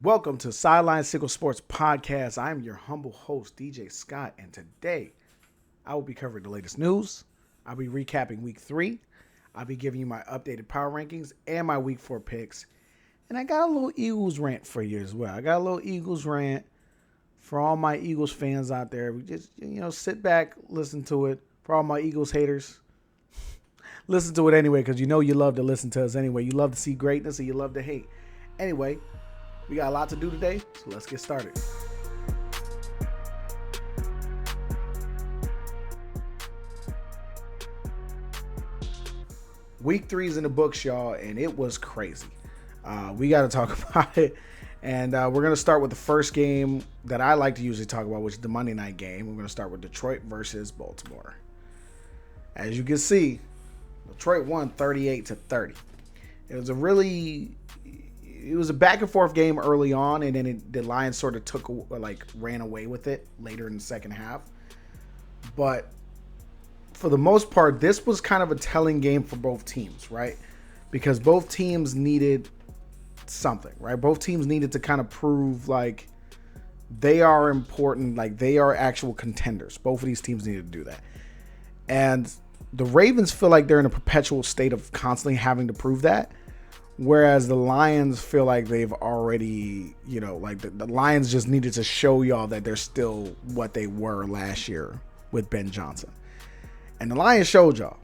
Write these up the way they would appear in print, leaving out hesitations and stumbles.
Welcome to Sideline Sickos Sports Podcast. I'm your humble host, DJ Scott, and today I will be covering the latest news. I'll be recapping week 3. I'll be giving you my updated power rankings and my week 4 picks. And I got a little Eagles rant for you as well. I got a little Eagles rant for all my Eagles fans out there. We just, sit back, listen to it. For all my Eagles haters, listen to it anyway because you know you love to listen to us anyway. You love to see greatness and you love to hate. Anyway, we got a lot to do today, so let's get started. Week 3 is in the books, y'all, and it was crazy. We got to talk about it, and we're going to start with the first game that I like to usually talk about, which is the Monday night game. We're going to start with Detroit versus Baltimore. As you can see, Detroit won 38-30. It was a back and forth game early on, and then the Lions sort of ran away with it later in the second half. But for the most part, this was kind of a telling game for both teams, right? Because both teams needed something, right? Both teams needed to kind of prove like they are important, like they are actual contenders. Both of these teams needed to do that. And the Ravens feel like they're in a perpetual state of constantly having to prove that. Whereas the Lions feel like they've already, the Lions just needed to show y'all that they're still what they were last year with Ben Johnson. And the Lions showed y'all.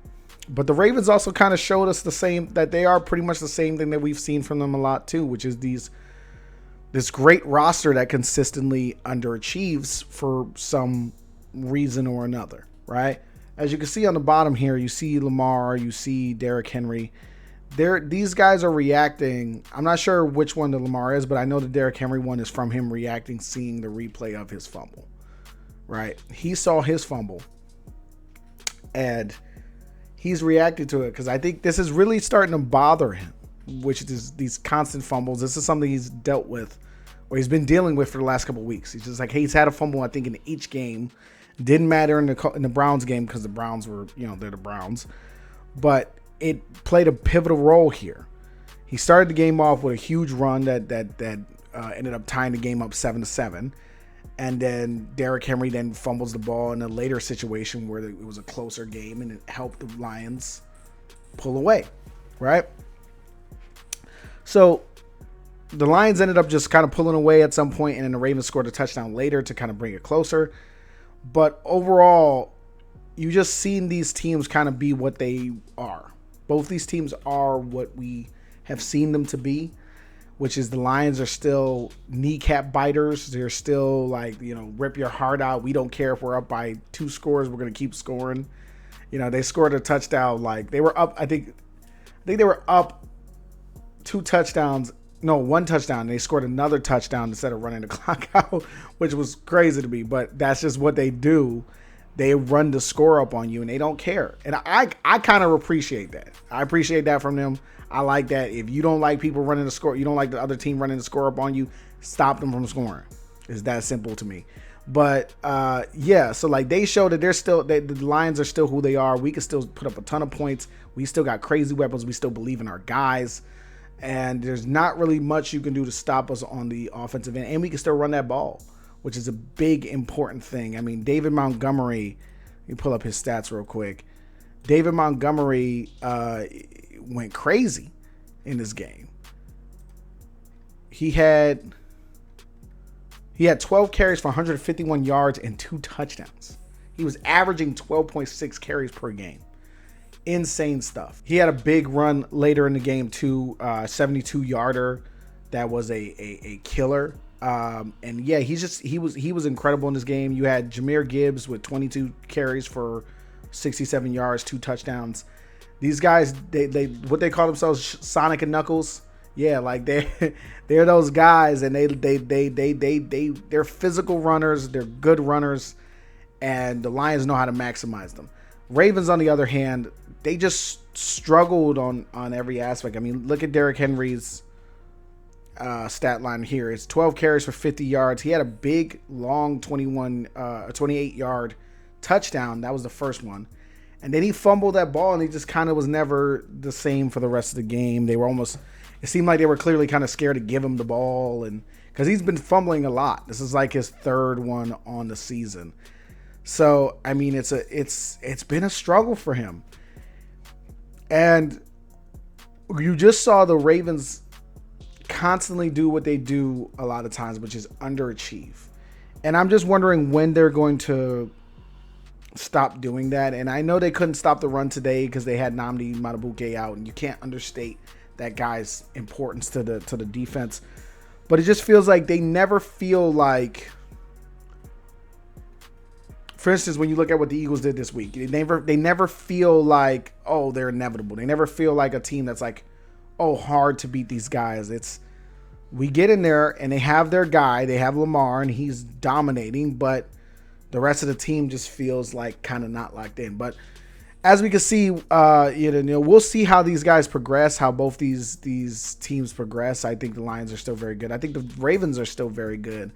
But the Ravens also kind of showed us that they are pretty much the same thing that we've seen from them a lot too, which is this great roster that consistently underachieves for some reason or another, right? As you can see on the bottom here, you see Lamar, you see Derrick Henry. These guys are reacting. I'm not sure which one the Lamar is, but I know the Derrick Henry one is from him reacting, seeing the replay of his fumble, right? He saw his fumble, and he's reacted to it because I think this is really starting to bother him, which is these constant fumbles. This is something he's dealt with, or he's been dealing with for the last couple of weeks. He's just like, hey, he's had a fumble, I think, in each game. Didn't matter in the Browns game because the Browns were, they're the Browns. But it played a pivotal role here. He started the game off with a huge run that ended up tying the game up 7-7. And then Derrick Henry then fumbles the ball in a later situation where it was a closer game and it helped the Lions pull away, right? So the Lions ended up just kind of pulling away at some point, and then the Ravens scored a touchdown later to kind of bring it closer. But overall, you just seen these teams kind of be what they are. Both these teams are what we have seen them to be, which is the Lions are still kneecap biters. They're still like, rip your heart out. We don't care if we're up by 2 scores. We're going to keep scoring. They scored a touchdown. Like they were up. I think they were up 2 touchdowns. No, 1 touchdown. They scored another touchdown instead of running the clock out, which was crazy to me. But that's just what they do. They run the score up on you, and they don't care. And I kind of appreciate that. I appreciate that from them. I like that. If you don't like people running the score, you don't like the other team running the score up on you, stop them from scoring. It's that simple to me. But, so like they show that the Lions are still who they are. We can still put up a ton of points. We still got crazy weapons. We still believe in our guys. And there's not really much you can do to stop us on the offensive end. And we can still run that ball, which is a big, important thing. I mean, David Montgomery, let me pull up his stats real quick. David Montgomery went crazy in this game. He had 12 carries for 151 yards and 2 touchdowns. He was averaging 12.6 carries per game. Insane stuff. He had a big run later in the game too, 72-yarder. That was a killer. And yeah, he was incredible in this game. You had Jahmyr Gibbs with 22 carries for 67 yards, 2 touchdowns. These guys, they what they call themselves, Sonic and Knuckles. Yeah, like they're those guys, and they're physical runners. They're good runners, and the Lions know how to maximize them. Ravens, on the other hand, they just struggled on every aspect. I mean, look at Derrick Henry's stat line here. It's 12 carries for 50 yards. He had a big, long 28-yard touchdown. That was the first one. And then he fumbled that ball, and he just kind of was never the same for the rest of the game. They were almost, it seemed like they were clearly kind of scared to give him the ball, and because he's been fumbling a lot. This is like his third one on the season. So, I mean, it's been a struggle for him. And you just saw the Ravens constantly do what they do a lot of times, which is underachieve. And I'm just wondering when they're going to stop doing that. And I know they couldn't stop the run today because they had Nnamdi Madubuike out, and you can't understate that guy's importance to the defense. But it just feels like they never feel like, for instance, when you look at what the Eagles did this week, they never feel like, oh, they're inevitable. They never feel like a team that's like, oh, hard to beat these guys. It's, we get in there and they have their guy, they have Lamar, and he's dominating, but the rest of the team just feels like kind of not locked in. But as we can see, we'll see how these guys progress, how both these teams progress. I think the Lions are still very good. I think the Ravens are still very good.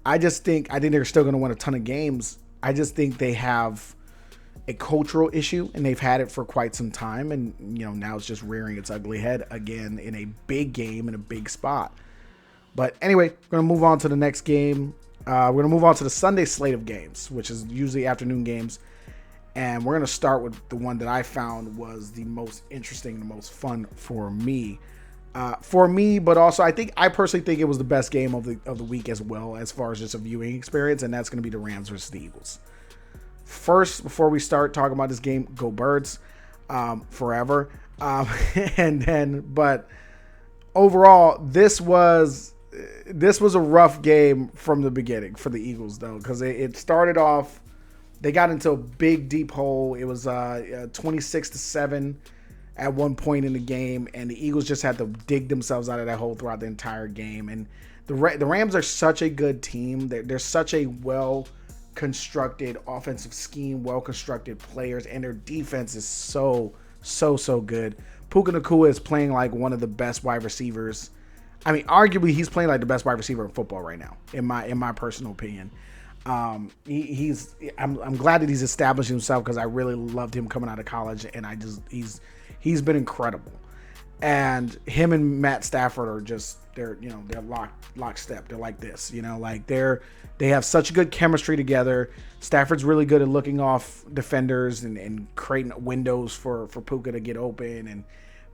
I think they're still going to win a ton of games. I just think they have a cultural issue, and they've had it for quite some time. And, now it's just rearing its ugly head again in a big game in a big spot. But anyway, we're going to move on to the next game. We're going to move on to the Sunday slate of games, which is usually afternoon games. And we're going to start with the one that I found was the most interesting, the most fun for me. But also I personally think it was the best game of the week as well, as far as just a viewing experience, and that's going to be the Rams versus the Eagles. First, before we start talking about this game, go Birds, forever. But overall, this was a rough game from the beginning for the Eagles, though, because it started off. They got into a big, deep hole. It was 26-7 at one point in the game, and the Eagles just had to dig themselves out of that hole throughout the entire game. And the Rams are such a good team. They're such a well-constructed offensive scheme, well-constructed players, and their defense is so good. Puka Nacua is playing like one of the best wide receivers. I mean, arguably, he's playing like the best wide receiver in football right now, in my personal opinion. I'm glad that he's established himself, because I really loved him coming out of college, and he's been incredible. And him and Matt Stafford are just they're lockstep. They're like this, they have such good chemistry together. Stafford's really good at looking off defenders and creating windows for Puka to get open, and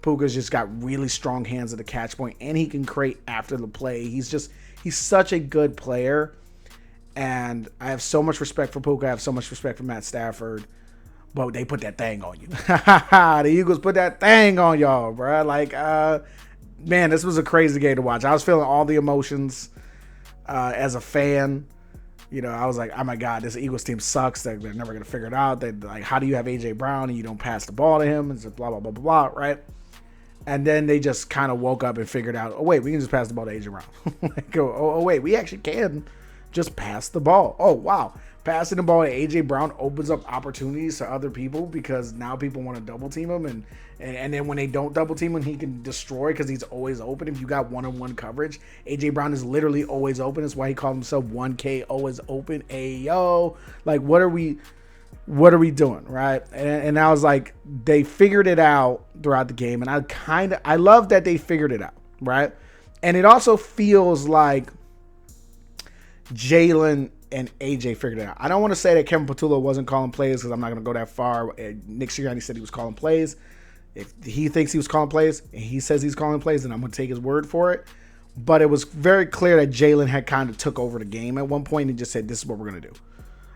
Puka's just got really strong hands at the catch point, and he can create after the play. He's such a good player. And I have so much respect for Puka. I have so much respect for Matt Stafford. But they put that thing on you. The Eagles put that thing on y'all, bro. Man, this was a crazy game to watch. I was feeling all the emotions as a fan. I was like, oh my God, this Eagles team sucks. They're never going to figure it out. How do you have A.J. Brown and you don't pass the ball to him? And it's blah, blah, blah, blah, blah, right? And then they just kind of woke up and figured out, oh, wait, we can just pass the ball to A.J. Brown. Wait, we actually can just pass the ball. Oh, wow. Passing the ball to A.J. Brown opens up opportunities to other people, because now people want to double team him. And then when they don't double team him, he can destroy, because he's always open. If you got one-on-one coverage, A.J. Brown is literally always open. That's why he called himself 1K, always open. Ayo. What are we doing, right? And I was like, they figured it out throughout the game. And I love that they figured it out, right? And it also feels like Jalen and AJ figured it out. I don't want to say that Kevin Patullo wasn't calling plays, because I'm not going to go that far. Nick Sirianni said he was calling plays. If he thinks he was calling plays and he says he's calling plays, then I'm going to take his word for it. But it was very clear that Jalen had kind of took over the game at one point and just said, this is what we're going to do.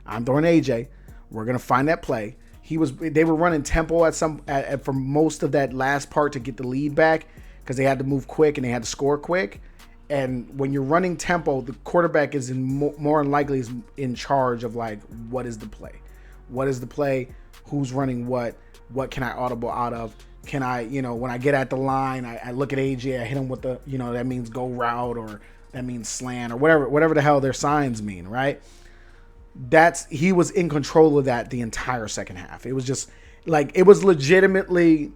I'm throwing AJ. We're going to find that play. They were running tempo for most of that last part to get the lead back, because they had to move quick and they had to score quick. And when you're running tempo, the quarterback is more than likely is in charge of what is the play? What is the play? Who's running what? What can I audible out of? Can I, when I get at the line, I look at AJ, I hit him with the, that means go route, or that means slant, or whatever the hell their signs mean, right? He was in control of that the entire second half. It was just it was legitimately.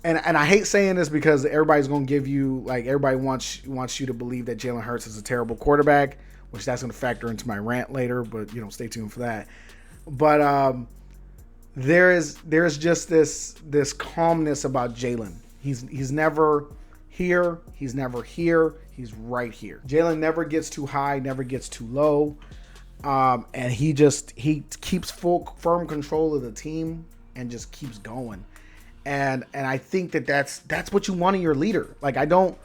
And I hate saying this, because everybody's going to give you, everybody wants you to believe that Jalen Hurts is a terrible quarterback, which that's going to factor into my rant later, but, stay tuned for that. But there's just this calmness about Jalen. He's never here. He's never here. He's right here. Jalen never gets too high, never gets too low. And he keeps firm control of the team and just keeps going. And I think that's what you want in your leader. Like, I don't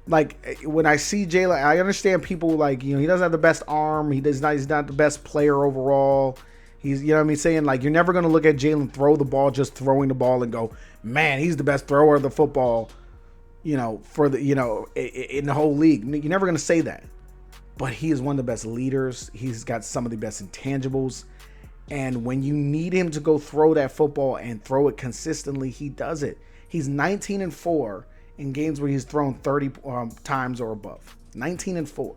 like when I see Jalen. I understand people like, he doesn't have the best arm. He's not the best player overall. He's, you know what I mean, saying like you're never gonna look at Jalen throw the ball, just throwing the ball and go, man, he's the best thrower of the football. For the in the whole league. You're never gonna say that. But he is one of the best leaders. He's got some of the best intangibles. And when you need him to go throw that football and throw it consistently, he does it. He's 19-4 in games where he's thrown 30 times or above. 19-4.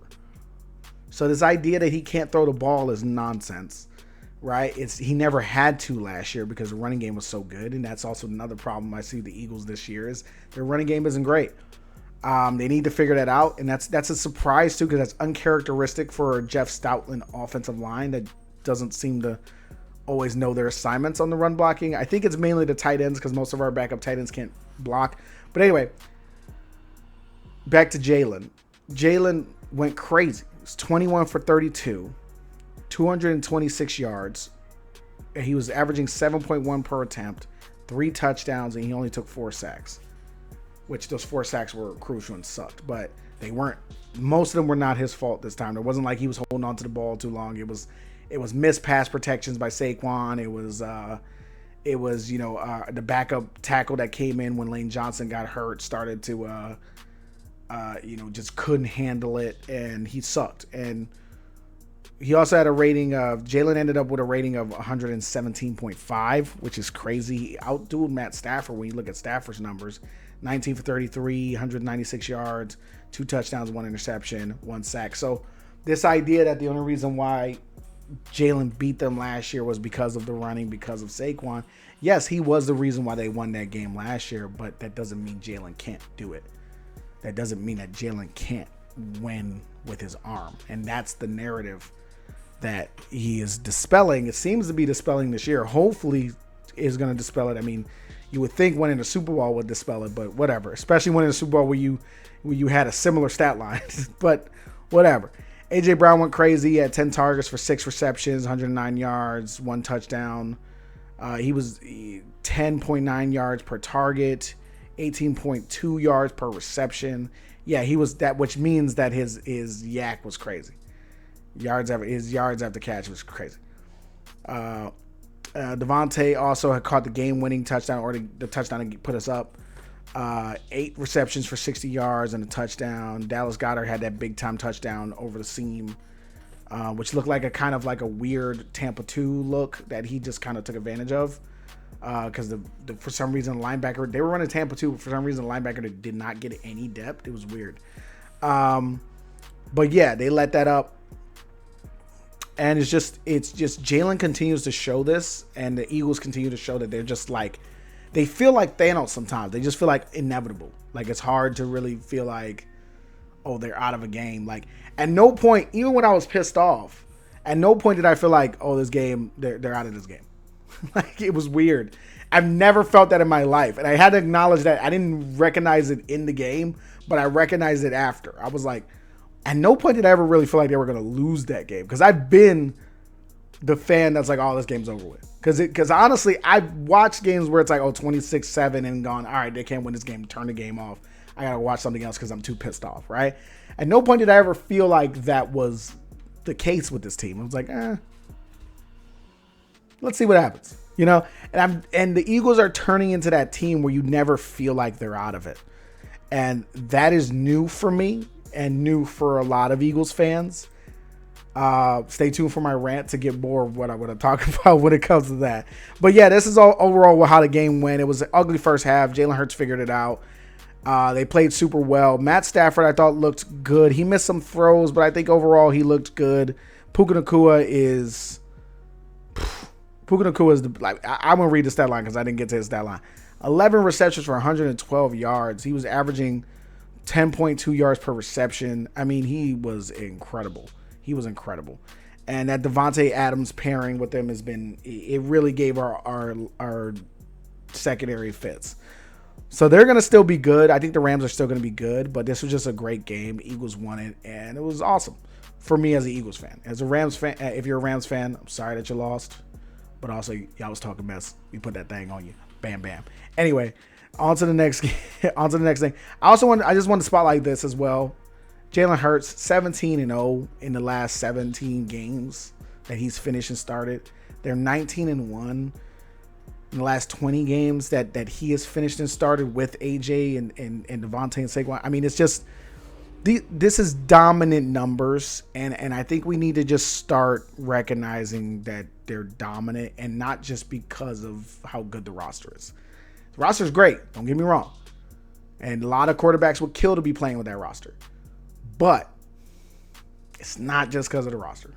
So this idea that he can't throw the ball is nonsense, right? He never had to last year because the running game was so good. And that's also another problem I see with the Eagles this year is their running game isn't great. They need to figure that out, and that's a surprise too, because that's uncharacteristic for Jeff Stoutland offensive line that doesn't seem to always know their assignments on the run blocking. I think it's mainly the tight ends because most of our backup tight ends can't block. But anyway, back to Jalen. Jalen went crazy. He was 21 for 32, 226 yards. And he was averaging 7.1 per attempt, 3 touchdowns, and he only took 4 sacks. Which those 4 sacks were crucial and sucked, but they weren't. Most of them were not his fault this time. It wasn't like he was holding on to the ball too long. It was missed pass protections by Saquon. It was the backup tackle that came in when Lane Johnson got hurt started to just couldn't handle it, and he sucked. And he also had a rating of Jalen ended up with a rating of 117.5, which is crazy. He outdueled Matt Stafford when you look at Stafford's numbers. 19 for 33, 196 yards, 2 touchdowns, 1 interception, 1 sack. So this idea that the only reason why Jalen beat them last year was because of the running, because of Saquon. Yes, he was the reason why they won that game last year, but that doesn't mean Jalen can't do it. That doesn't mean that Jalen can't win with his arm. And that's the narrative that he is dispelling. It seems to be dispelling this year. Hopefully is going to dispel it. I mean, you would think winning a Super Bowl would dispel it, but whatever. Especially winning a Super Bowl where you had a similar stat line, but whatever. A.J. Brown went crazy. He had 10 targets for 6 receptions, 109 yards, 1 touchdown. He was 10.9 yards per target, 18.2 yards per reception. Yeah, he was that, which means that his yak was crazy. His yards after catch was crazy. Devontae also had caught the game-winning touchdown, or the touchdown to put us up. 8 receptions for 60 yards and a touchdown. Dallas Goedert had that big-time touchdown over the seam, which looked like a weird Tampa 2 look that he just kind of took advantage of. Because for some reason, linebacker, they were running Tampa 2, but for some reason, the linebacker did not get any depth. It was weird. But yeah, they let that up. And it's just Jalen continues to show this, and the Eagles continue to show that they're just like, they feel like Thanos sometimes. They just feel like inevitable. Like it's hard to really feel like, oh, they're out of a game. Like at no point, even when I was pissed off, at no point did I feel like, oh, this game, they're out of this game. Like it was weird. I've never felt that in my life. And I had to acknowledge that I didn't recognize it in the game, but I recognized it after. I was like, at no point did I ever really feel like they were going to lose that game. Because I've been the fan that's like, oh, this game's over with. Because honestly, I've watched games where it's like, oh, 26-7 and gone, all right, they can't win this game, turn the game off. I got to watch something else because I'm too pissed off, right? At no point did I ever feel like that was the case with this team. I was like, let's see what happens, And the Eagles are turning into that team where you never feel like they're out of it. And that is new for me and new for a lot of Eagles fans. Stay tuned for my rant to get more of what I'm talking about when it comes to that. But yeah, this is all overall how the game went. It was an ugly first half. Jalen Hurts figured it out. They played super well. Matt Stafford, I thought, looked good. He missed some throws, but I think overall he looked good. Puka Nacua is I'm going to read the stat line because I didn't get to his stat line. 11 receptions for 112 yards. He was averaging 10.2 yards per reception. I mean, he was incredible. And that Devontae Adams pairing with them it really gave our secondary fits. So they're going to still be good. I think the Rams are still going to be good, but this was just a great game. Eagles won it, and it was awesome for me as an Eagles fan. As a Rams fan, if you're a Rams fan, I'm sorry that you lost, but also y'all was talking mess. We put that thing on you. Bam, bam. Anyway, on to the next on to the next thing. I just want to spotlight this as well. Jalen Hurts, 17-0 in the last 17 games that he's finished and started. They're 19-1 in the last 20 games that he has finished and started with AJ and Devontae and Saquon. I mean, it's just this is dominant numbers, and I think we need to just start recognizing that they're dominant, and not just because of how good the roster is. The roster is great, don't get me wrong, and a lot of quarterbacks would kill to be playing with that roster, but it's not just because of the roster.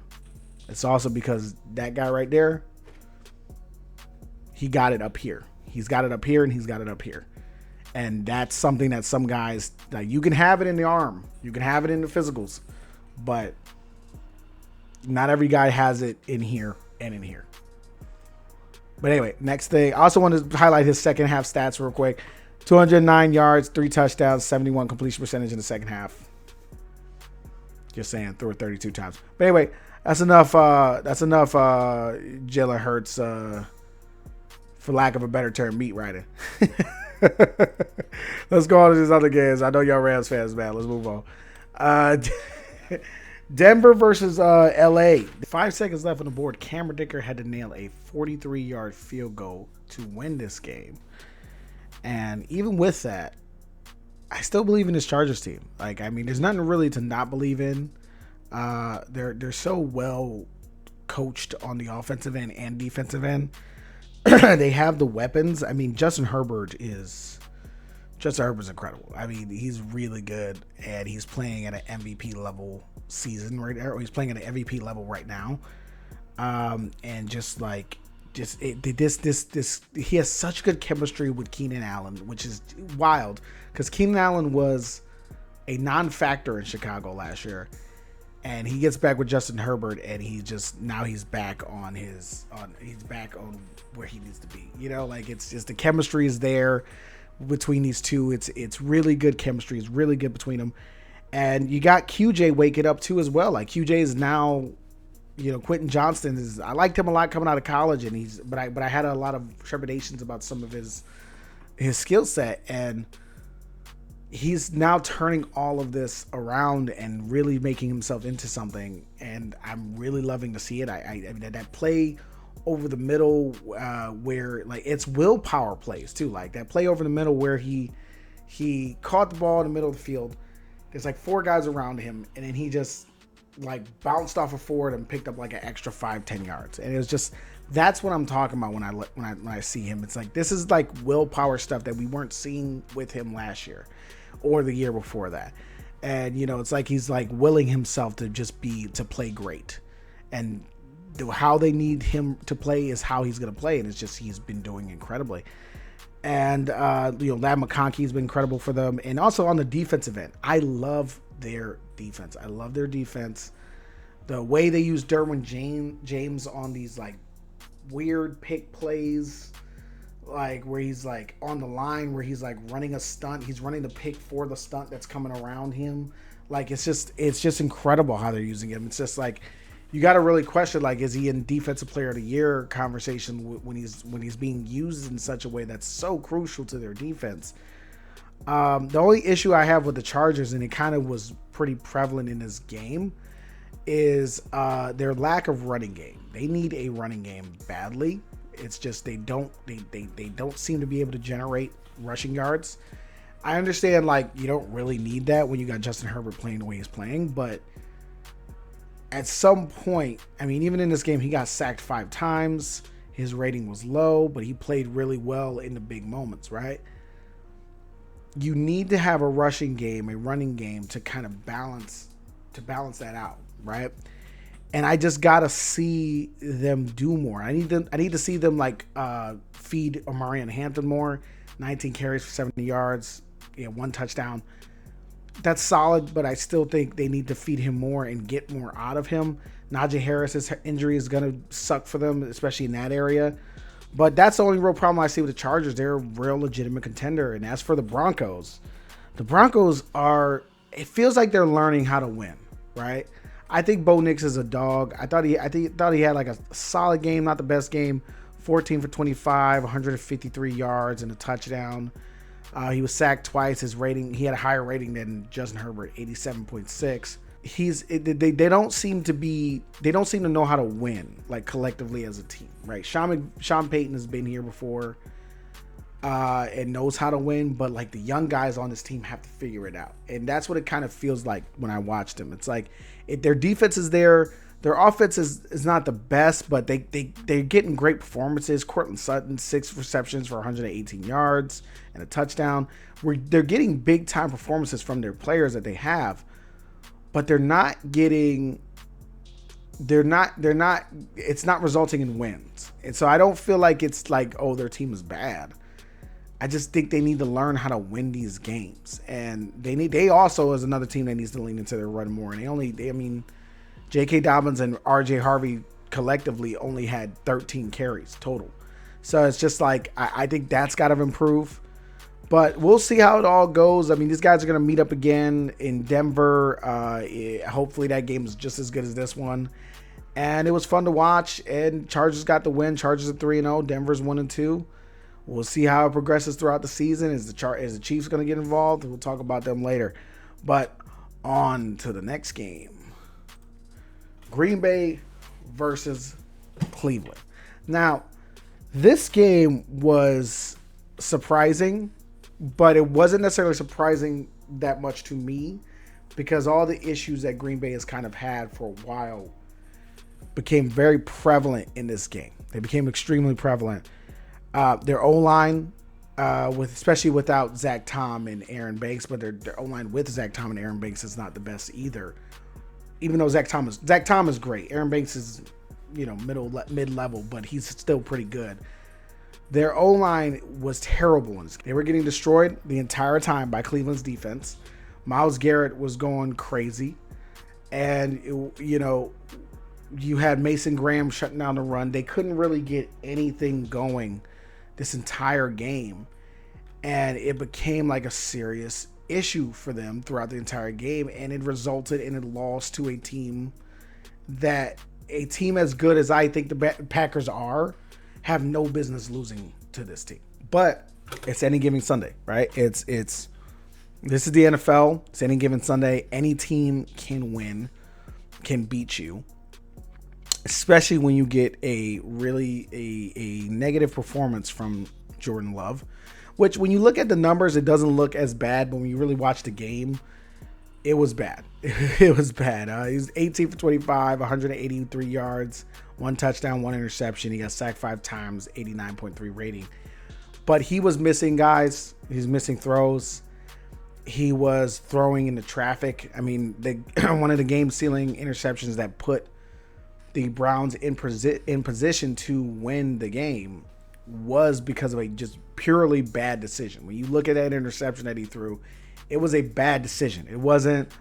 It's also because that guy right there, he got it up here. He's got it up here, and he's got it up here. And that's something that some guys, like, you can have it in the arm, you can have it in the physicals, but not every guy has it in here and in here. But anyway, next thing, I also want to highlight his second half stats real quick. 209 yards, 3 touchdowns, 71 completion percentage in the second half. Just saying, threw it 32 times. But anyway, that's enough. Jalen Hurts, for lack of a better term, meat riding. Let's go on to these other games. I know y'all Rams fans, man. Let's move on. Denver versus LA. 5 seconds left on the board. Cameron Dicker had to nail a 43-yard field goal to win this game. And even with that, I still believe in this Chargers team. Like, I mean, there's nothing really to not believe in. They're so well coached on the offensive end and defensive end. They have the weapons. I mean, Justin Herbert's incredible. I mean, he's really good, and he's playing at an MVP level season right there. Or he's playing at an MVP level right now. And he has such good chemistry with Keenan Allen, which is wild because Keenan Allen was a non-factor in Chicago last year. And he gets back with Justin Herbert, and he's back on where he needs to be. You know, like, it's just the chemistry is there between these two. It's really good chemistry. It's really good between them. And you got QJ waking up too as well. Like, QJ is now, you know, Quentin Johnston is. I liked him a lot coming out of college, and but I had a lot of trepidations about some of his skill set, and he's now turning all of this around and really making himself into something, and I'm really loving to see it. I mean, that play over the middle where, like, it's willpower plays too, like that play over the middle where he caught the ball in the middle of the field. There's like 4 guys around him, and then he just like bounced off a forward and picked up like an extra 5-10 yards, and it was just, that's what I'm talking about when I see him. It's like, this is like willpower stuff that we weren't seeing with him last year or the year before that. And, you know, it's like he's like willing himself to play great, and how they need him to play is how he's going to play. And it's just, he's been doing incredibly. And, you know, Lad McConkey's been incredible for them. And also on the defensive end, I love their defense. The way they use Derwin James on these like weird pick plays, like where he's like on the line, where he's like running a stunt, he's running the pick for the stunt that's coming around him. Like, it's just incredible how they're using him. It's just like, you got to really question, like, is he in defensive player of the year conversation when he's being used in such a way that's so crucial to their defense. The only issue I have with the Chargers, and it kind of was pretty prevalent in this game, is their lack of running game. They need a running game badly. It's just they don't seem to be able to generate rushing yards. I understand, like, you don't really need that when you got Justin Herbert playing the way he's playing, but at some point, I mean, even in this game, he got sacked 5 times. His rating was low, but he played really well in the big moments, right? You need to have a rushing game, a running game to kind of balance that out, right? And I just gotta see them do more. I need to see them like feed Omarion Hampton more. 19 carries for 70 yards, 1 touchdown. That's solid, but I still think they need to feed him more and get more out of him. Najee Harris's injury is gonna suck for them, especially in that area. But that's the only real problem I see with the Chargers. They're a real legitimate contender. And as for the Broncos are, it feels like they're learning how to win, right? I think Bo Nix is a dog. I thought he had like a solid game, not the best game. 14 for 25, 153 yards and a touchdown. He was sacked twice. His rating, he had a higher rating than Justin Herbert, 87.6. They don't seem to know how to win, like, collectively as a team, right? Sean Payton has been here before and knows how to win, but like the young guys on this team have to figure it out. And that's what it kind of feels like when I watch them. It's like their defense is there. Their offense is not the best, but they're getting great performances. Cortland Sutton, 6 receptions for 118 yards and a touchdown. They're getting big time performances from their players that they have, but it's not resulting in wins. And so I don't feel like it's like, oh, their team is bad. I just think they need to learn how to win these games. And they also, as another team that needs to lean into their run more. And J.K. Dobbins and R.J. Harvey collectively only had 13 carries total. So it's just like, I think that's got to improve. But we'll see how it all goes. I mean, these guys are going to meet up again in Denver. Hopefully that game is just as good as this one. And it was fun to watch. And Chargers got the win. Chargers are 3-0. Denver's 1-2. We'll see how it progresses throughout the season. Is the Chiefs going to get involved? We'll talk about them later. But on to the next game. Green Bay versus Cleveland. Now, this game was surprising, but it wasn't necessarily surprising that much to me because all the issues that Green Bay has kind of had for a while became very prevalent in this game. They became extremely prevalent. Their O-line, especially without Zach Tom and Aaron Banks, but their O-line with Zach Tom and Aaron Banks is not the best either. Even though Zach Tom is great. Aaron Banks is, mid-level, but he's still pretty good. Their O-line was terrible. They were getting destroyed the entire time by Cleveland's defense. Myles Garrett was going crazy. And, you had Mason Graham shutting down the run. They couldn't really get anything going this entire game. And it became like a serious issue for them throughout the entire game. And it resulted in a loss to a team as good as I think the Packers have no business losing to this team. But it's any given Sunday, right? This is the NFL. It's any given Sunday. Any team can win, can beat you, especially when you get a negative performance from Jordan Love, which when you look at the numbers, it doesn't look as bad, but when you really watch the game, it was bad. It was bad. He was 18 for 25, 183 yards, 1 touchdown, 1 interception. He got sacked 5 times, 89.3 rating. But he was missing guys. He's missing throws. He was throwing into traffic. I mean, one of the game-sealing interceptions that put the Browns in position to win the game was because of a just purely bad decision. When you look at that interception that he threw, it was a bad decision. It wasn't,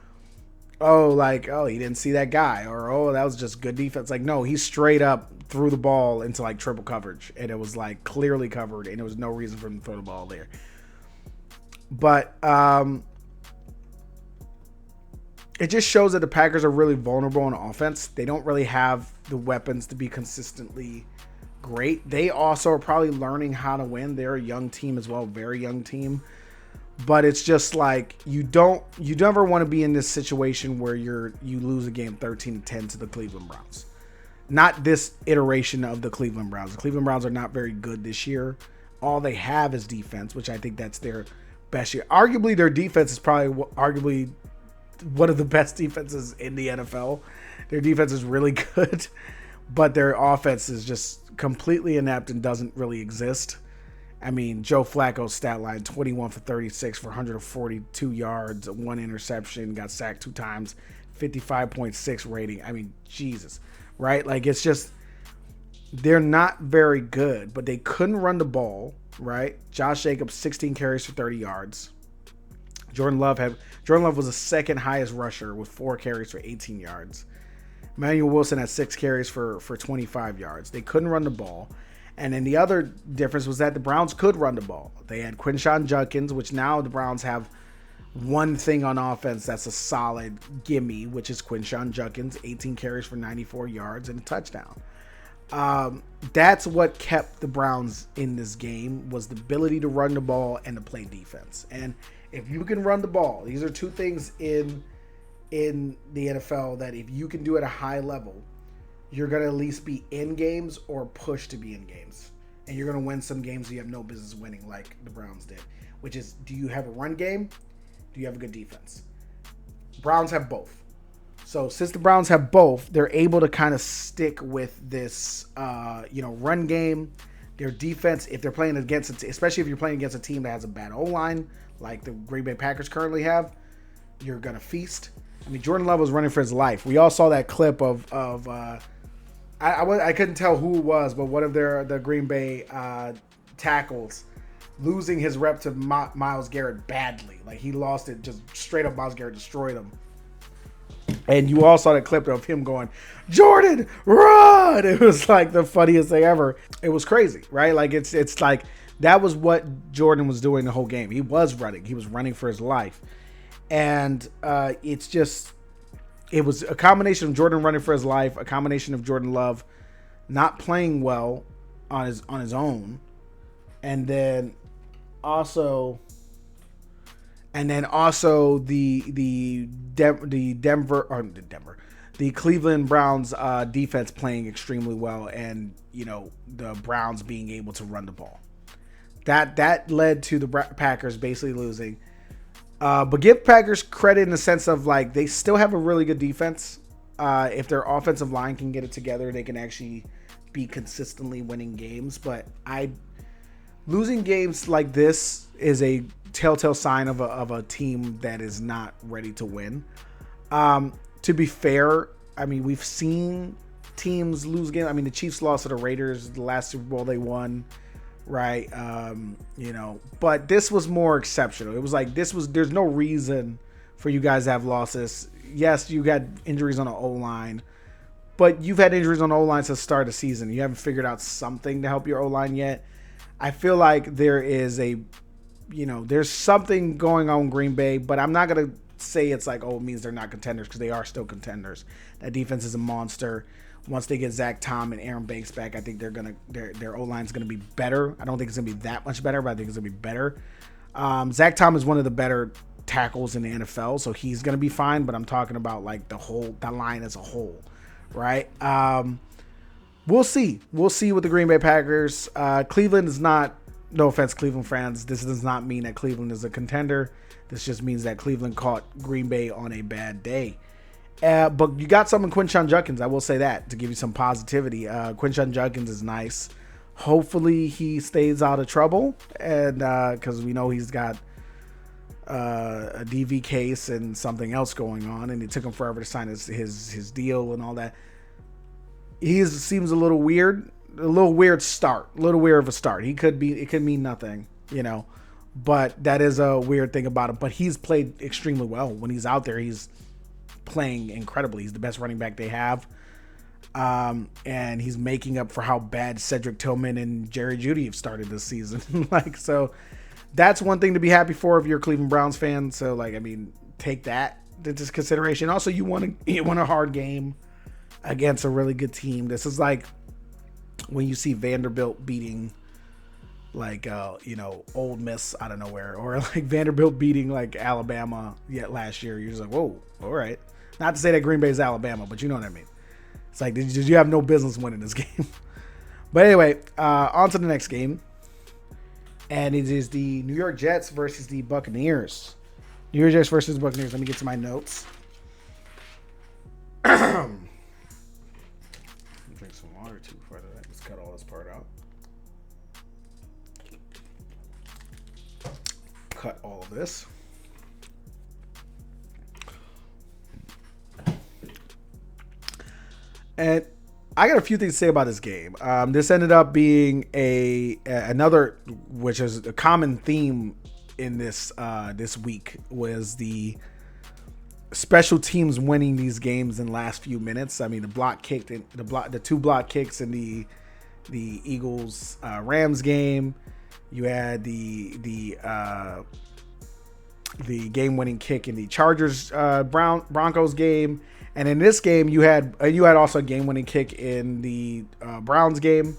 he didn't see that guy, or, that was just good defense. Like, no, he straight up threw the ball into, like, triple coverage, and it was, like, clearly covered, and there was no reason for him to throw the ball there. But it just shows that the Packers are really vulnerable on offense. They don't really have the weapons to be consistently great. They also are probably learning how to win. They're a young team as well, very young team. But it's just like you never want to be in this situation where you lose a game 13-10 to the Cleveland Browns. Not this iteration of the Cleveland Browns. The Cleveland Browns are not very good this year. All they have is defense, which I think that's their best year. Arguably, their defense is probably one of the best defenses in the NFL. Their defense is really good, but their offense is just completely inept and doesn't really exist. I mean, Joe Flacco's stat line, 21 for 36 for 142 yards, 1 interception, got sacked 2 times, 55.6 rating. I mean, Jesus, right? Like, it's just, they're not very good, but they couldn't run the ball, right? Josh Jacobs, 16 carries for 30 yards. Jordan Love was the second highest rusher with 4 carries for 18 yards. Emmanuel Wilson had 6 carries for 25 yards. They couldn't run the ball. And then the other difference was that the Browns could run the ball. They had Quinshawn Judkins, which now the Browns have one thing on offense that's a solid gimme, which is Quinshawn Judkins, 18 carries for 94 yards and a touchdown. That's what kept the Browns in this game, was the ability to run the ball and to play defense. And if you can run the ball, these are two things in the NFL that if you can do at a high level, you're going to at least be in games or push to be in games. And you're going to win some games you have no business winning, like the Browns did, which is, do you have a run game? Do you have a good defense? Browns have both. So since the Browns have both, they're able to kind of stick with this, run game. Their defense, if they're playing against, especially if you're playing against a team that has a bad O-line, like the Green Bay Packers currently have, you're going to feast. I mean, Jordan Love was running for his life. We all saw that clip of I couldn't tell who it was, but one of the Green Bay tackles losing his rep to Myles Garrett badly. Like, he lost it just straight up. Myles Garrett destroyed him. And you all saw that clip of him going, "Jordan, run!" It was like the funniest thing ever. It was crazy, right? Like, it's like that was what Jordan was doing the whole game. He was running. He was running for his life. And it was a combination of Jordan running for his life, a combination of Jordan Love not playing well on his own, and then also the Cleveland Browns defense playing extremely well, and the Browns being able to run the ball. That led to the Packers basically losing. But give Packers credit in the sense of, like, they still have a really good defense. If their offensive line can get it together, they can actually be consistently winning games. But losing games like this is a telltale sign of a team that is not ready to win. To be fair, I mean, we've seen teams lose games. I mean, the Chiefs lost to the Raiders the last Super Bowl they won. Right. But this was more exceptional. It was like, there's no reason for you guys to have losses. Yes, you got injuries on the O-line, but you've had injuries on the O-line since the start of the season. You haven't figured out something to help your O-line yet. I feel like there is there's something going on in Green Bay, but I'm not going to say it's like, it means they're not contenders, because they are still contenders. That defense is a monster. Once they get Zach Tom and Aaron Banks back, I think their O-line is gonna be better. I don't think it's gonna be that much better, but I think it's gonna be better. Zach Tom is one of the better tackles in the NFL, so he's gonna be fine. But I'm talking about, like, that line as a whole, right? We'll see. We'll see with the Green Bay Packers. Cleveland is not. No offense, Cleveland fans. This does not mean that Cleveland is a contender. This just means that Cleveland caught Green Bay on a bad day. But you got some in Quinshawn Judkins, I will say that, to give you some positivity. Quinshawn Judkins is nice. Hopefully he stays out of trouble, and because we know he's got a DV case and something else going on, and it took him forever to sign his deal and all that. He seems a little weird start, a little weird of a start. It could mean nothing, but that is a weird thing about him. But he's played extremely well. When he's out there, he's playing incredibly. He's the best running back they have, and he's making up for how bad Cedric Tillman and Jerry Jeudy have started this season. So that's one thing to be happy for if you're a Cleveland Browns fan. So, take that into consideration. Also, you want a hard game against a really good team. This is like when you see Vanderbilt beating Ole Miss out of nowhere, or like Vanderbilt beating like Alabama last year. You're just like, whoa, all right. Not to say that Green Bay is Alabama, but you know what I mean. It's like, did you have no business winning this game? But anyway, on to the next game. And it is the New York Jets versus the Buccaneers. New York Jets versus the Buccaneers. Let me get to my notes. Drink some water too before that. Let's cut all this part out. Cut all of this. And I got a few things to say about this game. This ended up being another, which is a common theme in this week, was the special teams winning these games in the last few minutes. I mean, the two block kicks and the the Eagles Rams game. You had the game-winning kick in the Chargers Broncos game, and in this game you had also a game-winning kick in the Browns game,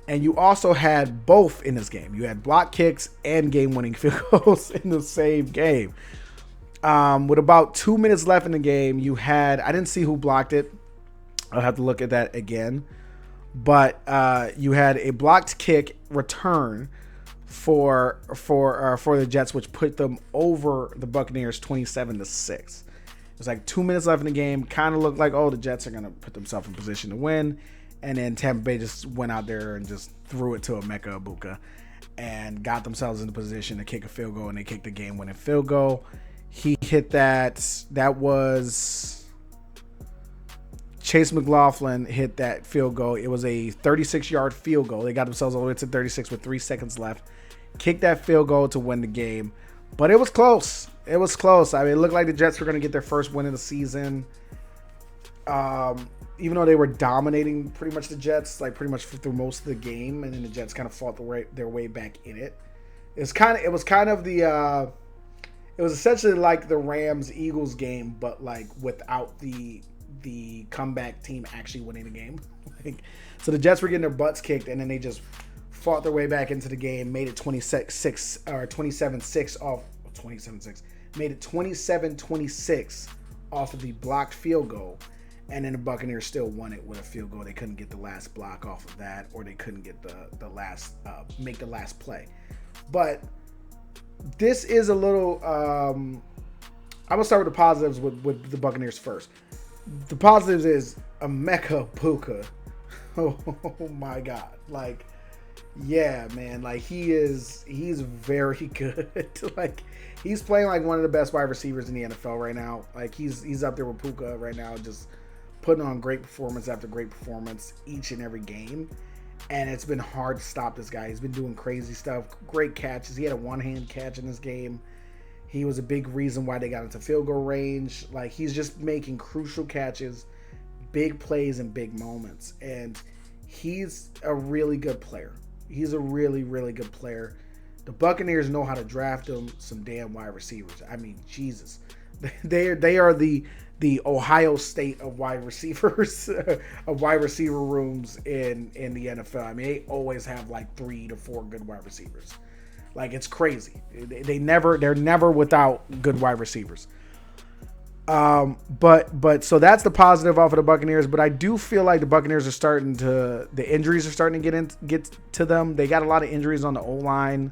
and you also had both in this game. You had block kicks and game-winning field goals in the same game. With about 2 minutes left in the game, I didn't see who blocked it. I'll have to look at that again. But you had a blocked kick return for the Jets, which put them over the Buccaneers 27-6. It was like 2 minutes left in the game. Kind of looked like, the Jets are going to put themselves in position to win. And then Tampa Bay just went out there and just threw it to Emeka Egbuka and got themselves in the position to kick a field goal, and they kicked the game-winning field goal. He hit that. That was Chase McLaughlin hit that field goal. It was a 36-yard field goal. They got themselves all the way to 36 with 3 seconds left. Kicked that field goal to win the game. But it was close. It was close. I mean, it looked like the Jets were going to get their first win of the season. Even though they were dominating pretty much the Jets, like pretty much through most of the game, and then the Jets kind of fought their way back in it. It was essentially like the Rams-Eagles game, but like without the comeback team actually winning the game. So the Jets were getting their butts kicked, and then they just fought their way back into the game, made it 27-6 off 27-6. Made it 27-26 off of the blocked field goal. And then the Buccaneers still won it with a field goal. They couldn't get the last block off of that, or they couldn't get make the last play. But this is a little. I'm gonna start with the positives with the Buccaneers first. The positives is Emeka Egbuka. Oh my God! Like, yeah, man. Like he's very good. Like he's playing like one of the best wide receivers in the NFL right now. Like he's up there with Puka right now, just putting on great performance after great performance each and every game. And it's been hard to stop this guy. He's been doing crazy stuff, great catches. He had a one-hand catch in this game. He was a big reason why they got into field goal range. Like he's just making crucial catches, big plays, and big moments. And he's a really good player. He's a really, really good player. The Buccaneers know how to draft him some damn wide receivers. I mean, Jesus. They are the Ohio State of wide receivers, of wide receiver rooms in the NFL. I mean, they always have like 3 to 4 good wide receivers. Like it's crazy. They're never without good wide receivers. But so that's the positive off of the Buccaneers. But I do feel like the Buccaneers the injuries are starting to get to them. They got a lot of injuries on the O-line,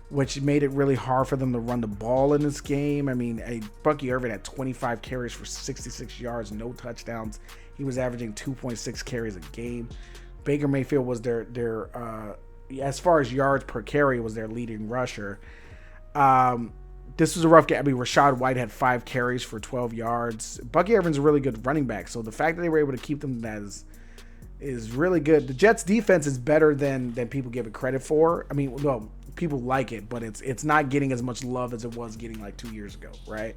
which made it really hard for them to run the ball in this game. I mean, Bucky Irvin had 25 carries for 66 yards, no touchdowns. He was averaging 2.6 carries a game. Baker Mayfield was their as far as yards per carry, was their leading rusher. This was a rough game. I mean, Rachaad White had 5 carries for 12 yards. Bucky Irvin's a really good running back, so the fact that they were able to keep them that is really good. The Jets' defense is better than people give it credit for. I mean, well, people like it, but it's not getting as much love as it was getting like 2 years ago, right?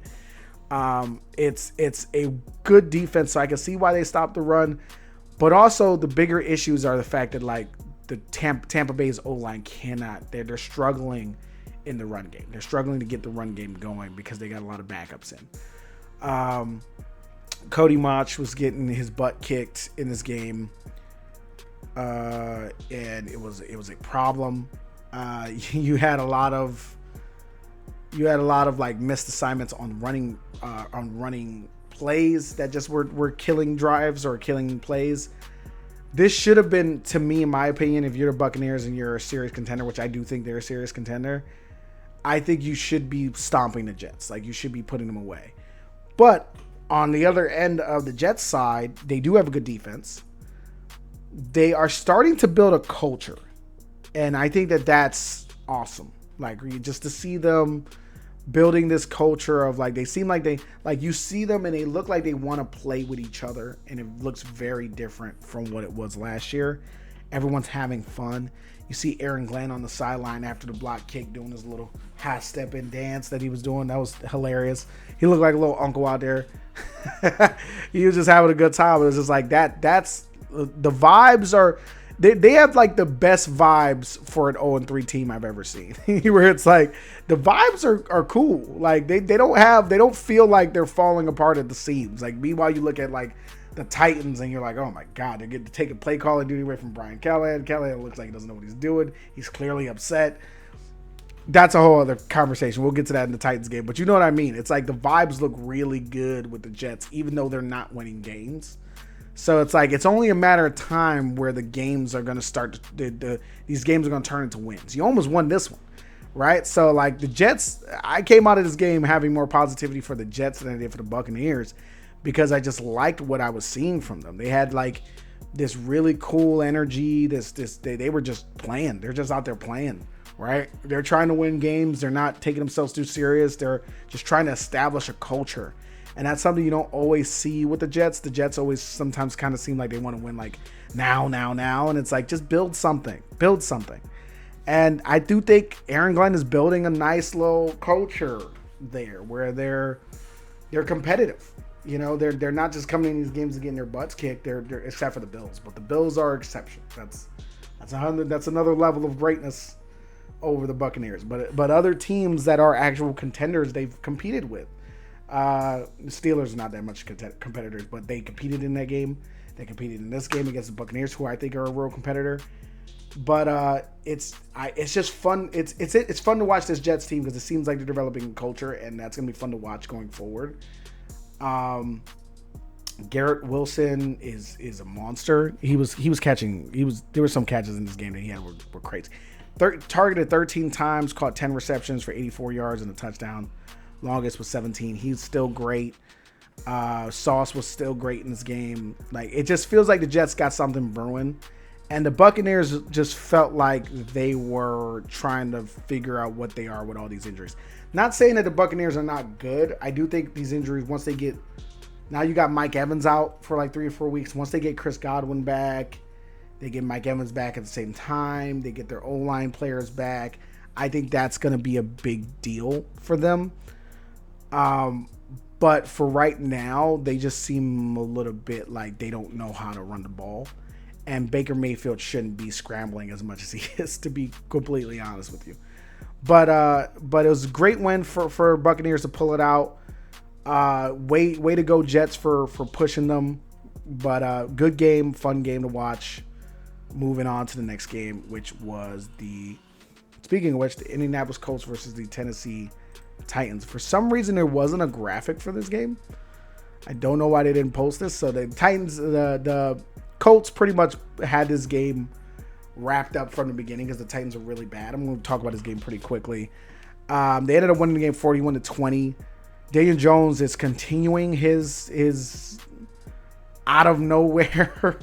It's a good defense, so I can see why they stopped the run. But also the bigger issues are the fact that like the Tampa Bay's O-line they're struggling in the run game. They're struggling to get the run game going because they got a lot of backups in. Cody Mauch was getting his butt kicked in this game. And it was a problem. You had a lot of like missed assignments on running plays that just were killing drives or killing plays. This should have been, to me, in my opinion, if you're the Buccaneers and you're a serious contender, which I do think they're a serious contender, I think you should be stomping the Jets. Like, you should be putting them away. But on the other end of the Jets side, they do have a good defense. They are starting to build a culture. And I think that that's awesome. Like, just to see them building this culture of like, they seem like you see them and they look like they want to play with each other. And it looks very different from what it was last year. Everyone's having fun. You see Aaron Glenn on the sideline after the block kick doing his little high step and dance that he was doing. That was hilarious. He looked like a little uncle out there. He was just having a good time. It was just like that. That's the vibes are. they have like the best vibes for an 0-3 team I've ever seen. Where it's like the vibes are cool. Like they don't feel like they're falling apart at the seams. Like meanwhile you look at like the Titans and you're like, oh my God, they're getting to take a play calling duty away from Brian Callahan. Callahan looks like he doesn't know what he's doing. He's clearly upset. That's a whole other conversation. We'll get to that in the Titans game. But you know what I mean? It's like the vibes look really good with the Jets, even though they're not winning games. So it's like it's only a matter of time where the games are going to start. These games are going to turn into wins. You almost won this one, right? So like the Jets, I came out of this game having more positivity for the Jets than I did for the Buccaneers because I just liked what I was seeing from them. They had like this really cool energy. They were just playing. They're just out there playing, right? They're trying to win games. They're not taking themselves too serious. They're just trying to establish a culture. And that's something you don't always see with the Jets. The Jets always sometimes kind of seem like they want to win like now. And it's like, just build something. And I do think Aaron Glenn is building a nice little culture there where they're competitive. You know, they're not just coming in these games and getting their butts kicked. They're except for the Bills, but the Bills are exception. That's another level of greatness over the Buccaneers. But other teams that are actual contenders they've competed with. The Steelers are not that much competitors, but they competed in that game. They competed in this game against the Buccaneers, who I think are a real competitor. But it's just fun. It's fun to watch this Jets team because it seems like they're developing a culture, and that's gonna be fun to watch going forward. Garrett Wilson is a monster. He was catching. There were some catches in this game that he had were crazy. Targeted 13 times, caught 10 receptions for 84 yards and a touchdown. Longest was 17. He's still great. Sauce was still great in this game. Like it just feels like the Jets got something brewing, and the Buccaneers just felt like they were trying to figure out what they are with all these injuries. Not saying that the Buccaneers are not good. I do think these injuries, once they get, now you got Mike Evans out for like 3 or 4 weeks. Once they get Chris Godwin back, they get Mike Evans back at the same time. They get their O-line players back. I think that's going to be a big deal for them. But for right now, they just seem a little bit like they don't know how to run the ball. And Baker Mayfield shouldn't be scrambling as much as he is, to be completely honest with you. But it was a great win for Buccaneers to pull it out. Way to go Jets for pushing them. But good game, fun game to watch. Moving on to the next game, which was speaking of which, the Indianapolis Colts versus the Tennessee Titans. For some reason, there wasn't a graphic for this game. I don't know why they didn't post this. So the Titans, the Colts pretty much had this game wrapped up from the beginning because the Titans are really bad. I'm going to talk about this game pretty quickly. They ended up winning the game 41-20. Daniel Jones is continuing his out of nowhere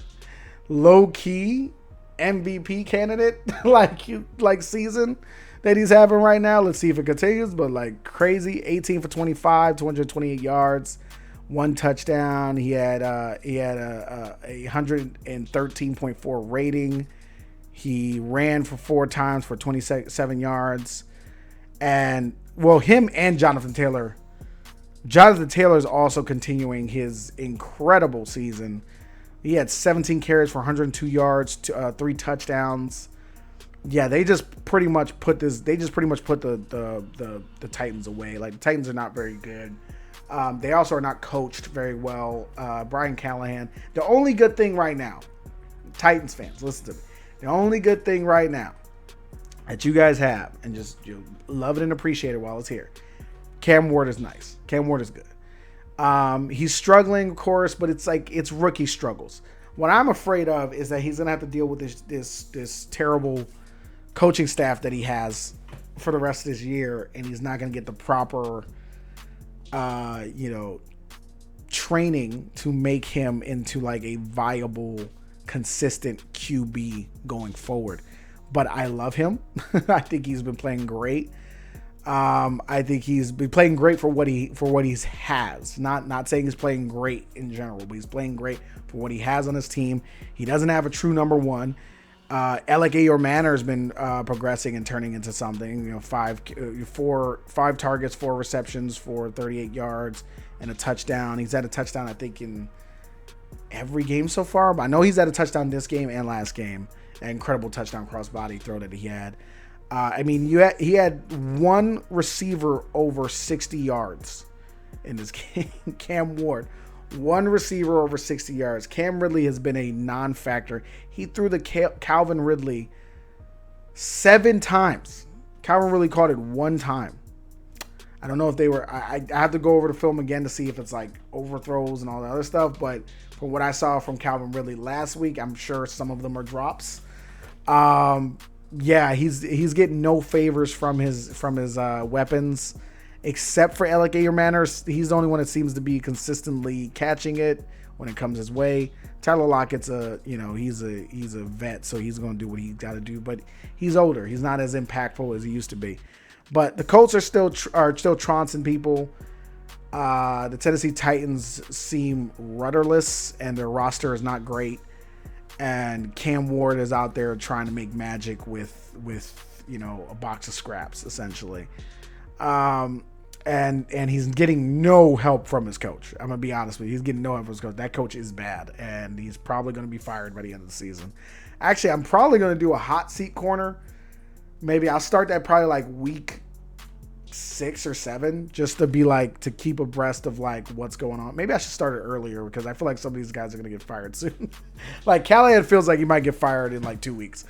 low key MVP candidate like season that he's having right now. Let's see if it continues, but like crazy. 18 for 25, 228 yards, 1 touchdown. He had a 113.4 rating. He ran for 4 times for 27 yards. And well, him and Jonathan Taylor. Jonathan Taylor is also continuing his incredible season. He had 17 carries for 102 yards, 3 touchdowns. Yeah, they just pretty much put the Titans away. Like the Titans are not very good. They also are not coached very well. Brian Callahan. The only good thing right now, Titans fans, listen to me. The only good thing right now that you guys have, and just love it and appreciate it while it's here. Cam Ward is nice. Cam Ward is good. He's struggling, of course, but it's rookie struggles. What I'm afraid of is that he's gonna have to deal with this terrible coaching staff that he has for the rest of this year, and he's not gonna get the proper, training to make him into like a viable, consistent QB going forward. But I love him. I think he's been playing great. I think he's been playing great for what he has. Not saying he's playing great in general, but he's playing great for what he has on his team. He doesn't have a true number one. Alec Manor has been progressing and turning into something. 5 targets, 4 receptions for 38 yards and a touchdown. He's had a touchdown, I think, in every game so far. But I know he's had a touchdown this game and last game. That incredible touchdown crossbody throw that he had. I mean, he had one receiver over 60 yards in this game. Cam Ward, one receiver over 60 yards. Cam Ridley has been a non-factor. He threw the Calvin Ridley 7 times. Calvin Ridley caught it 1 time. I don't know if they were. I have to go over the film again to see if it's like overthrows and all the other stuff. But from what I saw from Calvin Ridley last week, I'm sure some of them are drops. Yeah, he's getting no favors from his weapons, except for Alec Ayermanner. He's the only one that seems to be consistently catching it when it comes his way. Tyler Lockett's he's a vet, so he's going to do what he's got to do. But he's older. He's not as impactful as he used to be. But the Colts are still trouncing people. The Tennessee Titans seem rudderless, and their roster is not great. And Cam Ward is out there trying to make magic with a box of scraps, essentially. And he's getting no help from his coach. I'm gonna be honest with you. He's getting no help from his coach. That coach is bad, and he's probably gonna be fired by the end of the season. Actually, I'm probably gonna do a hot seat corner. Maybe I'll start that probably like week 6 or 7, just to be like, to keep abreast of like what's going on. Maybe I should start it earlier because I feel like some of these guys are gonna get fired soon. Like Callahan feels like he might get fired in like 2 weeks.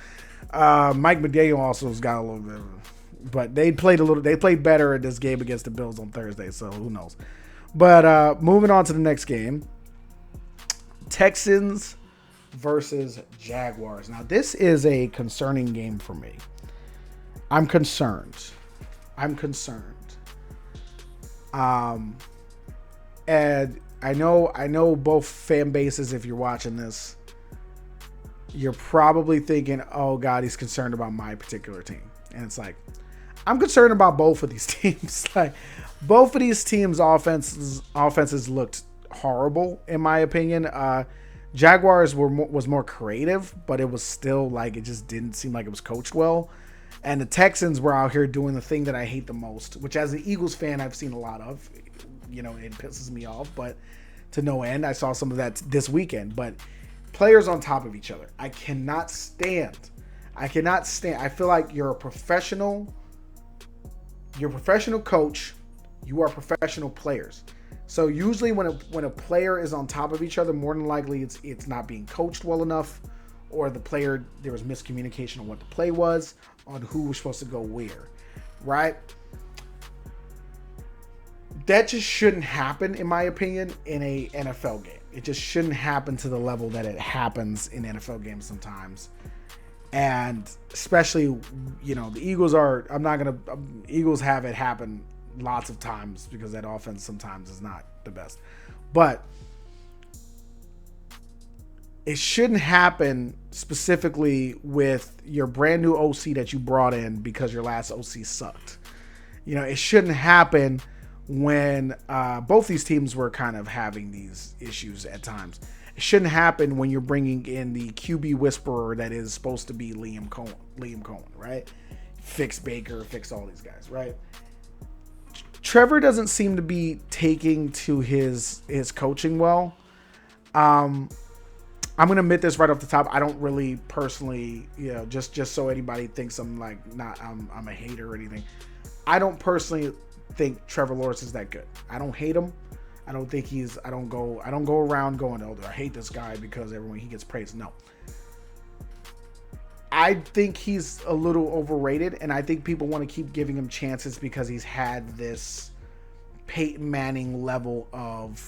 Mike McDaniel also has got a little bit, but they played better in this game against the Bills on Thursday, so who knows. But moving on to the next game, Texans versus Jaguars. Now this is a concerning game for me. I'm concerned. And I know both fan bases, if you're watching this, you're probably thinking, oh God, he's concerned about my particular team. And it's like, I'm concerned about both of these teams. Like, both of these teams' offenses looked horrible, in my opinion. Jaguars was more creative, but it was still like, it just didn't seem like it was coached well. And the Texans were out here doing the thing that I hate the most, which as an Eagles fan, I've seen a lot of. It pisses me off, but to no end. I saw some of that this weekend. But players on top of each other. I cannot stand. I feel like you're a professional. You're a professional coach. You are professional players. So usually when a player is on top of each other, more than likely it's not being coached well enough, or there was miscommunication on what the play was, on who was supposed to go where, right? That just shouldn't happen, in my opinion, in a NFL game. It just shouldn't happen to the level that it happens in NFL games sometimes. And especially, the Eagles Eagles have it happen lots of times because that offense sometimes is not the best. But it shouldn't happen specifically with your brand new OC that you brought in because your last OC sucked. It shouldn't happen when both these teams were kind of having these issues at times. It shouldn't happen when you're bringing in the QB whisperer that is supposed to be Liam Cohen, right? Fix Baker, fix all these guys, right? Trevor doesn't seem to be taking to his coaching well. I'm gonna admit this right off the top. I don't really personally, just so anybody thinks I'm like I'm a hater or anything. I don't personally think Trevor Lawrence is that good. I don't hate him. I don't think I don't go around going, oh, I hate this guy because he gets praised. No. I think he's a little overrated, and I think people want to keep giving him chances because he's had this Peyton Manning level of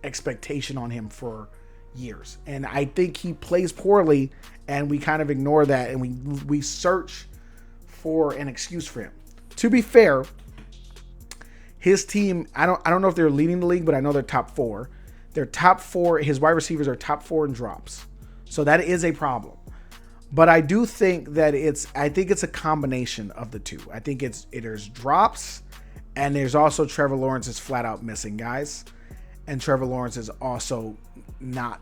expectation on him for years. And I think he plays poorly, and we kind of ignore that, and we search for an excuse for him. To be fair, his team, I don't know if they're leading the league, but I know they're top 4. They're top 4. His wide receivers are top 4 in drops. So that is a problem. But I do think that it's a combination of the two. I think there's drops, and there's also Trevor Lawrence is flat out missing guys. And Trevor Lawrence is also not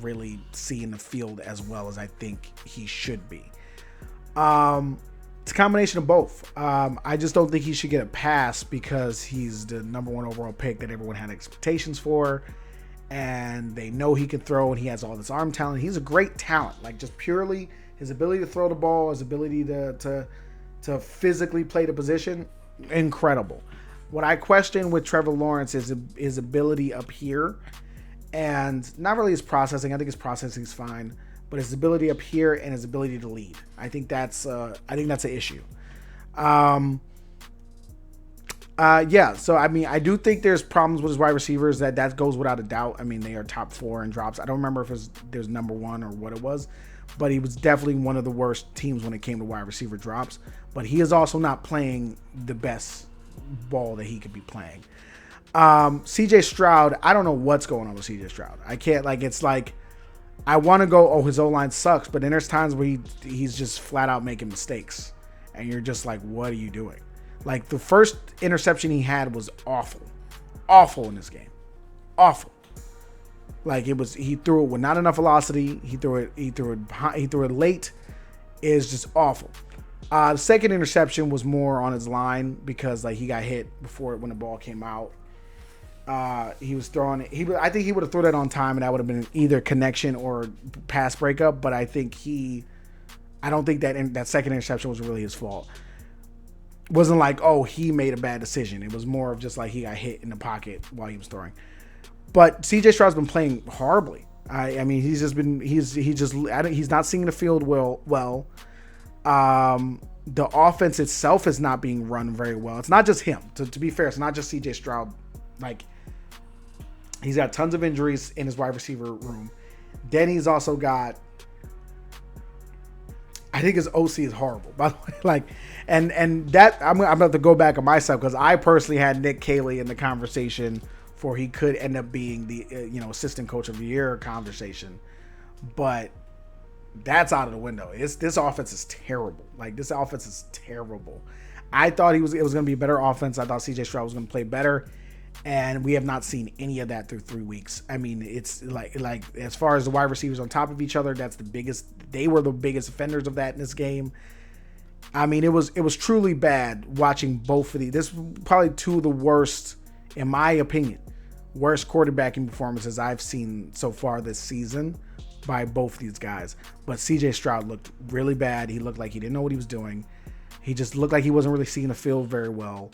really seeing the field as well as I think he should be. It's a combination of both. I just don't think he should get a pass because he's the number 1 overall pick that everyone had expectations for. and they know he can throw, and he has all this arm talent. He's a great talent, like just purely his ability to throw the ball, his ability to physically play the position, incredible. What I question with Trevor Lawrence is his ability up here, and not really his processing. I think his processing is fine, but his ability up here and his ability to lead. I think that's an issue. Yeah. So I mean, I do think there's problems with his wide receivers. That goes without a doubt. I mean, they are top 4 in drops. I don't remember if there's number 1 or what it was, but he was definitely one of the worst teams when it came to wide receiver drops. But he is also not playing the best ball that he could be playing. CJ Stroud, I don't know what's going on with CJ Stroud. I can't, like, it's like I want to go, oh, his O-line sucks, but then there's times where he's just flat out making mistakes, and you're just like, what are you doing? Like, the first interception he had was awful in this game, awful. Like, he threw it with not enough velocity. He threw it late. It's just awful. The second interception was more on his line because, like, he got hit when the ball came out. He was throwing it. I think he would have thrown it on time, and that would have been either connection or pass breakup. But I don't think that second interception was really his fault. It wasn't like, oh, he made a bad decision. It was more of just like he got hit in the pocket while he was throwing. But CJ Stroud's been playing horribly. I mean, he's not seeing the field well. The offense itself is not being run very well. It's not just him. To be fair, it's not just CJ Stroud. Like, he's got tons of injuries in his wide receiver room. Then he's also got, I think his OC is horrible, by the way. Like, and that I'm about to go back on myself because I personally had Nick Caley in the conversation for he could end up being the assistant coach of the year conversation, but that's out of the window. This offense is terrible. Like, this offense is terrible. I thought it was going to be a better offense. I thought CJ Stroud was going to play better, and we have not seen any of that through 3 weeks. I mean, it's like as far as the wide receivers on top of each other, that's the biggest. They were the biggest offenders of that in this game. I mean, it was truly bad watching both of these. This was probably 2 of the worst, in my opinion, worst quarterbacking performances I've seen so far this season by both these guys. But CJ Stroud looked really bad. He looked like he didn't know what he was doing. He just looked like he wasn't really seeing the field very well.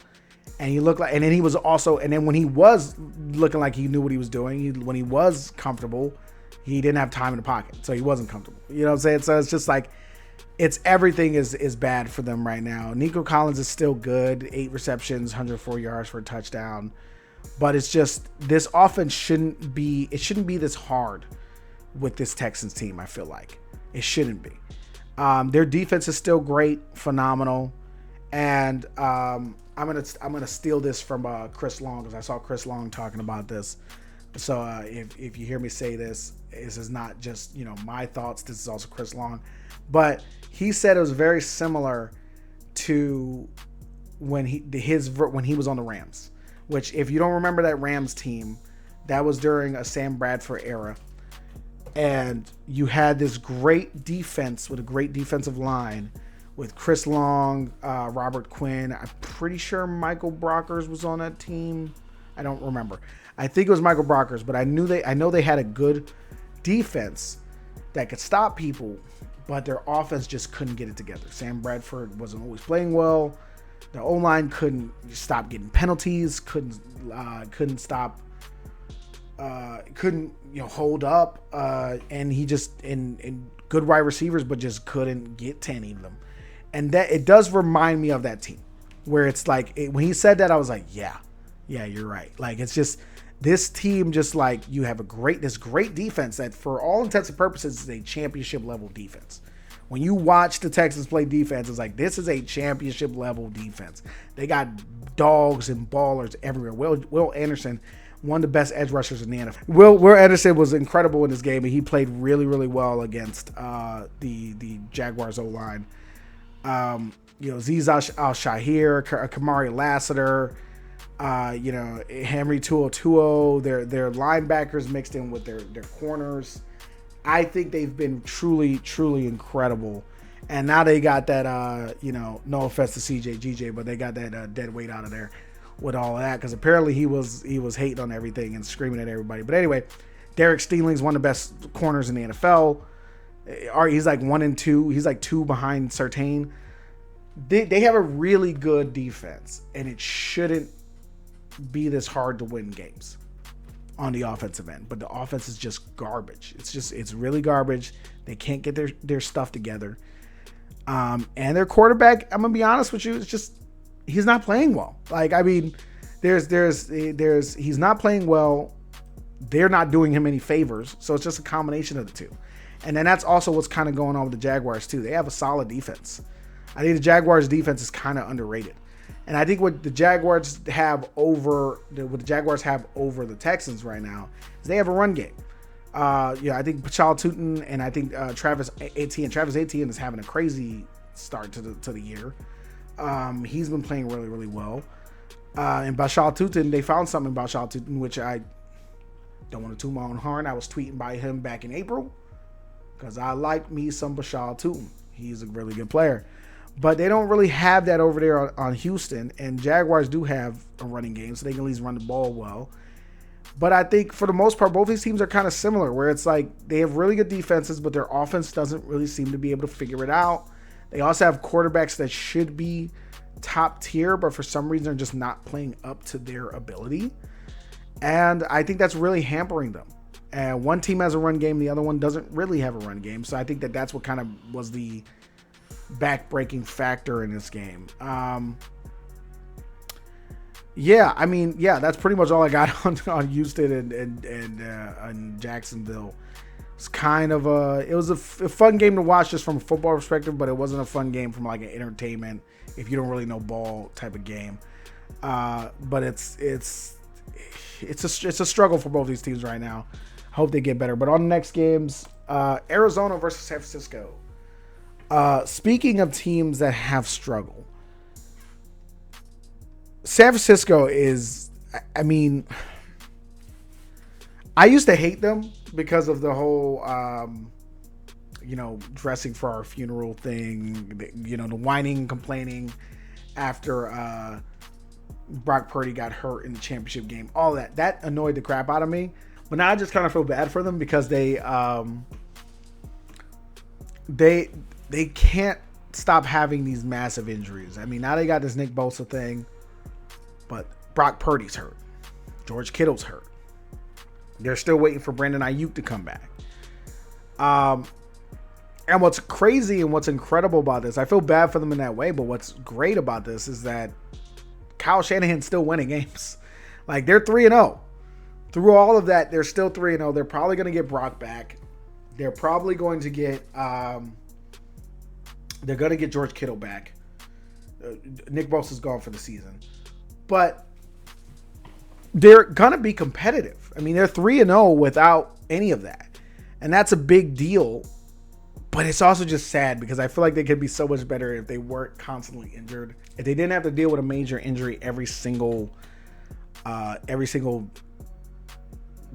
And then when he was looking like he knew what he was doing, when he was comfortable, he didn't have time in the pocket. So he wasn't comfortable. You know what I'm saying? So it's just like, everything is bad for them right now. Nico Collins is still good. 8 receptions, 104 yards for a touchdown. But it's just, this offense shouldn't be this hard with this Texans team, I feel like. It shouldn't be. Their defense is still great, phenomenal. And I'm gonna steal this from Chris Long, because I saw Chris Long talking about this. So if you hear me say this is not just my thoughts. This is also Chris Long, but he said it was very similar to when he was on the Rams. Which, if you don't remember that Rams team, that was during a Sam Bradford era, and you had this great defense with a great defensive line with Chris Long, Robert Quinn. I'm pretty sure Michael Brockers was on that team. I don't remember. I think it was Michael Brockers, but I know they had a good defense that could stop people, but their offense just couldn't get it together. Sam Bradford wasn't always playing well. The O-line couldn't stop getting penalties, couldn't stop, couldn't hold up, and he just in good wide receivers, but just couldn't get to any of them. And that it does remind me of that team, where it's like when he said that, I was like, yeah, you're right. Like, it's just this team, just like you have this great defense that, for all intents and purposes, is a championship level defense. When you watch the Texans play defense, it's like, this is a championship level defense. They got dogs and ballers everywhere. Will Anderson, one of the best edge rushers in the NFL. Will Anderson was incredible in this game, and he played really, really well against the Jaguars O-line. Azeez Al-Shahir, Kamari Lassiter, Henry To'oTo'o, their linebackers mixed in with their corners. I think they've been truly, truly incredible. And now they got that, no offense to CJ, GJ, but they got that dead weight out of there. with all of that, because apparently he was hating on everything and screaming at everybody. But anyway, Derek Steeling's one of the best corners in the NFL. He's like 1 and 2. He's like 2 behind Surtain. They have a really good defense, and it shouldn't be this hard to win games on the offensive end. But the offense is just garbage. It's really garbage. They can't get their stuff together. And their quarterback, I'm gonna be honest with you, it's just he's not playing well. Like, I mean, he's not playing well. They're not doing him any favors, so it's just a combination of the two. And then that's also what's kind of going on with the Jaguars too. They have a solid defense. I think the Jaguars' defense is kind of underrated. And I think what the Jaguars have over the Texans right now is they have a run game. I think Pachal Tutin and I think Travis Etienne is having a crazy start to the year. He's been playing really, really well. And Bashal Tutin, they found something about Bashal Tutin, which I don't want to toot my own horn. I was tweeting by him back in April because I like me some Bashal Tutin. He's a really good player. But they don't really have that over there on Houston, and Jaguars do have a running game, so they can at least run the ball well. But I think for the most part, both these teams are kind of similar, where it's like they have really good defenses, but their offense doesn't really seem to be able to figure it out. They also have quarterbacks that should be top tier, but for some reason are just not playing up to their ability. And I think that's really hampering them. And one team has a run game, the other one doesn't really have a run game. So I think that's what kind of was the back-breaking factor in this game. That's pretty much all I got on Houston and Jacksonville. It's kind of it was a fun game to watch just from a football perspective, but it wasn't a fun game from like an entertainment if you don't really know ball type of game. But it's a struggle for both these teams right now. Hope they get better. But on the next games, Arizona versus San Francisco. Speaking of teams that have struggled, San Francisco is, I mean, I used to hate them because of the whole, dressing for our funeral thing, the whining and complaining after Brock Purdy got hurt in the championship game. All that annoyed the crap out of me. But now I just kind of feel bad for them because they can't stop having these massive injuries. I mean, now they got this Nick Bosa thing, but Brock Purdy's hurt. George Kittle's hurt. They're still waiting for Brandon Ayuk to come back. And what's crazy and what's incredible about this, I feel bad for them in that way, but what's great about this is that Kyle Shanahan's still winning games. Like, they're 3-0. Through all of that, they're still 3-0. They're probably going to get Brock back. They're probably going to get George Kittle back. Nick Bosa's gone for the season. But they're going to be competitive. I mean, they're 3-0 without any of that. And that's a big deal. But it's also just sad because I feel like they could be so much better if they weren't constantly injured. If they didn't have to deal with a major injury every single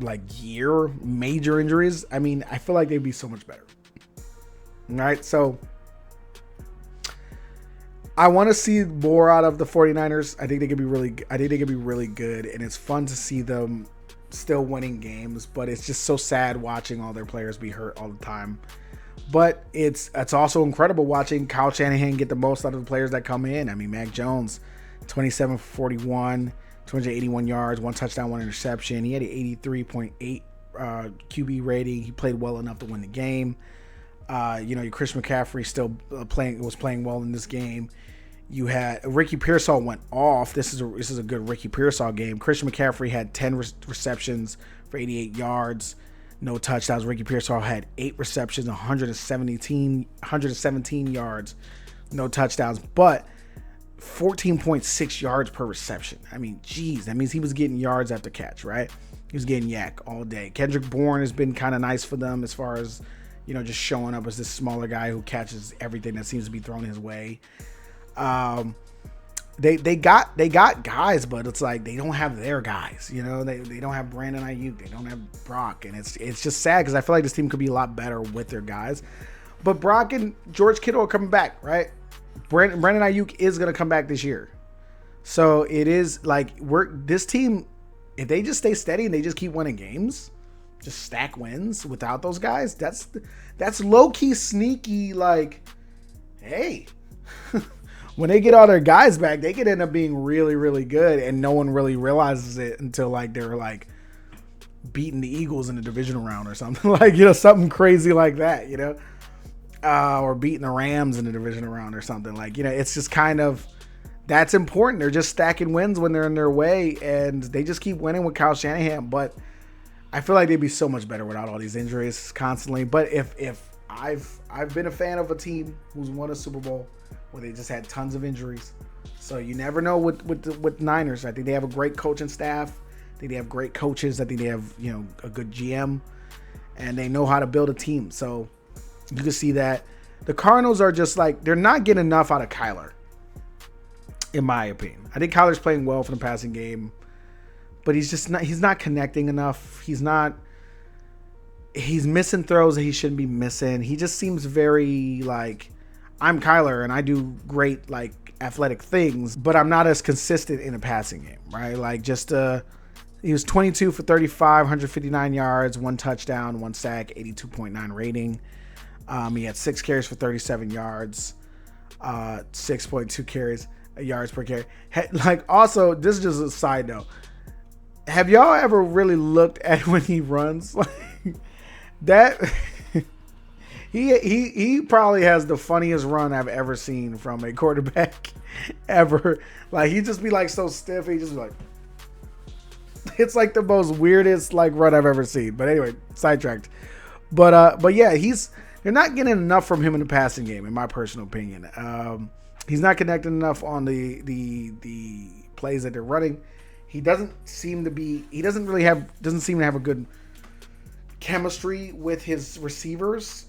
like year, major injuries. I mean, I feel like they'd be so much better. All right, so I want to see more out of the 49ers. I think they could be really good, and it's fun to see them still winning games, but it's just so sad watching all their players be hurt all the time. But it's also incredible watching Kyle Shanahan get the most out of the players that come in. I mean, Mac Jones, 27 for 41, 281 yards, 1 touchdown, 1 interception. He had an 83.8 QB rating. He played well enough to win the game. Chris McCaffrey still was playing well in this game. You had Ricky Pearsall went off. This is a good Ricky Pearsall game. Christian McCaffrey had 10 receptions for 88 yards, no touchdowns. Ricky Pearsall had 8 receptions, 117 yards, no touchdowns, but 14.6 yards per reception. I mean, geez, that means he was getting yards after catch, right? He was getting yak all day. Kendrick Bourne has been kind of nice for them as far as, just showing up as this smaller guy who catches everything that seems to be thrown his way. They got guys, but it's like they don't have their guys. They don't have Brandon Ayuk. They don't have Brock, and it's just sad because I feel like this team could be a lot better with their guys. But Brock and George Kittle are coming back, right? Brandon Ayuk is going to come back this year. So it is like this team, if they just stay steady and they just keep winning games, just stack wins without those guys, that's low key sneaky. Like, hey, when they get all their guys back, they could end up being really, really good, and no one really realizes it until like they're like beating the Eagles in the divisional round or something like, something crazy like that, or beating the Rams in the divisional round or something like, it's just kind of, that's important. They're just stacking wins when they're in their way, and they just keep winning with Kyle Shanahan. But I feel like they'd be so much better without all these injuries constantly. But if I've been a fan of a team who's won a Super Bowl where they just had tons of injuries, so you never know with Niners. I think they have a great coaching staff. I think they have great coaches. I think they have a good GM, and they know how to build a team. So you can see that the Cardinals are just like, they're not getting enough out of Kyler, in my opinion. I think Kyler's playing well for the passing game, but he's not connecting enough. He's missing throws that he shouldn't be missing. He just seems very like, I'm Kyler and I do great like athletic things, but I'm not as consistent in a passing game, right? Like he was 22 for 35, 159 yards, 1 touchdown, 1 sack, 82.9 rating. He had 6 carries for 37 yards, 6.2 yards per carry. Like, also, this is just a side note. Have y'all ever really looked at when he runs? Like that, he probably has the funniest run I've ever seen from a quarterback ever. Like, he just be like so stiff. He just be like, it's like the most weirdest like run I've ever seen. But anyway, sidetracked. But yeah, they're not getting enough from him in the passing game, in my personal opinion. He's not connecting enough on the plays that they're running. He doesn't seem to have a good chemistry with his receivers.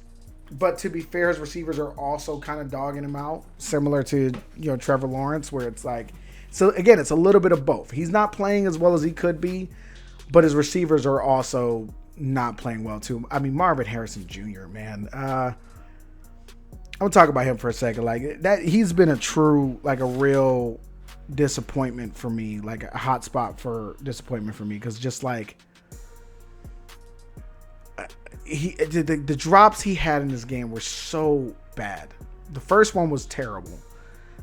But to be fair, his receivers are also kind of dogging him out, similar to Trevor Lawrence, where it's like, so again, it's a little bit of both. He's not playing as well as he could be, but his receivers are also not playing well too. I mean, Marvin Harrison Jr., man. I'm gonna talk about him for a second. Like that, he's been a real disappointment for me, like a hot spot for disappointment for me, because just like the drops he had in this game were so bad. The first one was terrible.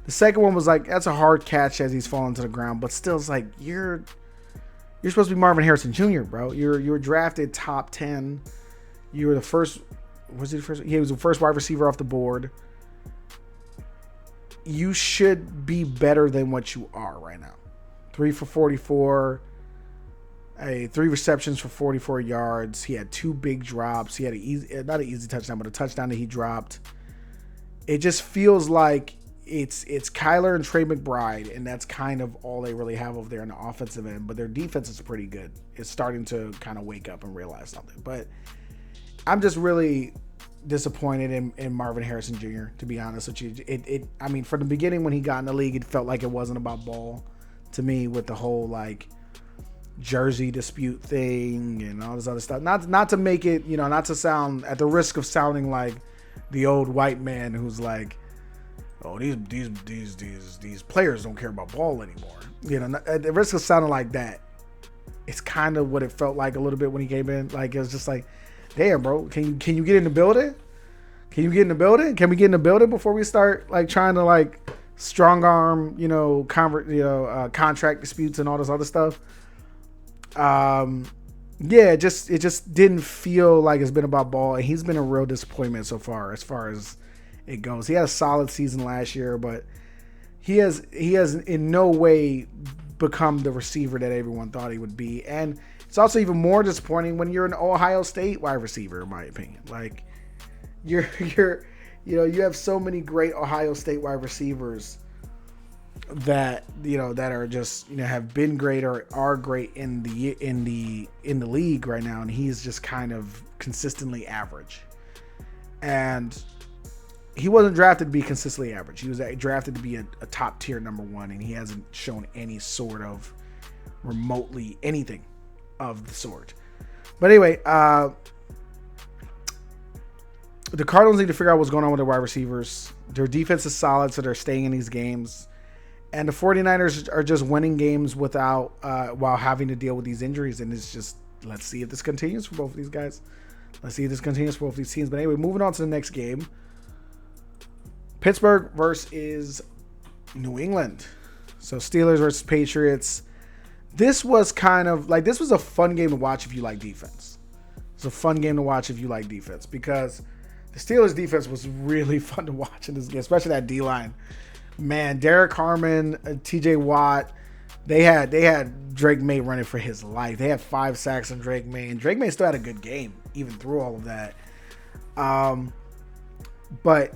The second one was like, that's a hard catch as he's falling to the ground, but still, it's like you're supposed to be Marvin Harrison Jr., bro. You were drafted top 10. You were the first. Was he the first? He was the first wide receiver off the board. You should be better than what you are right now. 3 for 44. 3 receptions for 44 yards. He had 2 big drops. He had not an easy touchdown, but a touchdown that he dropped. It just feels like it's Kyler and Trey McBride, and that's kind of all they really have over there on the offensive end. But their defense is pretty good. It's starting to kind of wake up and realize something. But I'm just really disappointed in Marvin Harrison Jr., to be honest with you. I mean, from the beginning when he got in the league, it felt like it wasn't about ball to me, with the whole like jersey dispute thing and all this other stuff. Not to make it, not to sound, at the risk of sounding like the old white man who's like, oh, these players don't care about ball anymore. At the risk of sounding like that, it's kind of what it felt like a little bit when he came in. Like, it was just like, damn, bro, can you get in the building? Can you get in the building? Can we get in the building before we start like trying to like strong arm, contract disputes and all this other stuff? Yeah, it just didn't feel like it's been about ball, and he's been a real disappointment so far as it goes. He had a solid season last year, but he has in no way become the receiver that everyone thought he would be. And it's also even more disappointing when you're an Ohio State wide receiver, in my opinion. Like you have so many great Ohio State wide receivers that are just have been great or are great in the league right now, and he's just kind of consistently average. And he wasn't drafted to be consistently average. He was drafted to be a top tier number 1, and he hasn't shown any sort of remotely anything of the sort. But anyway, the Cardinals need to figure out what's going on with their wide receivers. Their defense is solid, so they're staying in these games. And the 49ers are just winning games without while having to deal with these injuries. And it's just, let's see if this continues for both of these guys. Let's see if this continues for both of these teams. But anyway, moving on to the next game. Pittsburgh versus New England. So Steelers versus Patriots. This was kind of like, this was a fun game to watch if you like defense. It's a fun game to watch if you like defense, because the Steelers defense was really fun to watch in this game, especially that D-line. Man, Derek Harmon, TJ Watt, they had Drake May running for his life. They had 5 sacks on Drake May, and Drake May still had a good game even through all of that. But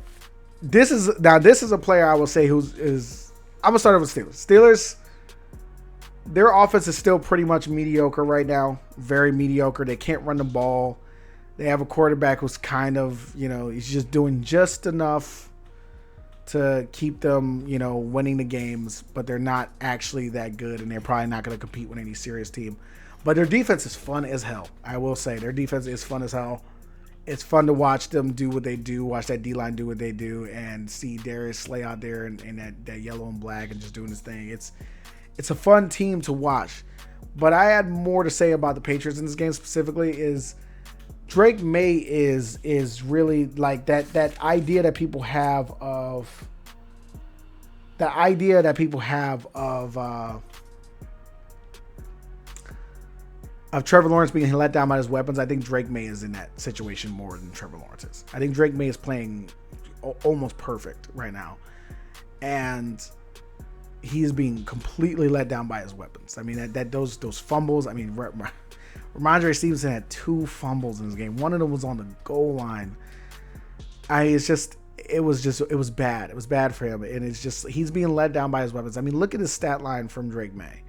this is a player I will say I'm gonna start with Steelers. Steelers, their offense is still pretty much mediocre right now. Very mediocre. They can't run the ball. They have a quarterback who's kind of, he's just doing just enough to keep them, winning the games, but they're not actually that good, and they're probably not going to compete with any serious team. But their defense is fun as hell. I will say their defense is fun as hell. It's fun to watch them do what they do, watch that D-line do what they do, and see Darius Slay out there in that yellow and black and just doing his thing. It's a fun team to watch. But I had more to say about the Patriots in this game specifically. Is Drake May is really like that idea that people have of Trevor Lawrence being let down by his weapons. I think Drake May is in that situation more than Trevor Lawrence is. I think Drake May is playing almost perfect right now, and he's being completely let down by his weapons. I mean, those fumbles. I mean, Ramondre Stevenson had 2 fumbles in this game. One of them was on the goal line. It was bad. It was bad for him, and it's just he's being let down by his weapons. I mean, look at his stat line from Drake May.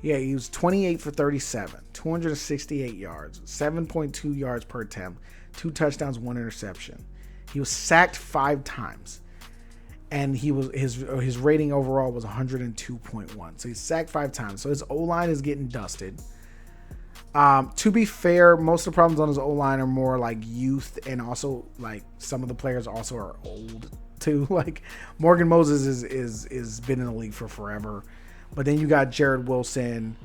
Yeah, he was 28 for 37, 268 yards, 7.2 yards per attempt, 2 touchdowns, 1 interception. He was sacked 5 times. And his rating overall was 102.1. So he's sacked 5 times. So his O-line is getting dusted. To be fair, most of the problems on his O-line are more like youth, and also like some of the players also are old too. Like Morgan Moses is been in the league for forever. But then you got Jared Wilson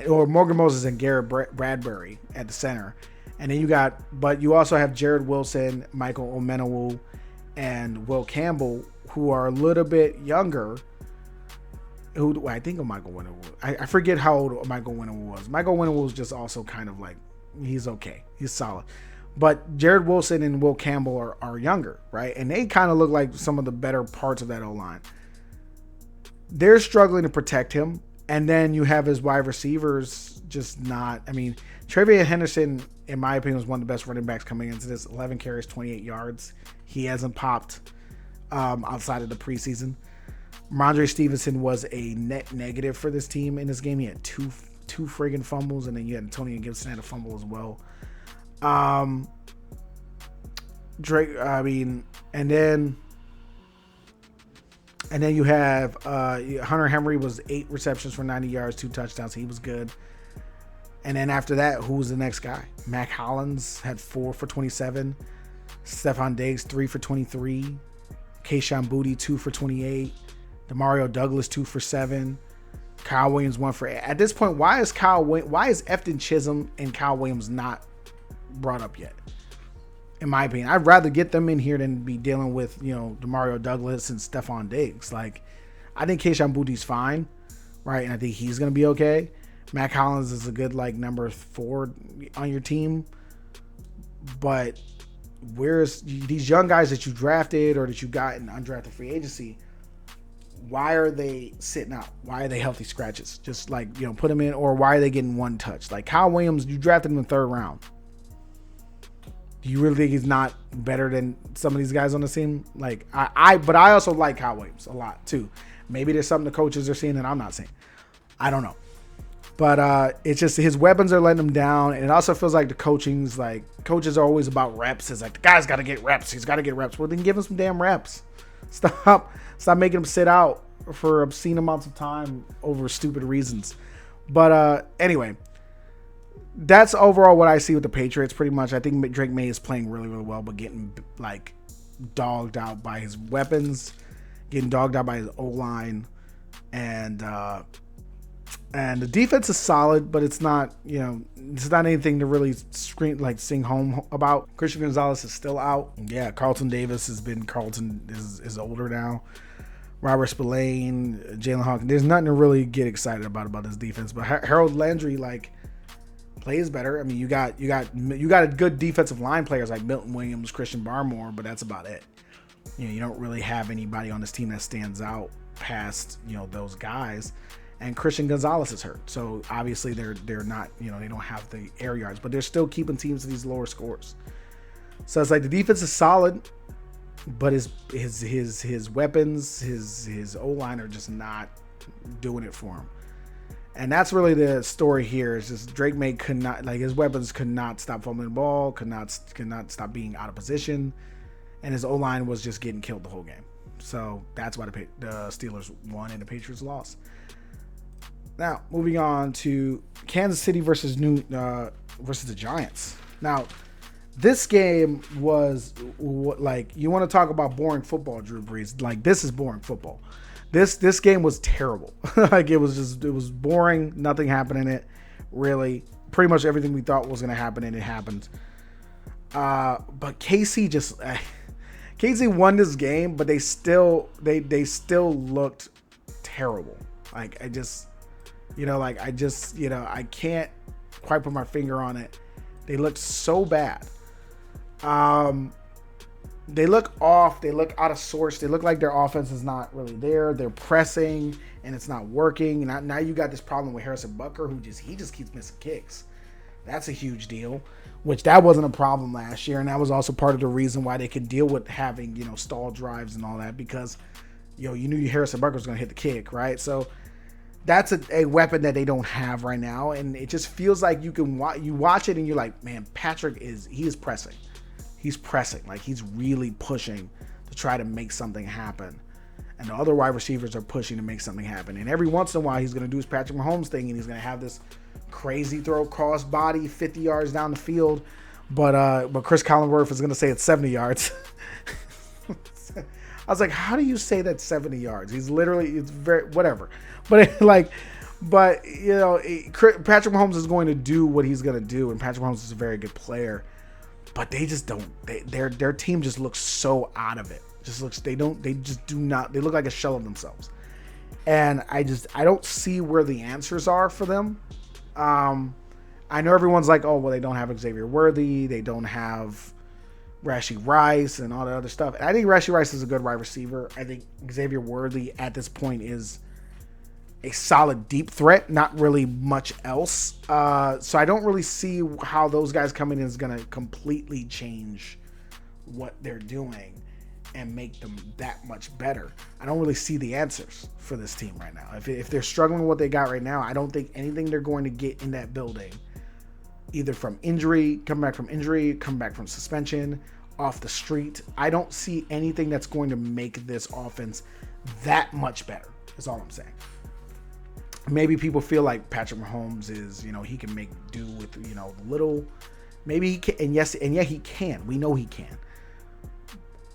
or Morgan Moses and Garrett Bradbury at the center. And then you also have Jared Wilson, Michael Omenawu, and Will Campbell, who are a little bit younger. I think of Michael Winnowell. I forget how old Michael Winnowell was. Michael Winnowell was just also kind of like, he's okay. He's solid. But Jared Wilson and Will Campbell are younger, right? And they kind of look like some of the better parts of that O-line. They're struggling to protect him. And then you have his wide receivers just not. I mean, Travion Henderson, in my opinion, was one of the best running backs coming into this. 11 carries, 28 yards. He hasn't popped outside of the preseason. Ramondre Stevenson was a net negative for this team in this game. He had two friggin' fumbles, and then you had Antonio Gibson had a fumble as well. And then you have Hunter Henry was 8 receptions for 90 yards, 2 touchdowns. He was good. And then after that, who was the next guy? Mac Hollins had 4 for 27. Stephon Diggs, 3 for 23. Kayshon Boutte, 2 for 28. Demario Douglas, 2 for 7. Kyle Williams, 1 for 8. At this point, why is Efton Chisholm and Kyle Williams not brought up yet? In my opinion, I'd rather get them in here than be dealing with, Demario Douglas and Stephon Diggs. Like, I think Kayshon Boutte's fine, right? And I think he's going to be okay. Mac Hollins is a good, number 4 on your team. But where's these young guys that you drafted or that you got in undrafted free agency? Why are they sitting out? Why are they healthy scratches? Just put them in, or why are they getting 1 touch? Like Kyle Williams, you drafted him in the 3rd round. Do you really think he's not better than some of these guys on the team? But I also like Kyle Williams a lot too. Maybe there's something the coaches are seeing that I'm not seeing. I don't know. But it's just his weapons are letting him down. And it also feels like the coaches are always about reps. It's like, the guy's got to get reps. He's got to get reps. Well, then give him some damn reps. Stop making him sit out for obscene amounts of time over stupid reasons. But anyway, that's overall what I see with the Patriots pretty much. I think Drake May is playing really, really well, but getting dogged out by his weapons, getting dogged out by his O-line. and the defense is solid, but it's not, it's not anything to really sing home about. Christian Gonzalez is still out. Yeah, Carlton Davis is older now. Robert Spillane, Jalen Hawkins. There's nothing to really get excited about this defense. But Harold Landry plays better. I mean, you got a good defensive line players like Milton Williams, Christian Barmore, but that's about it. You don't really have anybody on this team that stands out past those guys. And Christian Gonzalez is hurt, so obviously they're not, they don't have the air yards, but they're still keeping teams to these lower scores. So it's like the defense is solid, but his weapons, his O-line are just not doing it for him. And that's really the story here. Is just Drake May could not, his weapons could not stop fumbling the ball, could not stop being out of position, and his O-line was just getting killed the whole game. So that's why the Steelers won and the Patriots lost. Now, moving on to Kansas City versus the Giants. Now, this game was you want to talk about boring football, Drew Brees. This is boring football. This game was terrible. It was boring. Nothing happened in it, really. Pretty much everything we thought was going to happen, and it happened. But KC won this game, but they still looked terrible. I can't quite put my finger on it. They looked so bad. They look off. They look out of sorts. They look like their offense is not really there. They're pressing and it's not working. Now you got this problem with Harrison Butker, who just keeps missing kicks. That's a huge deal, which that wasn't a problem last year, and that was also part of the reason why they could deal with having stall drives and all that, because you knew Harrison Butker was going to hit the kick, right? So that's a weapon that they don't have right now, and it just feels like you watch it and you're like, man, Patrick is pressing. He's pressing. He's really pushing to try to make something happen. And the other wide receivers are pushing to make something happen. And every once in a while, he's going to do his Patrick Mahomes thing, and he's going to have this crazy throw cross body 50 yards down the field. But Chris Collinsworth is going to say it's 70 yards. I was like, how do you say that's 70 yards? It's very, whatever. But Patrick Mahomes is going to do what he's going to do, and Patrick Mahomes is a very good player. But they just don't. Their team just looks so out of it. They look like a shell of themselves. And I don't see where the answers are for them. I know everyone's like, oh, well, they don't have Xavier Worthy, they don't have Rashee Rice and all that other stuff. And I think Rashee Rice is a good wide receiver. I think Xavier Worthy at this point is a solid deep threat, not really much else. So I don't really see how those guys coming in is going to completely change what they're doing and make them that much better. I don't really see the answers for this team right now. If they're struggling with what they got right now, I don't think anything they're going to get in that building, either from injury, come back from suspension, off the street, I don't see anything that's going to make this offense that much better, is all I'm saying. Maybe people feel like Patrick Mahomes is, he can make do with, little. Maybe he can, and yeah, he can. We know he can.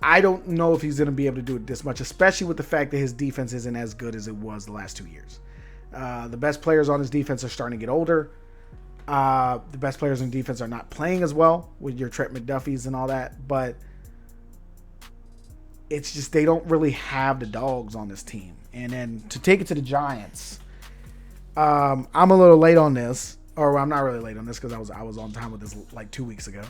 I don't know if he's going to be able to do it this much, especially with the fact that his defense isn't as good as it was the last 2 years. The best players on his defense are starting to get older. The best players on defense are not playing as well with your Trent McDuffies and all that, but it's just they don't really have the dogs on this team. And then to take it to the Giants, I'm a little late on this, or I'm not really late on this because I was on time with this like 2 weeks ago,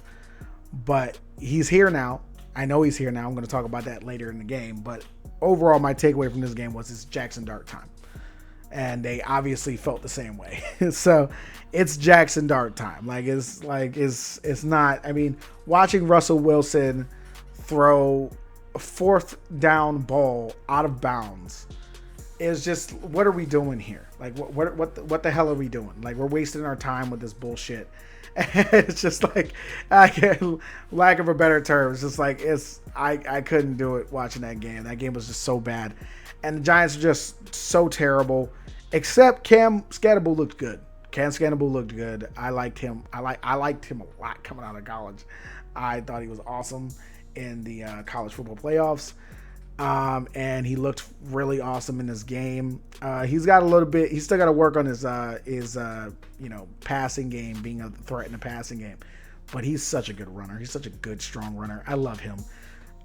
but he's here now. I know he's here now. I'm going to talk about that later in the game, but overall my takeaway from this game was it's Jackson Dart time. And they obviously felt the same way. So it's Jackson Dart time. It's not, I mean, watching Russell Wilson throw a fourth down ball out of bounds is just, what are we doing here? What the hell are we doing? We're wasting our time with this bullshit. It's just lack of a better term. It's just I couldn't do it watching that game. That game was just so bad. And the Giants are just so terrible. Except Cam Scannable looked good. I liked him. I liked him a lot coming out of college. I thought he was awesome in the college football playoffs. And he looked really awesome in this game. He's still got to work on his passing game, being a threat in the passing game. But he's such a good runner. He's such a good, strong runner. I love him.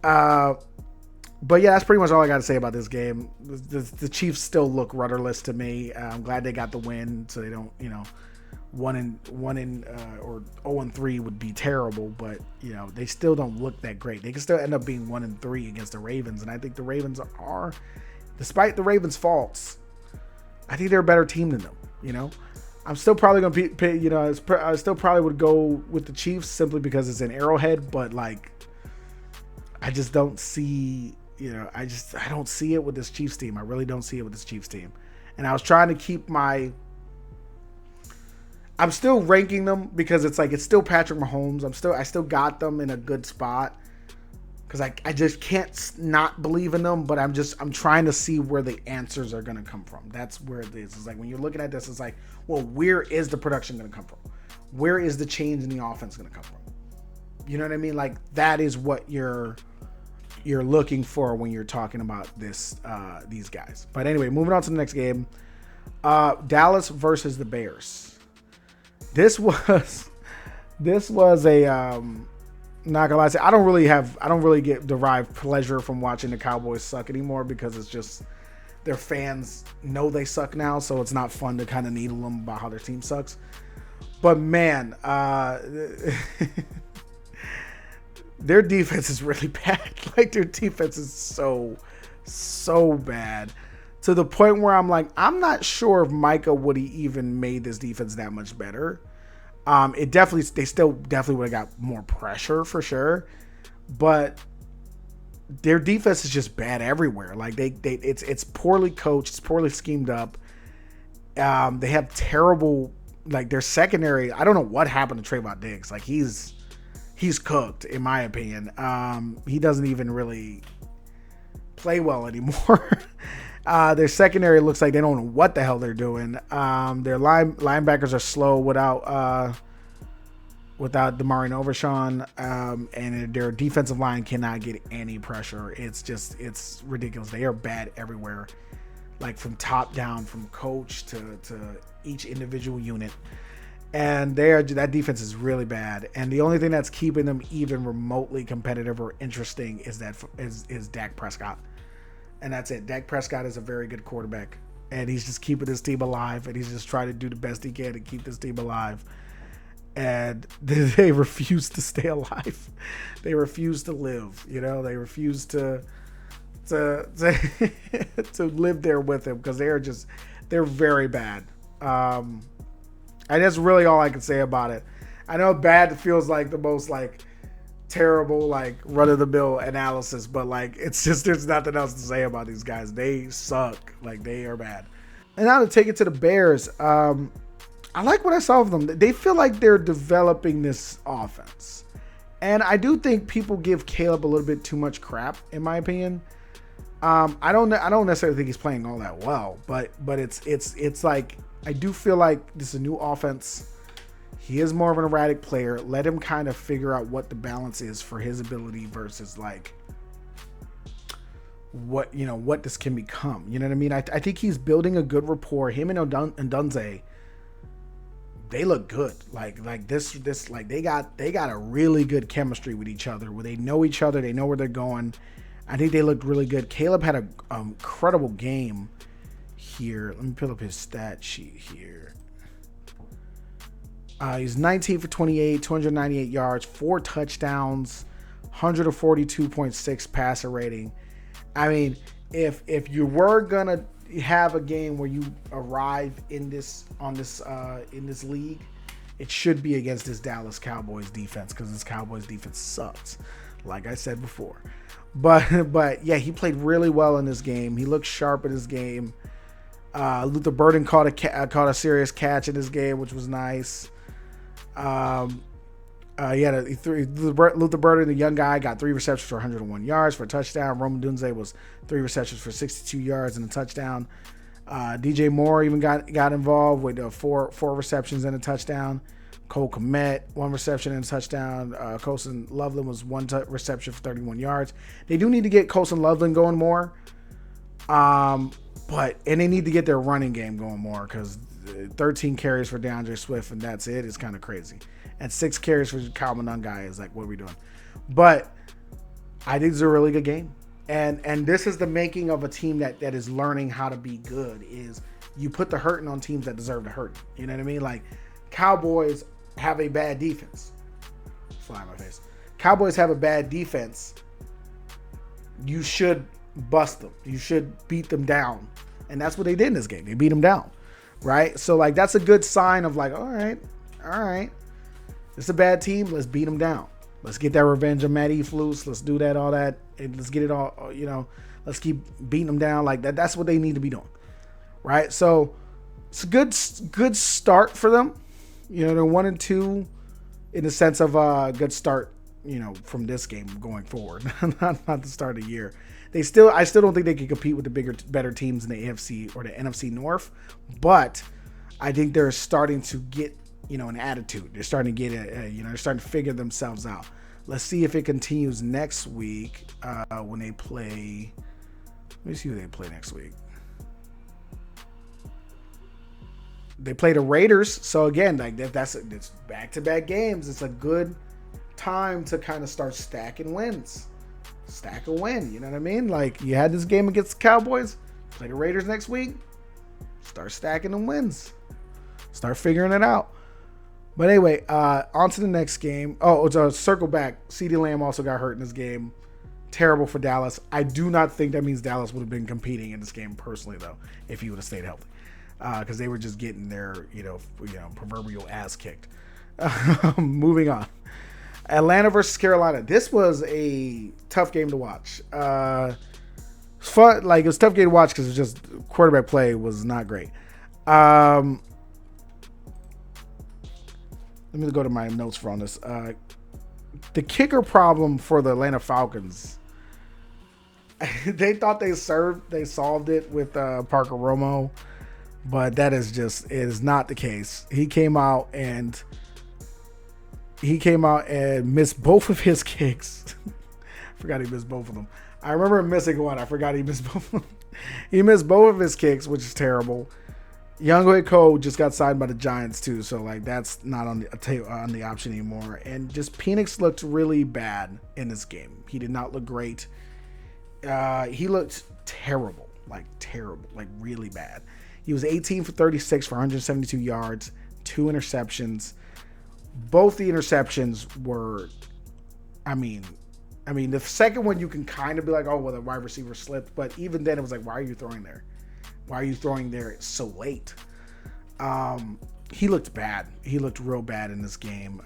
But yeah, that's pretty much all I got to say about this game. The Chiefs still look rudderless to me. I'm glad they got the win, so they don't, 0-3 would be terrible, but they still don't look that great. They can still end up being 1-3 against the Ravens, and I think the Ravens are, despite the Ravens' faults, I think they're a better team than them. I'm still probably gonna be, I still probably would go with the Chiefs simply because it's an Arrowhead, but like, I just don't see, I don't see it with this Chiefs team. I really don't see it with this Chiefs team, and I was trying to keep I'm still ranking them because it's still Patrick Mahomes. I still got them in a good spot because I just can't not believe in them. But I'm trying to see where the answers are going to come from. That's where it is. It's like when you're looking at this, it's like, well, where is the production going to come from? Where is the change in the offense going to come from? You know what I mean? Like that is what you're looking for when you're talking about these guys. But anyway, moving on to the next game, Dallas versus the Bears. This was a not gonna lie, I don't really derive pleasure from watching the Cowboys suck anymore because it's just their fans know they suck now, so it's not fun to kind of needle them about how their team sucks. But man, their defense is really bad. Like their defense is so bad to the point where I'm like, I'm not sure if Micah would have even made this defense that much better. They still definitely would have got more pressure for sure, but their defense is just bad everywhere. Like it's poorly coached, it's poorly schemed up. They have terrible, like their secondary. I don't know what happened to Trayvon Diggs. Like he's cooked in my opinion. He doesn't even really play well anymore. Their secondary looks like they don't know what the hell they're doing. Their linebackers are slow without Damari Overshawn, and their defensive line cannot get any pressure. It's ridiculous. They are bad everywhere, like from top down, from coach to each individual unit. And that defense is really bad. And the only thing that's keeping them even remotely competitive or interesting is Dak Prescott. And that's it. Dak Prescott is a very good quarterback. And he's just keeping his team alive. And he's just trying to do the best he can to keep this team alive. And they refuse to stay alive. They refuse to live. They refuse to live there with him because they're very bad. And that's really all I can say about it. I know bad feels like the most terrible run-of-the-mill analysis, but it's just there's nothing else to say about these guys. They suck. They are bad. And now to take it to the Bears, I like what I saw of them. They feel like they're developing this offense, and I do think people give Caleb a little bit too much crap, in my opinion. I don't necessarily think he's playing all that well, but it's like I do feel like this is a new offense. He is more of an erratic player. Let him kind of figure out what the balance is for his ability versus what this can become. You know what I mean? I think he's building a good rapport. Him and Ndunze, they look good. They got a really good chemistry with each other where they know each other. They know where they're going. I think they looked really good. Caleb had an incredible game here. Let me pull up his stat sheet here. He's 19 for 28, 298 yards, 4 touchdowns, 142.6 passer rating. I mean, if you were gonna have a game where you arrive in this league, it should be against this Dallas Cowboys defense because this Cowboys defense sucks, like I said before. But yeah, he played really well in this game. He looked sharp in this game. Luther Burden caught a serious catch in this game, which was nice. Luther Burden, the young guy, got 3 receptions for 101 yards for a touchdown. Roman Dunze was 3 receptions for 62 yards and a touchdown. DJ Moore even got involved with 4 receptions and a touchdown. Cole Kmet, 1 reception and a touchdown. Colson Loveland was 1 reception for 31 yards. They do need to get Colson Loveland going more. And they need to get their running game going more because 13 carries for DeAndre Swift and that's it. It's kind of crazy. And 6 carries for Kyle Monangai is like, what are we doing? But I think it's a really good game. And this is the making of a team that is learning how to be good is you put the hurting on teams that deserve the hurt. You know what I mean? Like Cowboys have a bad defense. Fly in my face. Cowboys have a bad defense. You should bust them. You should beat them down. And that's what they did in this game. They beat them down. Right? So like that's a good sign of like, all right. It's a bad team. Let's beat them down. Let's get that revenge on Matt Eberflus. Let's do that, all that. And let's get it all, let's keep beating them down like that. That's what they need to be doing. Right? So it's a good start for them. They're 1-2 in the sense of a good start, from this game going forward. not the start of the year. I still don't think they can compete with the better teams in the AFC or the NFC North, but I think they're starting to get, an attitude. They're starting to get they're starting to figure themselves out. Let's see if it continues next week when they play. Let me see who they play next week. They play the Raiders. So again, like it's back-to-back games. It's a good time to kind of start stacking wins. Stack a win. You know what I mean? Like you had this game against the Cowboys. Play the Raiders next week. Start stacking the wins. Start figuring it out. But anyway, on to the next game. Oh, to circle back, CeeDee Lamb also got hurt in this game. Terrible for Dallas. I do not think that means Dallas would have been competing in this game personally, though, if he would have stayed healthy. Because they were just getting their, proverbial ass kicked. Moving on. Atlanta versus Carolina. This was a tough game to watch. Fun, like it was a tough game to watch because just quarterback play was not great. Let me go to my notes for on this. The kicker problem for the Atlanta Falcons. They thought they solved it with Parker Romo, but it is not the case. He came out and missed both of his kicks. I forgot he missed both of them. I remember him missing one. I forgot he missed both of them. He missed both of his kicks, which is terrible. Younghoe Cole just got signed by the Giants too, so like that's not on the option anymore. And just Penix looked really bad in this game. He did not look great. He looked terrible, like really bad. He was 18 for 36 for 172 yards, 2 interceptions. Both the interceptions were, I mean, the second one you can kind of be like, oh, well, the wide receiver slipped, but even then it was like, why are you throwing there? Why are you throwing there so late? He looked bad. He looked real bad in this game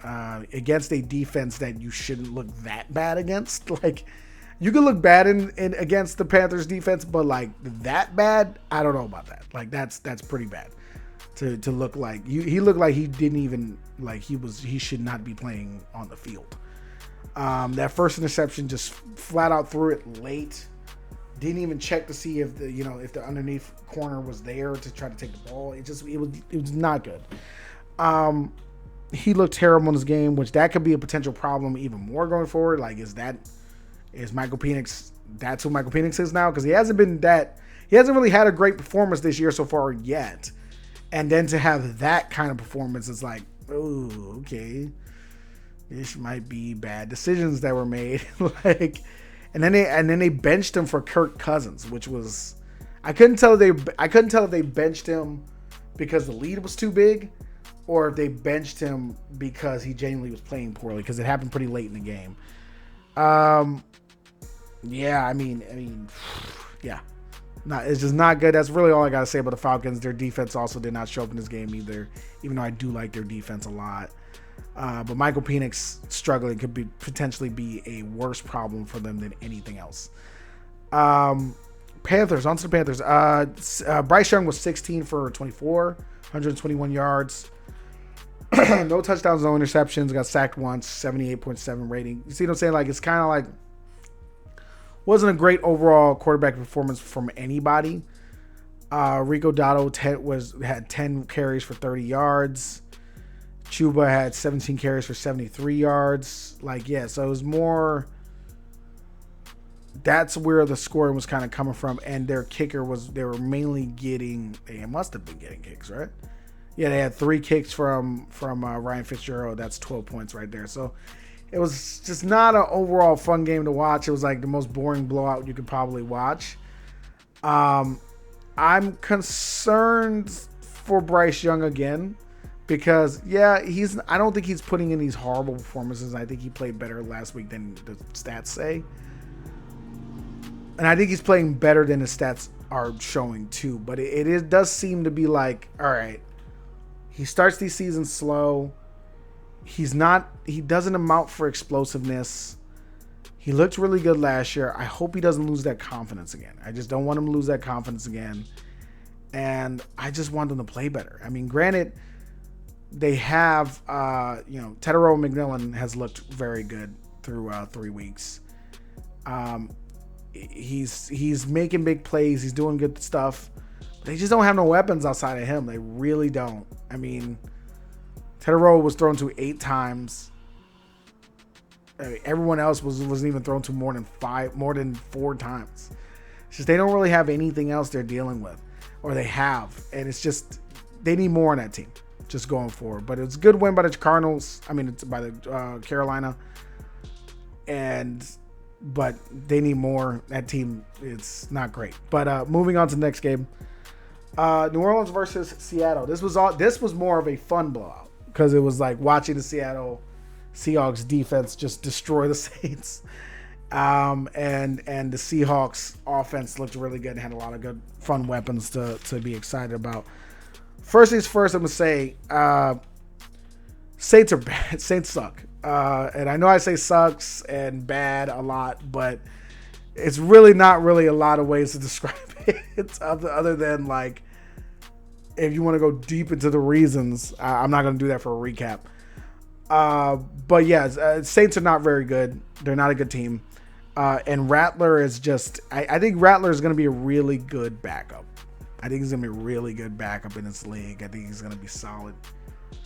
against a defense that you shouldn't look that bad against. Like, you can look bad in against the Panthers defense, but like that bad, I don't know about that. Like that's pretty bad to look like. He looked like he didn't even like he should not be playing on the field. That first interception just flat out threw it late. Didn't even check to see if the underneath corner was there to try to take the ball. It was not good. He looked terrible in this game, which that could be a potential problem even more going forward. Like, is Michael Penix? That's who Michael Penix is now, because he hasn't really had a great performance this year so far yet. And then to have that kind of performance, it's like, oh, okay, this might be bad decisions that were made. And then they benched him for Kirk Cousins, which was I couldn't tell if they benched him because the lead was too big, or if they benched him because he genuinely was playing poorly, because it happened pretty late in the game. Yeah, it's just not good. That's really all I gotta say about the Falcons. Their defense also did not show up in this game either, even though I do like their defense a lot. But Michael Penix struggling could potentially be a worse problem for them than anything else. Panthers, on to the Panthers. Bryce Young was 16 for 24, 121 yards. No touchdowns, no interceptions. Got sacked once, 78.7 rating. You see what I'm saying? Like, it's kind of like wasn't a great overall quarterback performance from anybody. Rico Dotto had 10 carries for 30 yards. Chuba had 17 carries for 73 yards. Like, yeah, so it was more. That's where the scoring was kind of coming from, and their kicker was. They were mainly getting. They must have been getting kicks, right? Yeah, they had 3 kicks from Ryan Fitzgerald. That's 12 points right there. So it was just not an overall fun game to watch. It was like the most boring blowout you could probably watch. I'm concerned for Bryce Young again because, yeah, I don't think he's putting in these horrible performances. I think he played better last week than the stats say. And I think he's playing better than the stats are showing too. But it does seem to be like, all right, he starts these seasons slow. He doesn't amount for explosiveness. He looked really good last year. I hope he doesn't lose that confidence again. I just don't want him to lose that confidence again. And I just want him to play better. I mean, granted, they have, Tedero McMillan has looked very good through 3 weeks. He's making big plays. He's doing good stuff. They just don't have no weapons outside of him. They really don't. I mean, Tedero was thrown to 8 times. I mean, everyone else wasn't even thrown to more than 4 times. It's just they don't really have anything else they're dealing with, or they have, and it's just they need more on that team just going forward. But it's a good win by the Cardinals. I mean, it's by the Carolina, but they need more. That team, it's not great. But moving on to the next game, New Orleans versus Seattle. This was more of a fun blowout because it was like watching the Seattle Seahawks defense just destroy the Saints. And the Seahawks offense looked really good and had a lot of good fun weapons to be excited about. First things first, I'm going to say Saints are bad. Saints suck. And I know I say sucks and bad a lot, but it's really not really a lot of ways to describe it. It's other than like, if you want to go deep into the reasons, I'm not going to do that for a recap. But yeah, Saints are not very good. They're not a good team. And Rattler is just, I think Rattler is going to be a really good backup. I think he's going to be a really good backup in this league. I think he's going to be solid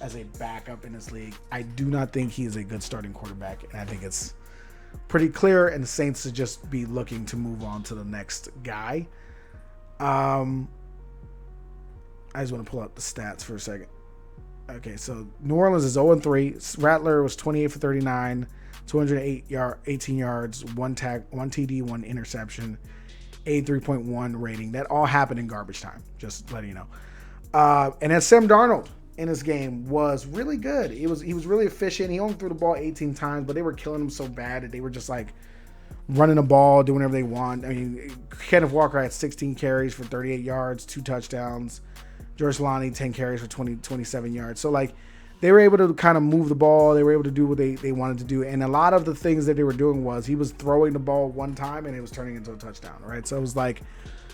as a backup in this league. I do not think he is a good starting quarterback. And I think it's pretty clear. And the Saints should just be looking to move on to the next guy. I just want to pull up the stats for a second. Okay, so New Orleans is 0-3. Rattler was 28 for 39, 18 yards, 1 TD, 1 interception, 83.1 rating. That all happened in garbage time, just letting you know. And then Sam Darnold in this game was really good. He was really efficient. He only threw the ball 18 times, but they were killing him so bad that they were just like running the ball, doing whatever they want. I mean, Kenneth Walker had 16 carries for 38 yards, 2 touchdowns. George Lonnie, 10 carries for 27 yards. So, like, they were able to kind of move the ball. They were able to do what they wanted to do. And a lot of the things that they were doing was he was throwing the ball one time and it was turning into a touchdown, right? So, it was like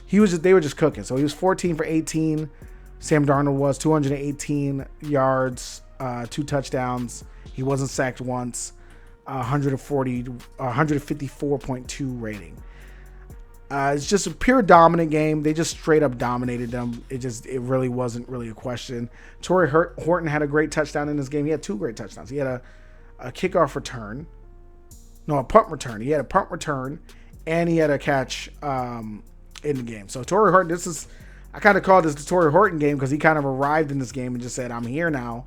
they were just cooking. So, he was 14 for 18. Sam Darnold was 218 yards, 2 touchdowns. He wasn't sacked once, 154.2 rating. It's just a pure dominant game. They just straight up dominated them. It really wasn't really a question. Torrey Horton had a great touchdown in this game. He had 2 great touchdowns. He had a kickoff return. No, a punt return. He had a punt return, and he had a catch in the game. So Torrey Horton, I kind of called this the Torrey Horton game because he kind of arrived in this game and just said, I'm here now.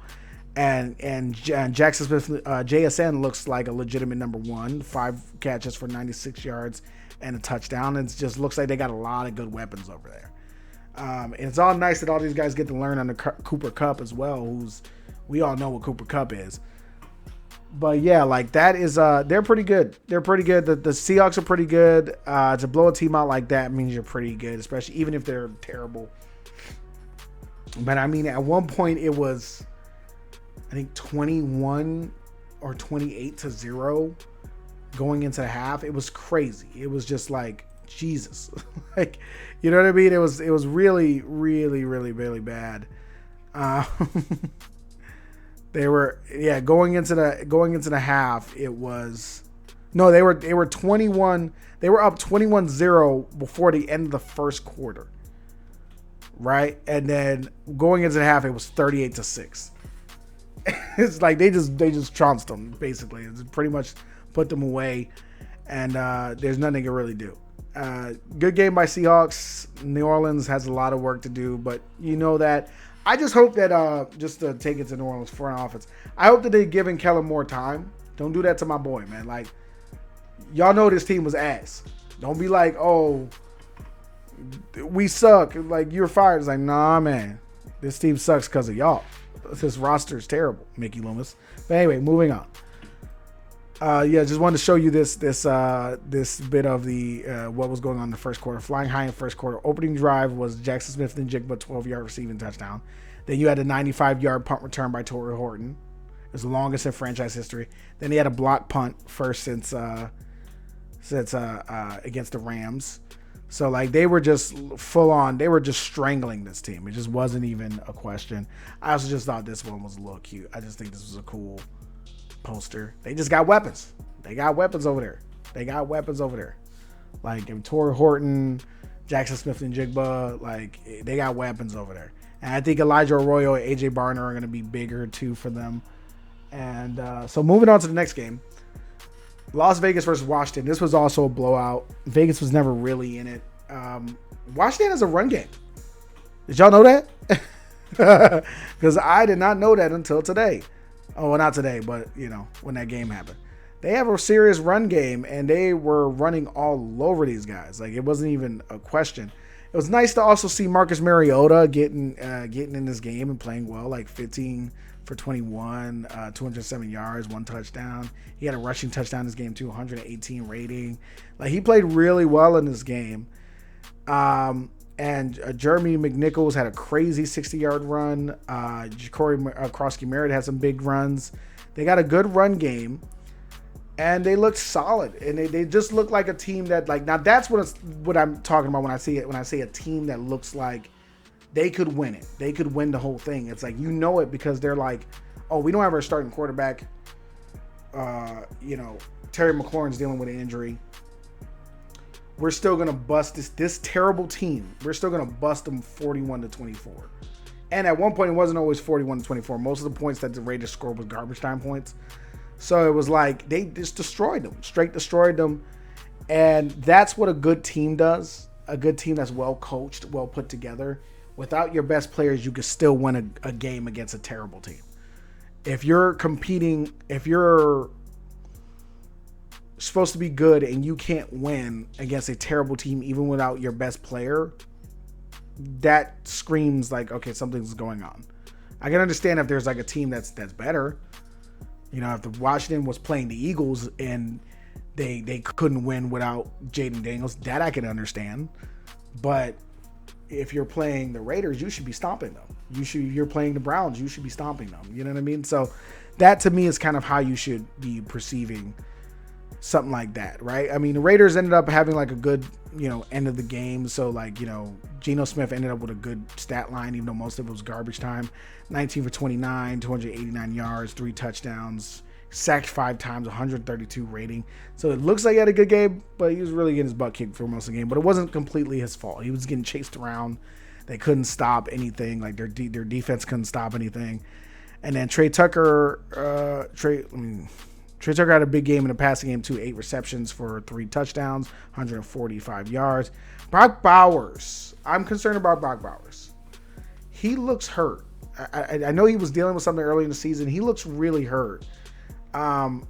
And Jackson Smith, JSN looks like a legitimate number 1. 5 catches for 96 yards. And a touchdown. It just looks like they got a lot of good weapons over there. And it's all nice that all these guys get to learn under Cooper Kupp as well, we all know what Cooper Kupp is. But yeah, like that is they're pretty good. They're pretty good. The Seahawks are pretty good. To blow a team out like that means you're pretty good, especially even if they're terrible. But I mean, at one point it was, I think 21 or 28-0. Going into the half, it was crazy. It was just like Jesus, like, you know what I mean? It was really, really, really, really bad. They were going into the half. It was they were 21. They were up 21-0 before the end of the first quarter, right? And then going into the half, it was 38-6. It's like they just trounced them, basically. It's pretty much put them away, and there's nothing they can really do. Good game by Seahawks. New Orleans has a lot of work to do, but you know that. I just hope that, just to take it to New Orleans front office, I hope that they're giving Kellen more time. Don't do that to my boy, man. Like, y'all know this team was ass. Don't be like, oh, we suck. Like, you're fired. It's like, nah, man. This team sucks because of y'all. This roster is terrible, Mickey Loomis. But anyway, moving on. Just wanted to show you this bit of the what was going on in the first quarter. Flying high in first quarter. Opening drive was Jackson Smith and Jigba 12-yard receiving touchdown. Then you had a 95-yard punt return by Torrey Horton. It was the longest in franchise history. Then he had a block punt first since against the Rams. So like they were just full on. They were just strangling this team. It just wasn't even a question. I also just thought this one was a little cute. I just think this was a cool poster. They just got weapons. They got weapons over there. Like if Torrey Horton, Jackson Smith and Jigba, like they got weapons over there. And I think Elijah Arroyo and AJ Barner are going to be bigger too for them. And so moving on to the next game, Las Vegas versus Washington. This was also a blowout. Vegas was never really in it. Washington has a run game. Did y'all know that? Because I did not know that until today. Oh, well, not today, but, when that game happened. They have a serious run game, and they were running all over these guys. Like, it wasn't even a question. It was nice to also see Marcus Mariota getting in this game and playing well, like 15 for 21, 207 yards, 1 touchdown. He had a rushing touchdown in this game, too, 118 rating. Like, he played really well in this game. And Jeremy McNichols had a crazy 60-yard run. Corey Krosky-Merritt had some big runs. They got a good run game, and they looked solid. And they just look like a team that, like, now that's what I'm talking about when I say a team that looks like they could win it. They could win the whole thing. It's like, it because they're like, oh, we don't have our starting quarterback. Terry McLaurin's dealing with an injury. We're still going to bust this terrible team. We're still going to bust them 41-24. And at one point, it wasn't always 41-24. Most of the points that the Raiders scored was garbage time points. So it was like they just destroyed them, straight destroyed them. And that's what a good team does. A good team that's well coached, well put together. Without your best players, you can still win a game against a terrible team. If you're competing, if you're supposed to be good and you can't win against a terrible team even without your best player, that screams like, okay, something's going on. I can understand if there's like a team that's better. If the Washington was playing the Eagles and they couldn't win without Jaden Daniels, that I can understand. But if you're playing the Raiders, you should be stomping them. You're playing the Browns, you should be stomping them. You know what I mean? So that to me is kind of how you should be perceiving something like that, right? I mean, the Raiders ended up having like a good, end of the game. So like, Geno Smith ended up with a good stat line, even though most of it was garbage time. 19 for 29, 289 yards, 3 touchdowns, sacked 5 times, 132 rating. So it looks like he had a good game, but he was really getting his butt kicked for most of the game. But it wasn't completely his fault. He was getting chased around. They couldn't stop anything. Like their defense couldn't stop anything. And then Trey Tucker had a big game in the passing game too. 8 receptions for 3 touchdowns, 145 yards. Brock Bowers. I'm concerned about Brock Bowers. He looks hurt. I know he was dealing with something early in the season. He looks really hurt.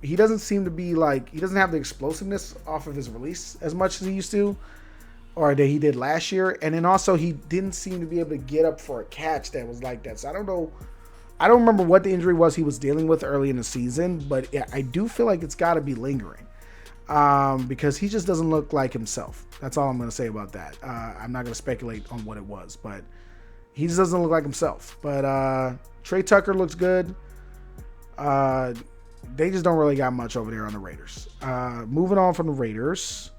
He doesn't seem to be he doesn't have the explosiveness off of his release as much as he used to, or that he did last year. And then also he didn't seem to be able to get up for a catch that was like that. So I don't know. I don't remember what the injury was he was dealing with early in the season, but I do feel like it's got to be lingering because he just doesn't look like himself. That's all I'm going to say about that. I'm not going to speculate on what it was, but he just doesn't look like himself. But Trey Tucker looks good. They just don't really got much over there on the Raiders. Moving on from the Raiders,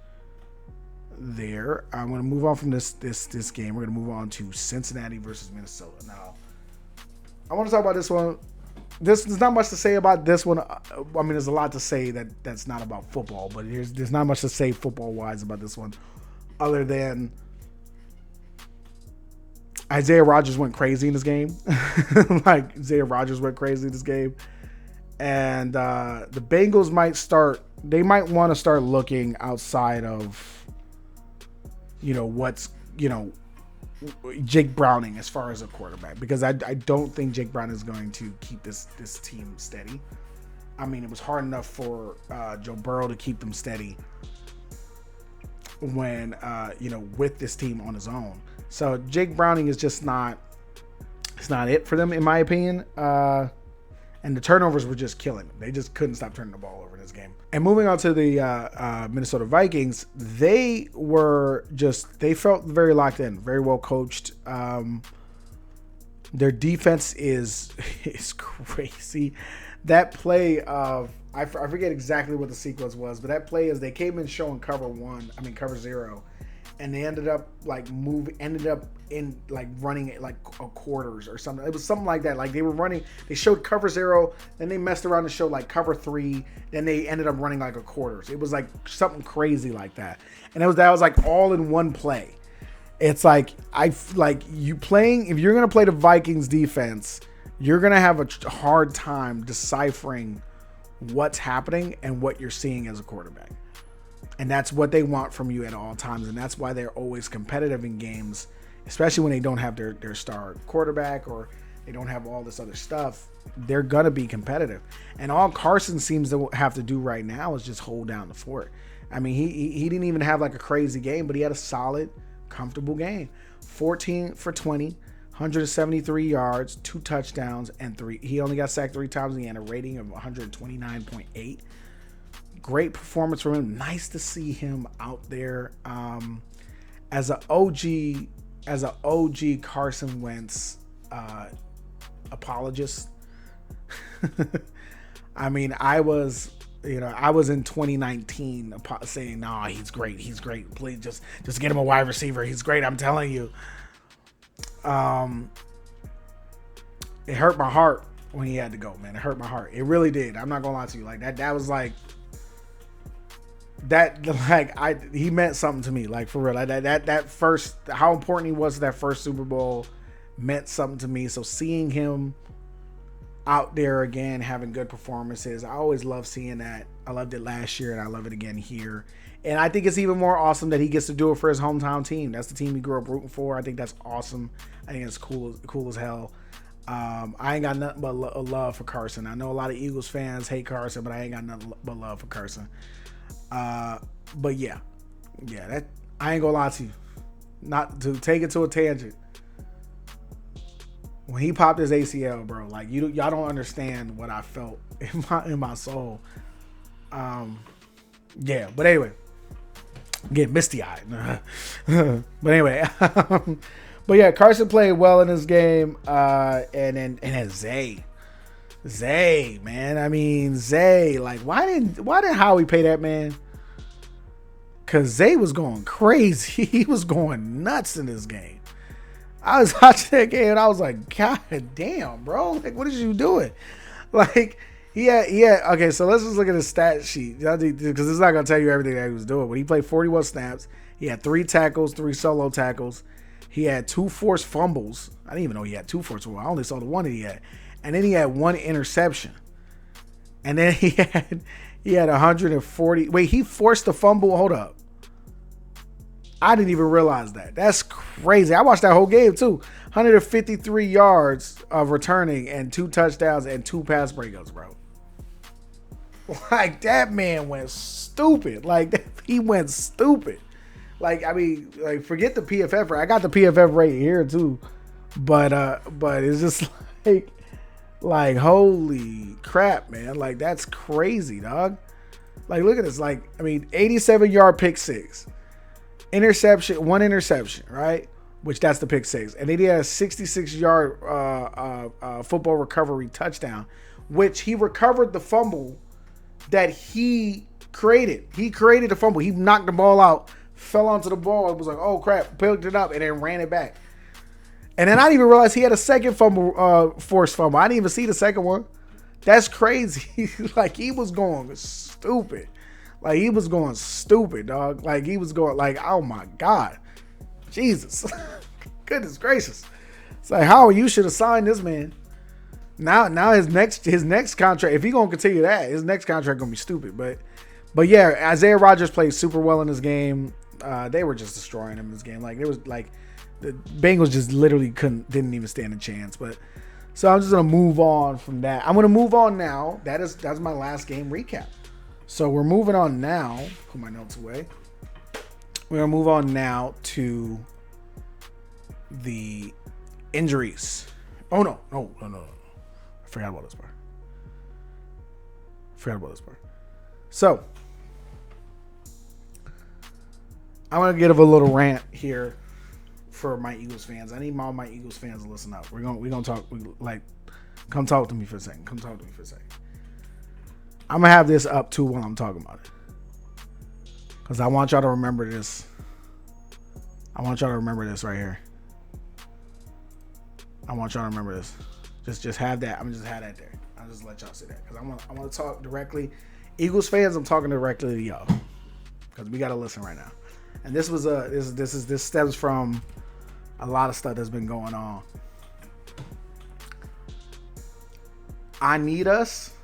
I'm going to move on from this game. We're going to move on to Cincinnati versus Minnesota. Now, I want to talk about this one. There's not much to say about this one. I mean, there's a lot to say that's not about football, but there's not much to say football-wise about this one other than Isaiah Rodgers went crazy in this game. Like Isaiah Rodgers went crazy in this game. And the Bengals they might want to start looking outside of, what's, Jake Browning as far as a quarterback, because I don't think Jake Browning is going to keep this team steady. I mean, it was hard enough for Joe Burrow to keep them steady when, with this team on his own. So Jake Browning is just it's not it for them, in my opinion. And the turnovers were just killing them. They just couldn't stop turning the ball over in this game. And moving on to the Minnesota Vikings, they felt very locked in, very well coached. Their defense is crazy. That play of, I forget exactly what the sequence was, but that play is they came in showing cover 0, and they ended up in like running it like a quarters or something. It was something like that. Like they showed cover 0, then they messed around and showed like cover 3, then they ended up running like a quarters. It was like something crazy like that. And that was like all in one play. It's like, if you're going to play the Vikings defense, you're going to have a hard time deciphering what's happening and what you're seeing as a quarterback. And that's what they want from you at all times. And that's why they're always competitive in games, especially when they don't have their star quarterback or they don't have all this other stuff. They're going to be competitive. And all Carson seems to have to do right now is just hold down the fort. I mean, he didn't even have like a crazy game, but he had a solid, comfortable game. 14 for 20, 173 yards, 2 touchdowns, and 3. He only got sacked 3 times, and he had a rating of 129.8. Great performance from him. Nice to see him out there as an OG Carson Wentz apologist. I mean, I was in 2019 saying, "Nah, he's great. Please just get him a wide receiver. He's great. I'm telling you." It hurt my heart when he had to go, man. It hurt my heart. It really did. I'm not gonna lie to you. Like that was like. He meant something to me, like for real. Like that first, how important he was to that first Super Bowl meant something to me. So seeing him out there again, having good performances, I always love seeing that. I loved it last year and I love it again here. And I think it's even more awesome that he gets to do it for his hometown team. That's the team he grew up rooting for. I think that's awesome. I think it's cool as hell. I ain't got nothing but love for Carson. I know a lot of Eagles fans hate Carson, but I ain't got nothing but love for Carson. But yeah, that I ain't gonna lie to you. Not to take it to a tangent. When he popped his ACL, bro, like y'all don't understand what I felt in my soul. Yeah, but anyway, get misty eyed. But anyway, but yeah, Carson played well in this game, and then Zay, man. I mean, Zay, like, why didn't Howie pay that man? Cause Zay was going crazy. He was going nuts in this game. I was watching that game and I was like, God damn, bro. Like, what is you doing? Like, yeah. Okay, so let's just look at his stat sheet. Because it's not going to tell you everything that he was doing. But he played 41 snaps. He had 3 tackles, 3 solo tackles. He had 2 forced fumbles. I didn't even know he had 2 forced fumbles. I only saw the one that he had. And then he had 1 interception. And then he had 140. Wait, he forced the fumble. Hold up. I didn't even realize that. That's crazy. I watched that whole game too. 153 yards of returning and 2 touchdowns and 2 pass breakups, bro. Like, that man went stupid. Like, he went stupid. Like, I mean, like, forget the PFF rate. I got the PFF rate here too. But it's just like, holy crap, man. Like, that's crazy, dog. Like, look at this. Like, I mean, 87-yard pick 6. Interception, 1 interception, right? Which that's the pick 6. And then he had a 66-yard football recovery touchdown, which he recovered the fumble that he created. He created the fumble. He knocked the ball out, fell onto the ball, and was like, oh crap, picked it up, and then ran it back. And then I didn't even realize he had a second fumble, forced fumble. I didn't even see the second one. That's crazy. Like, he was going stupid. Like, he was going stupid, dog. Like, he was going, like, oh my God. Jesus. Goodness gracious. It's like, Howard, you should have signed this man. Now his next contract, if he gonna continue that, his next contract gonna be stupid. But yeah, Isaiah Rodgers played super well in this game. They were just destroying him in this game. Like it was like the Bengals just literally didn't even stand a chance. But so I'm just gonna move on from that. I'm gonna move on now. That's my last game recap. So we're moving on now. Put my notes away. We're gonna move on now to the injuries. Oh no. I forgot about this part. So I'm gonna give a little rant here for my Eagles fans. I need all my Eagles fans to listen up. We're gonna talk. Come talk to me for a second. I'm gonna have this up too while I'm talking about it, because I want y'all to remember this. I want y'all to remember this right here. I want y'all to remember this. Just have that. I'm gonna just have that there. I'll just let y'all see that, because I want to talk directly. Eagles fans, I'm talking directly to y'all, because we gotta listen right now. And this stems from a lot of stuff that's been going on. I need us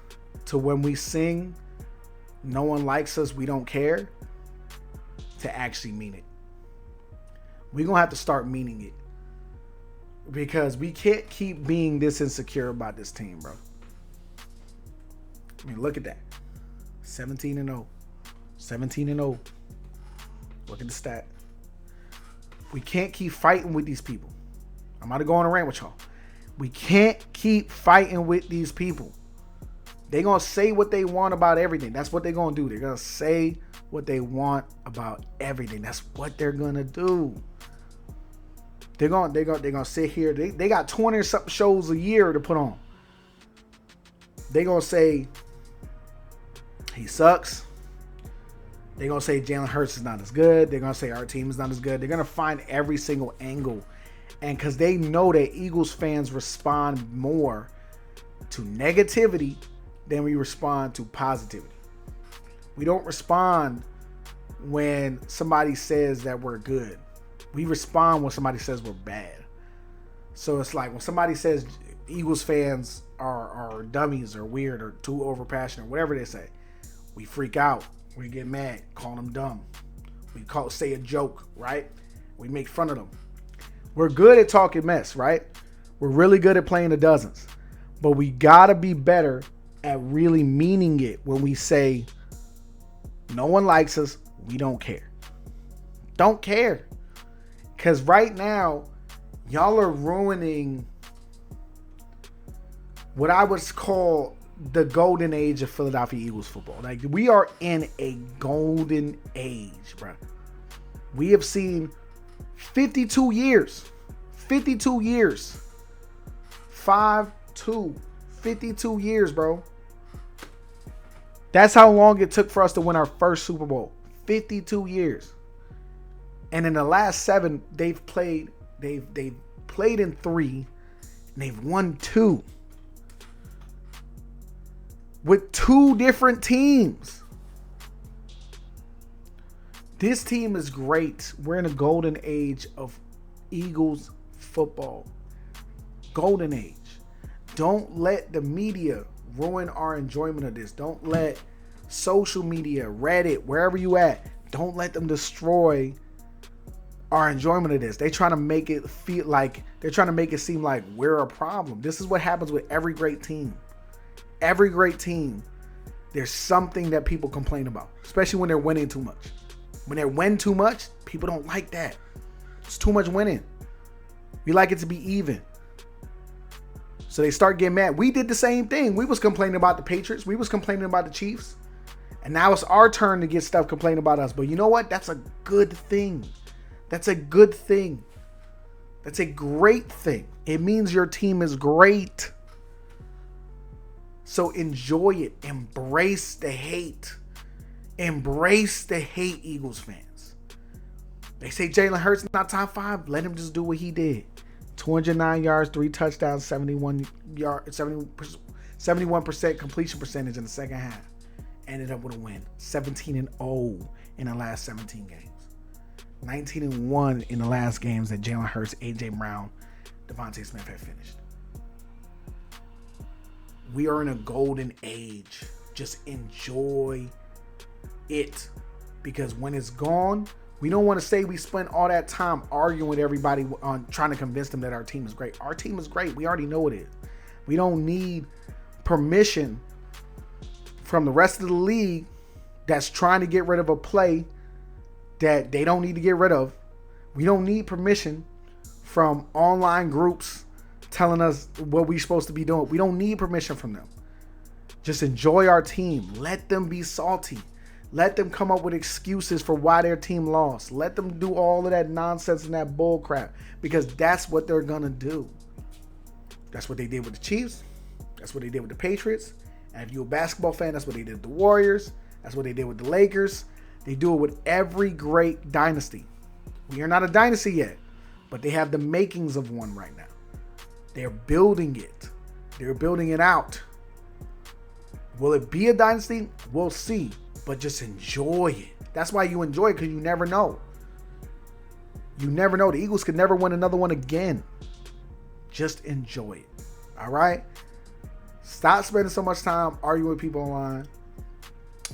to, when we sing "No one likes us, we don't care," to actually mean it. We're gonna have to start meaning it, because we can't keep being this insecure about this team, bro. I mean, look at that. 17-0. 17-0. Look at the stat. We can't keep fighting with these people. I'm about to go on a rant with y'all. We can't keep fighting with these people. They're going to say what they want about everything. That's what they're going to do. They're going to say what they want about everything. That's what they're going to do. They're going to sit here. They got 20 or something shows a year to put on. They're going to say he sucks. They're going to say Jalen Hurts is not as good. They're going to say our team is not as good. They're going to find every single angle. And because they know that Eagles fans respond more to negativity than we respond to positivity. We don't respond when somebody says that we're good. We respond when somebody says we're bad. So it's like when somebody says Eagles fans are dummies or weird or too overpassionate, whatever they say, we freak out. We get mad, call them dumb. We say a joke, right? We make fun of them. We're good at talking mess, right? We're really good at playing the dozens. But we gotta be better at really meaning it when we say no one likes us, we don't care. Don't care. Because right now, y'all are ruining what I would call the golden age of Philadelphia Eagles football. Like, we are in a golden age, bro. We have seen 52 years. 52 years. 5-2. 52 years, bro. That's how long it took for us to win our first Super Bowl. 52 years. And in the last 7, they've played in 3, and they've won 2. With 2 different teams. This team is great. We're in a golden age of Eagles football. Golden age. Don't let the media ruin our enjoyment of this. Don't let social media, Reddit, wherever you at, don't let them destroy our enjoyment of this. They're trying to make it feel like, they're trying to make it seem like we're a problem. This is what happens with every great team. Every great team, there's something that people complain about, especially when they're winning too much. When they win too much, people don't like that. It's too much winning. We like it to be even. So they start getting mad. We did the same thing. We was complaining about the Patriots. We was complaining about the Chiefs. And now it's our turn to get stuff complaining about us. But you know what? That's a good thing. That's a good thing. That's a great thing. It means your team is great. So enjoy it. Embrace the hate. Embrace the hate, Eagles fans. They say Jalen Hurts is not top 5. Let him just do what he did. 209 yards, 3 touchdowns, 71% completion percentage in the second half. Ended up with a win. 17-0 in the last 17 games. 19-1 in the last games that Jalen Hurts, AJ Brown Devontae Smith had finished. We are in a golden age. Just enjoy it. Because when it's gone, we don't want to say we spent all that time arguing with everybody on trying to convince them that our team is great. Our team is great. We already know it is. We don't need permission from the rest of the league that's trying to get rid of a play that they don't need to get rid of. We don't need permission from online groups telling us what we're supposed to be doing. We don't need permission from them. Just enjoy our team. Let them be salty. Let them come up with excuses for why their team lost. Let them do all of that nonsense and that bull crap, because that's what they're going to do. That's what they did with the Chiefs. That's what they did with the Patriots. And if you're a basketball fan, that's what they did with the Warriors. That's what they did with the Lakers. They do it with every great dynasty. We are not a dynasty yet, but they have the makings of one right now. They're building it. They're building it out. Will it be a dynasty? We'll see. But just enjoy it. That's why you enjoy it, because you never know. You never know. The Eagles could never win another one again. Just enjoy it. All right? Stop spending so much time arguing with people online.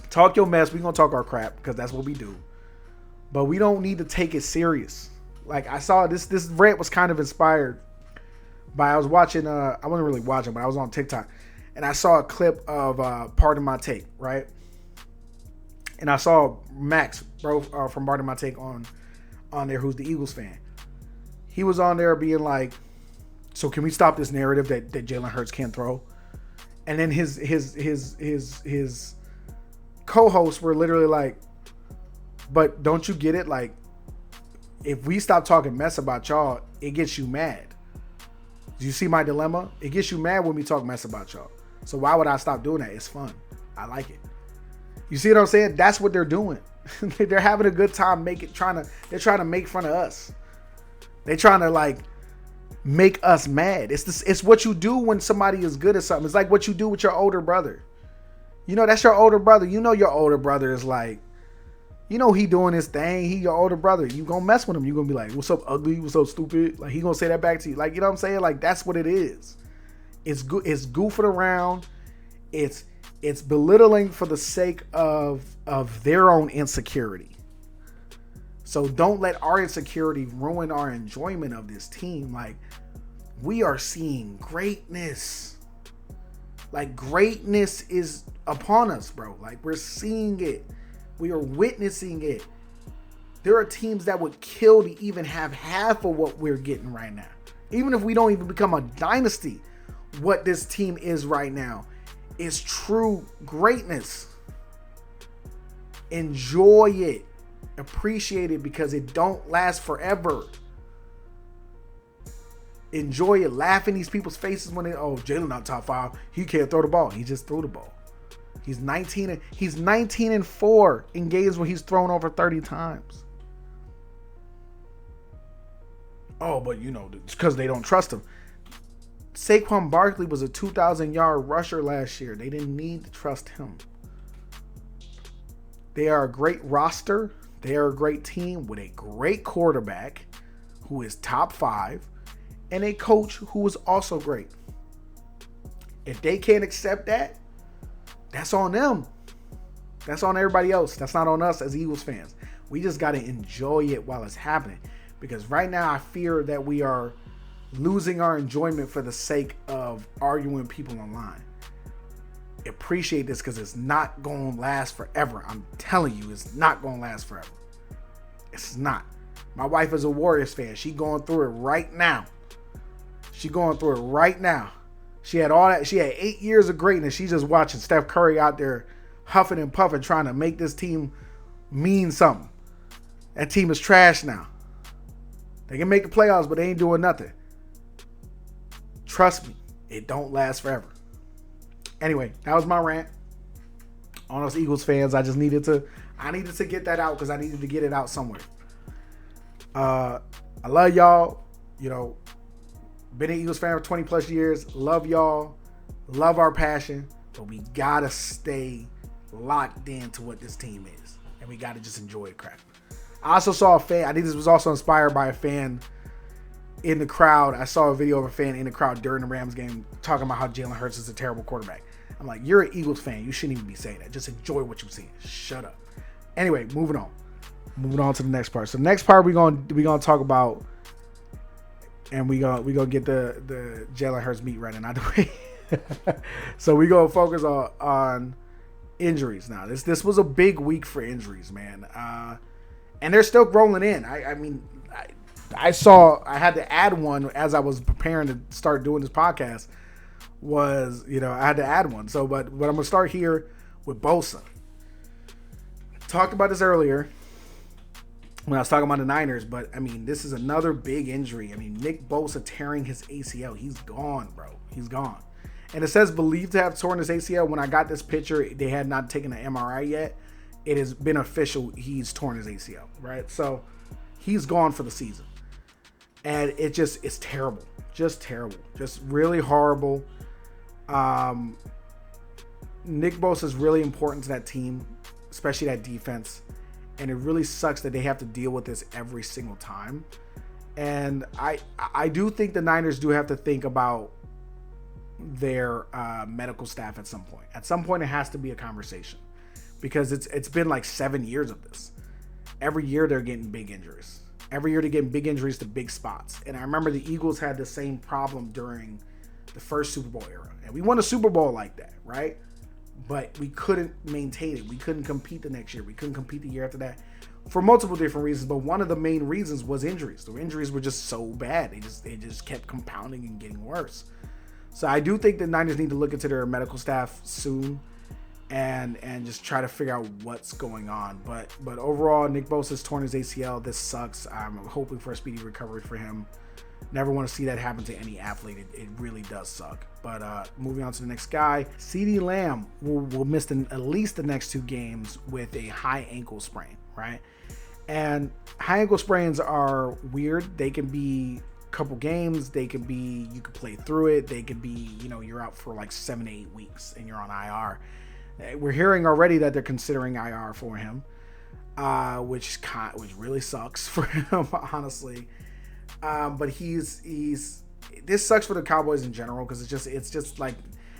Talk your mess. We're going to talk our crap, because that's what we do. But we don't need to take it serious. Like, I saw this rant was kind of inspired by, I was watching, I wasn't really watching, but I was on TikTok. And I saw a clip of Pardon My Take, right? And I saw Max, bro, from Pardon My Take on there, who's the Eagles fan. He was on there being like, so can we stop this narrative that Jalen Hurts can't throw? And then his co-hosts were literally like, but don't you get it? Like, if we stop talking mess about y'all, it gets you mad. Do you see my dilemma? It gets you mad when we talk mess about y'all. So why would I stop doing that? It's fun. I like it. You see what I'm saying? That's what they're doing. They're having a good time they're trying to make fun of us. They're trying to like make us mad. It's what you do when somebody is good at something. It's like what you do with your older brother. You know, that's your older brother. You know your older brother is like, you know he doing his thing. He your older brother. You gonna mess with him. You gonna be like, what's up, ugly? What's up, stupid? Like, he gonna say that back to you. Like, you know what I'm saying? Like, that's what it is. It's goofing around. It's belittling for the sake of their own insecurity. So don't let our insecurity ruin our enjoyment of this team. Like, we are seeing greatness. Like, greatness is upon us, bro. Like, we're seeing it. We are witnessing it. There are teams that would kill to even have half of what we're getting right now. Even if we don't even become a dynasty, what this team is right now is true greatness. Enjoy it. Appreciate it, because it don't last forever. Enjoy it. Laugh in these people's faces when Jalen not top 5. He can't throw the ball. He just threw the ball. He's 19-4 in games where he's thrown over 30 times. Oh, but it's because they don't trust him. Saquon Barkley was a 2,000-yard rusher last year. They didn't need to trust him. They are a great roster. They are a great team with a great quarterback who is top 5 and a coach who is also great. If they can't accept that, that's on them. That's on everybody else. That's not on us as Eagles fans. We just got to enjoy it while it's happening, because right now I fear that we are losing our enjoyment for the sake of arguing with people online. Appreciate this, because it's not going to last forever. I'm telling you, it's not going to last forever. It's not. My wife is a Warriors fan. She going through it right now. She had all that. She had 8 years of greatness. She's just watching Steph Curry out there huffing and puffing, trying to make this team mean something. That team is trash now. They can make the playoffs, but they ain't doing nothing. Trust me, it don't last forever. Anyway, that was my rant on us Eagles fans. I needed to get that out, because I needed to get it out somewhere. I love y'all. Been an Eagles fan for 20 plus years. Love y'all. Love our passion. But we gotta stay locked into what this team is, and we gotta just enjoy it, crap. I also saw a fan. I think this was also inspired by a fan in the crowd. I saw a video of a fan in the crowd during the Rams game talking about how Jalen Hurts is a terrible quarterback. I'm like, you're an Eagles fan. You shouldn't even be saying that. Just enjoy what you're seeing. Shut up. Anyway, moving on. Moving on to the next part. So the next part we're gonna talk about, and we gonna get the Jalen Hurts beat right out the way. So we gonna focus on injuries now. This was a big week for injuries, man. And they're still rolling in. I mean, I had to add one as I was preparing to start doing this podcast. I had to add one. So, but I'm gonna start here with Bosa. Talked about this earlier when I was talking about the Niners, but I mean, this is another big injury. I mean, Nick Bosa tearing his ACL. He's gone, bro. He's gone. And it says believed to have torn his ACL. When I got this picture, they had not taken an MRI yet. It has been official. He's torn his ACL, right? So he's gone for the season. And it's terrible. Just terrible. Just really horrible. Nick Bosa is really important to that team, especially that defense. And it really sucks that they have to deal with this every single time. And I do think the Niners do have to think about their medical staff at some point. At some point, it has to be a conversation because it's been like 7 years of this. Every year they're getting big injuries. Every year they're getting big injuries to big spots. And I remember the Eagles had the same problem during the first Super Bowl era. And we won a Super Bowl like that, right? But we couldn't maintain it. We couldn't compete the next year. We couldn't compete the year after that for multiple different reasons. But one of the main reasons was injuries. The injuries were just so bad. They just kept compounding and getting worse. So I do think the Niners need to look into their medical staff soon and just try to figure out what's going on. But overall, Nick Bosa's torn his ACL. This sucks. I'm hoping for a speedy recovery for him. Never want to see that happen to any athlete. It really does suck. But moving on to the next guy, CeeDee Lamb will miss at least the next 2 games with a high ankle sprain, right? And high ankle sprains are weird. They can be a couple games. They can be, you can play through it. They could be, you're out for like 7 to 8 weeks and you're on IR. We're hearing already that they're considering IR for him, which really sucks for him, honestly. But this sucks for the Cowboys in general because it's just like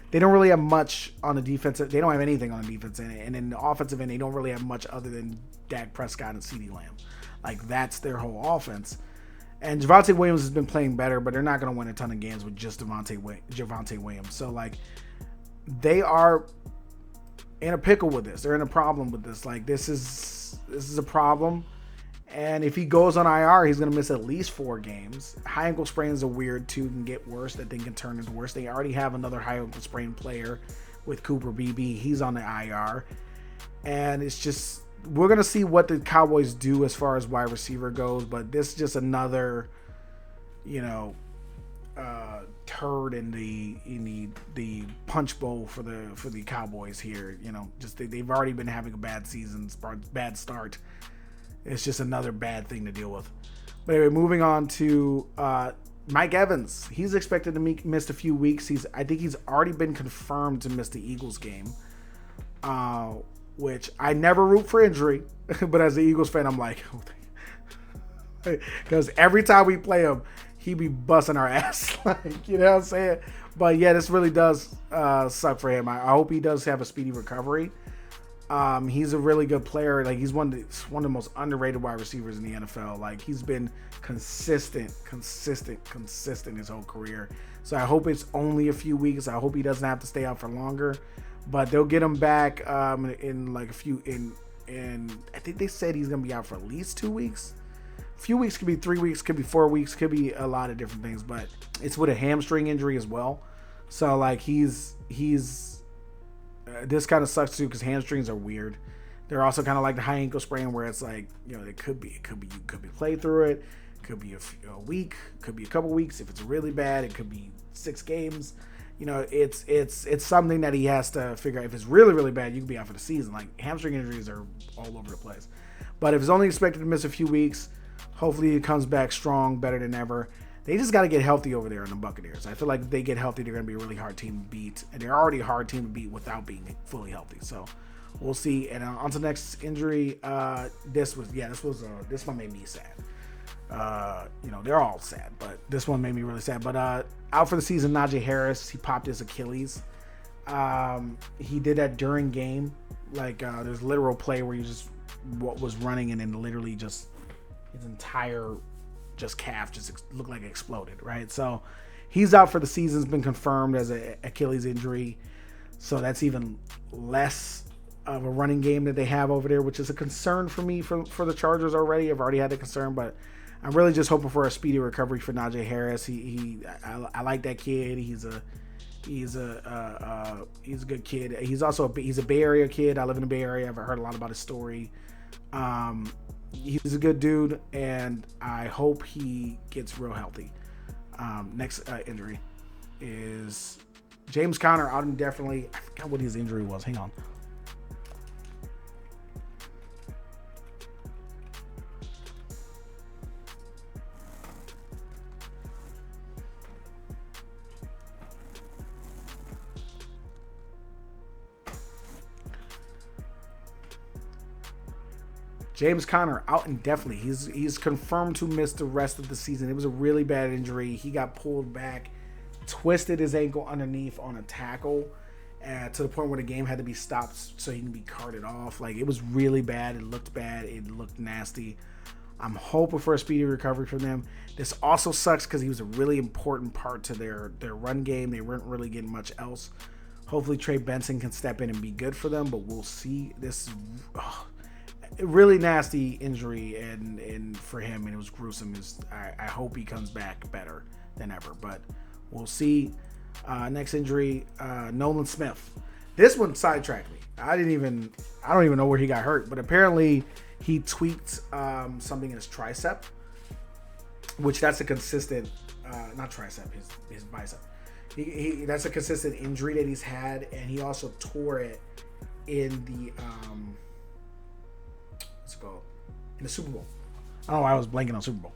they don't really have much on the defensive. They don't have anything on the defense end, and in the offensive end, they don't really have much other than Dak Prescott and CeeDee Lamb. Like that's their whole offense. And Javonte Williams has been playing better, but they're not going to win a ton of games with just Javonte Williams. So like they are in a pickle with this. They're in a problem with this. Like this is a problem. And if he goes on IR, he's going to miss at least 4 games. High ankle sprains are weird too, can get worse. That thing can turn into worse. They already have another high ankle sprain player with Cooper BB. He's on the IR. And it's just, we're going to see what the Cowboys do as far as wide receiver goes. But this is just another, turd in the punch bowl for the Cowboys here. They've already been having a bad season, bad start. It's just another bad thing to deal with. But anyway, moving on to Mike Evans. He's expected to miss a few weeks. I think he's already been confirmed to miss the Eagles game, which I never root for injury. But as an Eagles fan, I'm like, because every time we play him, he be busting our ass. You know what I'm saying? But yeah, this really does suck for him. I hope he does have a speedy recovery. He's a really good player. Like he's one of the most underrated wide receivers in the NFL. Like he's been consistent his whole career. So I hope it's only a few weeks. I hope he doesn't have to stay out for longer. But they'll get him back in like a few. And I think they said he's gonna be out for at least 2 weeks. A few weeks, could be 3 weeks, could be 4 weeks, could be a lot of different things. But it's with a hamstring injury as well. So like he's. This kind of sucks too because hamstrings are weird. They're also kind of like the high ankle sprain where it's like, it could be you could be play through it. Could be a week, could be a couple weeks. If it's really bad, it could be 6 games. It's something that he has to figure out. If it's really, really bad, you could be out for the season. Like hamstring injuries are all over the place. But if it's only expected to miss a few weeks, hopefully he comes back strong, better than ever. They just got to get healthy over there in the Buccaneers. I feel like if they get healthy, they're going to be a really hard team to beat. And they're already a hard team to beat without being fully healthy. So we'll see. And on to the next injury. This one made me sad. They're all sad, but this one made me really sad. But out for the season, Najee Harris, he popped his Achilles. He did that during game. Like there's literal play where he just was running and then literally just his entire just calf just looked like it exploded, right? So he's out for the season. Has been confirmed as an Achilles injury. So that's even less of a running game that they have over there, which is a concern for me for the Chargers already. I've already had the concern, but I'm really just hoping for a speedy recovery for Najee Harris. I like that kid. He's a good kid. He's a Bay Area kid. I live in the Bay Area. I've heard a lot about his story. He's a good dude, and I hope he gets real healthy. Next injury is James Conner out indefinitely. I forgot what his injury was. Hang on. James Conner out indefinitely. He's confirmed to miss the rest of the season. It was a really bad injury. He got pulled back, twisted his ankle underneath on a tackle, to the point where the game had to be stopped so he can be carted off. Like, it was really bad. It looked bad. It looked nasty. I'm hoping for a speedy recovery from them. This also sucks because he was a really important part to their run game. They weren't really getting much else. Hopefully Trey Benson can step in and be good for them, but we'll see. This a really nasty injury and for him, and it was gruesome. I hope he comes back better than ever, but we'll see. Next injury, Nolan Smith. This one sidetracked me. I don't even know where he got hurt, but apparently he tweaked something in his tricep, which that's a consistent, not tricep, his bicep. That's a consistent injury that he's had, and he also tore it in the in the Super Bowl. I don't know why I was blanking on Super Bowl.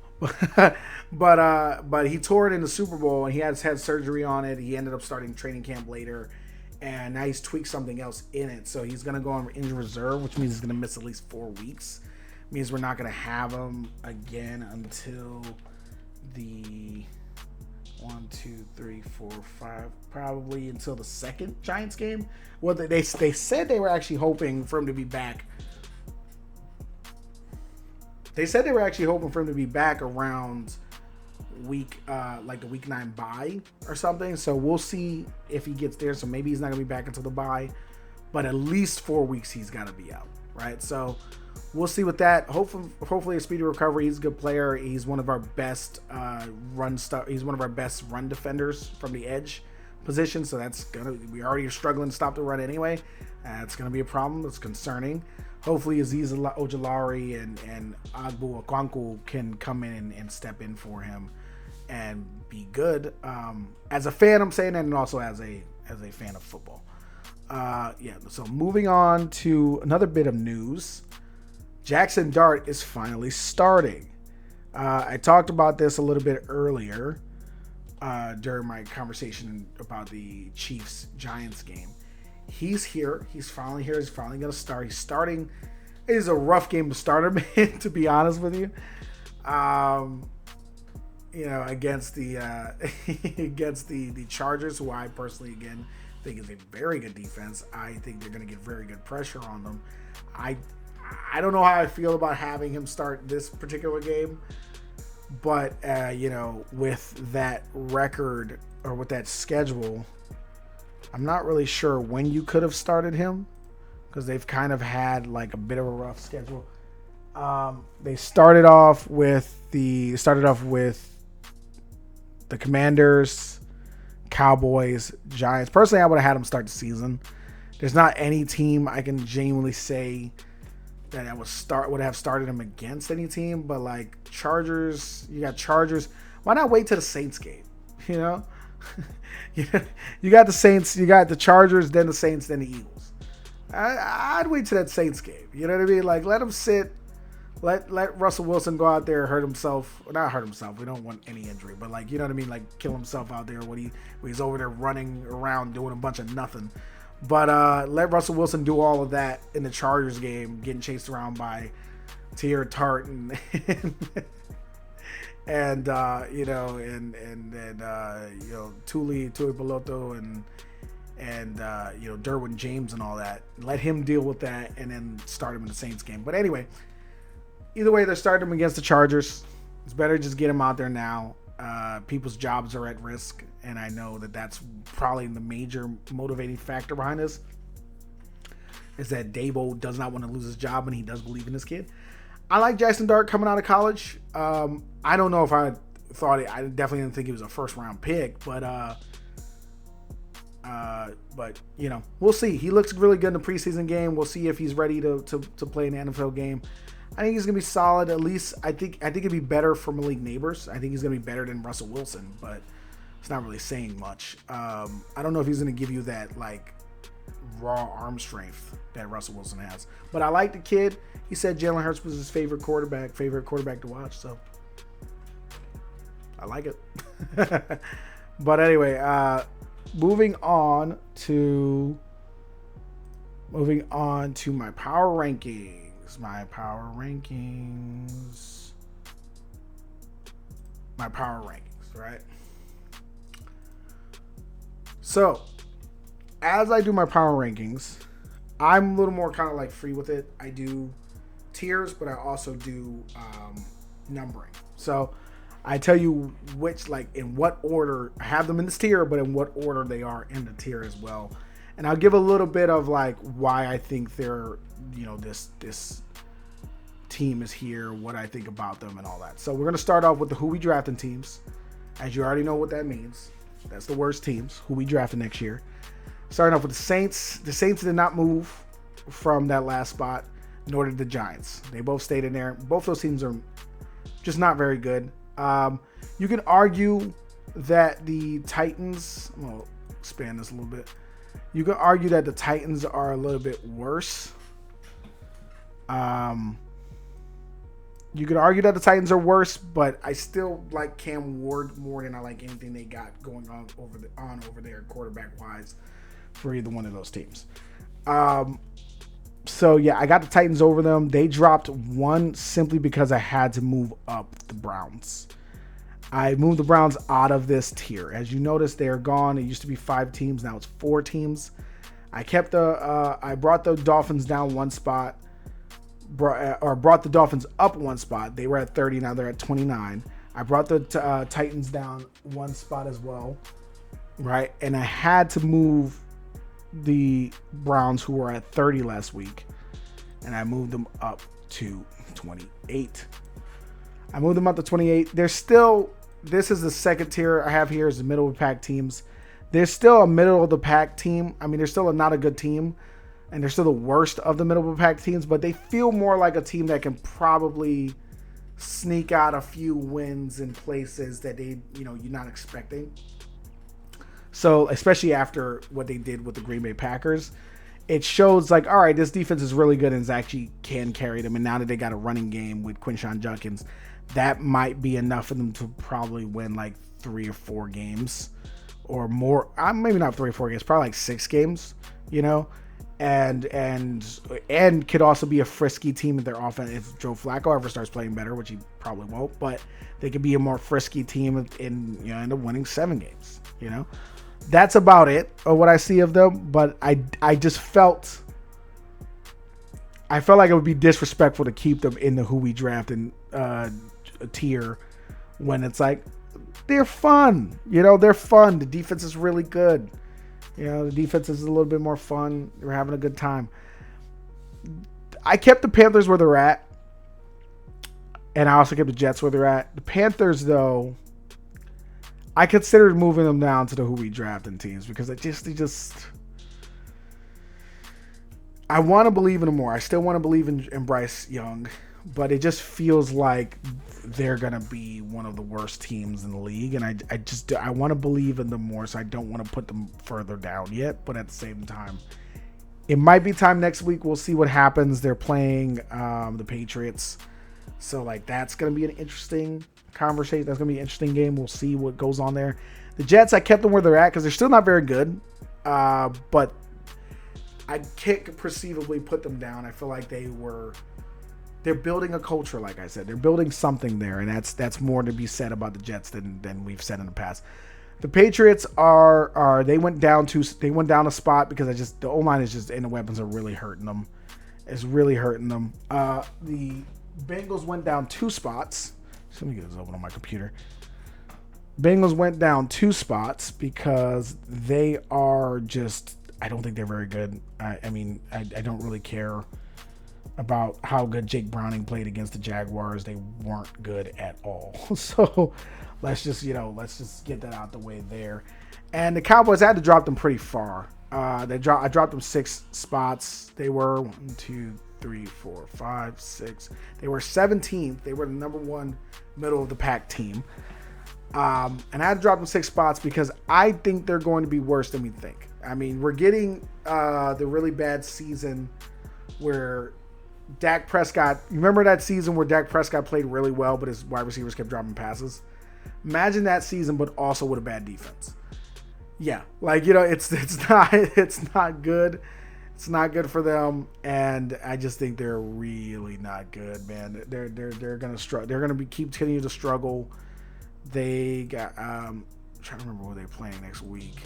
but he tore it in the Super Bowl, and he has had surgery on it. He ended up starting training camp later, and now he's tweaked something else in it. So he's going to go on injured reserve, which means he's going to miss at least 4 weeks. It means we're not going to have him again until the 1, 2, 3, 4, 5, probably until the second Giants game. Well, they said they were actually hoping for him to be back. They said they were actually hoping for him to be back around like the week 9 bye or something. So we'll see if he gets there. So maybe he's not going to be back until the bye, but at least 4 weeks he's got to be out, right? So we'll see with that. Hopefully a speedy recovery. He's a good player. He's one of our best He's one of our best run defenders from the edge position. So we already are struggling to stop the run anyway. It's gonna be a problem. It's concerning. Hopefully Azeez Ojulari and Agbu Okwankwo can come in and step in for him and be good. As a fan, I'm saying that, and also as a fan of football. So moving on to another bit of news. Jackson Dart is finally starting. I talked about this a little bit earlier during my conversation about the Chiefs-Giants game. He's here. He's finally here. He's finally going to start. He's starting. It is a rough game to start him in, to be honest with you. Against the against the Chargers, who I personally, again, think is a very good defense. I think they're going to get very good pressure on them. I don't know how I feel about having him start this particular game, but with that record or with that schedule, I'm not really sure when you could have started him because they've kind of had like a bit of a rough schedule. They started off with the Commanders, Cowboys, Giants. Personally, I would have had him start the season. There's not any team I can genuinely say that I would have started him against any team, but like Chargers, you got Chargers. Why not wait till the Saints game? You got the Saints, you got the Chargers, then the Saints, then the Eagles. I'd wait till that Saints game. You know what I mean? Like, let him sit. Let Russell Wilson go out there, hurt himself. Well, not hurt himself. We don't want any injury, but like, you know what I mean? Like, kill himself out there when he's over there running around doing a bunch of nothing. But let Russell Wilson do all of that in the Chargers game, getting chased around by Tier Tart and Tuli Peloto and Derwin James and all that. Let him deal with that, and then start him in the Saints game. But anyway, either way, they're starting him against the Chargers. It's better to just get him out there now. People's jobs are at risk, and I know that that's probably the major motivating factor behind this. Is that Dabo does not want to lose his job, and he does believe in this kid. I like Jackson Dart coming out of college. I don't know if I thought it. I definitely didn't think he was a first round pick, but we'll see. He looks really good in the preseason game. We'll see if he's ready to play an NFL game. I think he's gonna be solid. At least I think it'd be better for Malik Neighbors. I think he's gonna be better than Russell Wilson, but it's not really saying much. I don't know if he's gonna give you that like raw arm strength that Russell Wilson has. But I like the kid. He said Jalen Hurts was his favorite quarterback to watch. So I like it. But anyway, moving on to my power rankings. My power rankings, right? So, as I do my power rankings, I'm a little more kind of like free with it. I do tiers, but I also do numbering. So, I tell you which, like, in what order I have them in this tier, but in what order they are in the tier as well. And I'll give a little bit of like why I think they're, this team is here, what I think about them and all that. So we're going to start off with the who we drafting teams. As you already know what that means. That's the worst teams, who we drafted next year. Starting off with the Saints. The Saints did not move from that last spot, nor did the Giants. They both stayed in there. Both those teams are just not very good. You can argue that the Titans, I'm going to expand this a little bit. You can argue that the Titans are a little bit worse. You could argue that the Titans are worse, but I still like Cam Ward more than I like anything they got going on over there quarterback-wise for either one of those teams. So, yeah, I got the Titans over them. They dropped one simply because I had to move up the Browns. I moved the Browns out of this tier. As you notice, they are gone. It used to be 5 teams. Now it's 4 teams. I brought the Dolphins down one spot, brought the Dolphins up one spot. They were at 30. Now they're at 29. I brought the Titans down one spot as well, right? And I had to move the Browns, who were at 30 last week, and I moved them up to 28. I moved them up to 28. This is the second tier I have here is the middle of the pack teams. They're still a middle of the pack team. I mean, they're still not a good team, and they're still the worst of the middle of the pack teams, but they feel more like a team that can probably sneak out a few wins in places that you're not expecting. So, especially after what they did with the Green Bay Packers, it shows like, all right, this defense is really good and actually can carry them. And now that they got a running game with Quinshon Judkins, that might be enough for them to probably win like 3 or 4 games or more. Maybe not 3 or 4 games, probably like 6 games, and could also be a frisky team if their offense, if Joe Flacco ever starts playing better, which he probably won't, but they could be a more frisky team in end up winning 7 games, That's about it of what I see of them, but I just felt like it would be disrespectful to keep them in the who we draft in tier when it's like they're fun. They're fun. The defense is really good. The defense is a little bit more fun. They're having a good time. I kept the Panthers where they're at, and I also kept the Jets where they're at. The Panthers, though, I considered moving them down to the who we drafting teams because I want to believe in them more. I still want to believe in Bryce Young, but it just feels like they're going to be one of the worst teams in the league. And I want to believe in them more, so I don't want to put them further down yet. But at the same time, it might be time next week. We'll see what happens. They're playing the Patriots. So, that's going to be an interesting conversation. That's going to be an interesting game. We'll see what goes on there. The Jets, I kept them where they're at because they're still not very good. But I can't perceivably put them down. I feel like they were they're building a culture, like I said. They're building something there, and that's more to be said about the Jets than we've said in the past. The Patriots are they went down a spot because the O-line is just, and the weapons are really hurting them. It's really hurting them. The Bengals went down 2 spots. Let me get this open on my computer. Bengals went down 2 spots because they are just, I don't think they're very good. I don't really care about how good Jake Browning played against the Jaguars. They weren't good at all. So let's just get that out the way there. And the Cowboys, I had to drop them pretty far. I dropped them 6 spots. They were 1, 2, 3, 4, 5, 6. They were 17th. They were the number 1 middle of the pack team. And I had to drop them 6 spots because I think they're going to be worse than we think. I mean, we're getting the really bad season where Dak Prescott, you remember that season where Dak Prescott played really well, but his wide receivers kept dropping passes? Imagine that season, but also with a bad defense. Yeah, it's not good. It's not good for them, and I just think they're really not good, man. They're gonna struggle. They're gonna continue to struggle. They got I'm trying to remember who they're playing next week.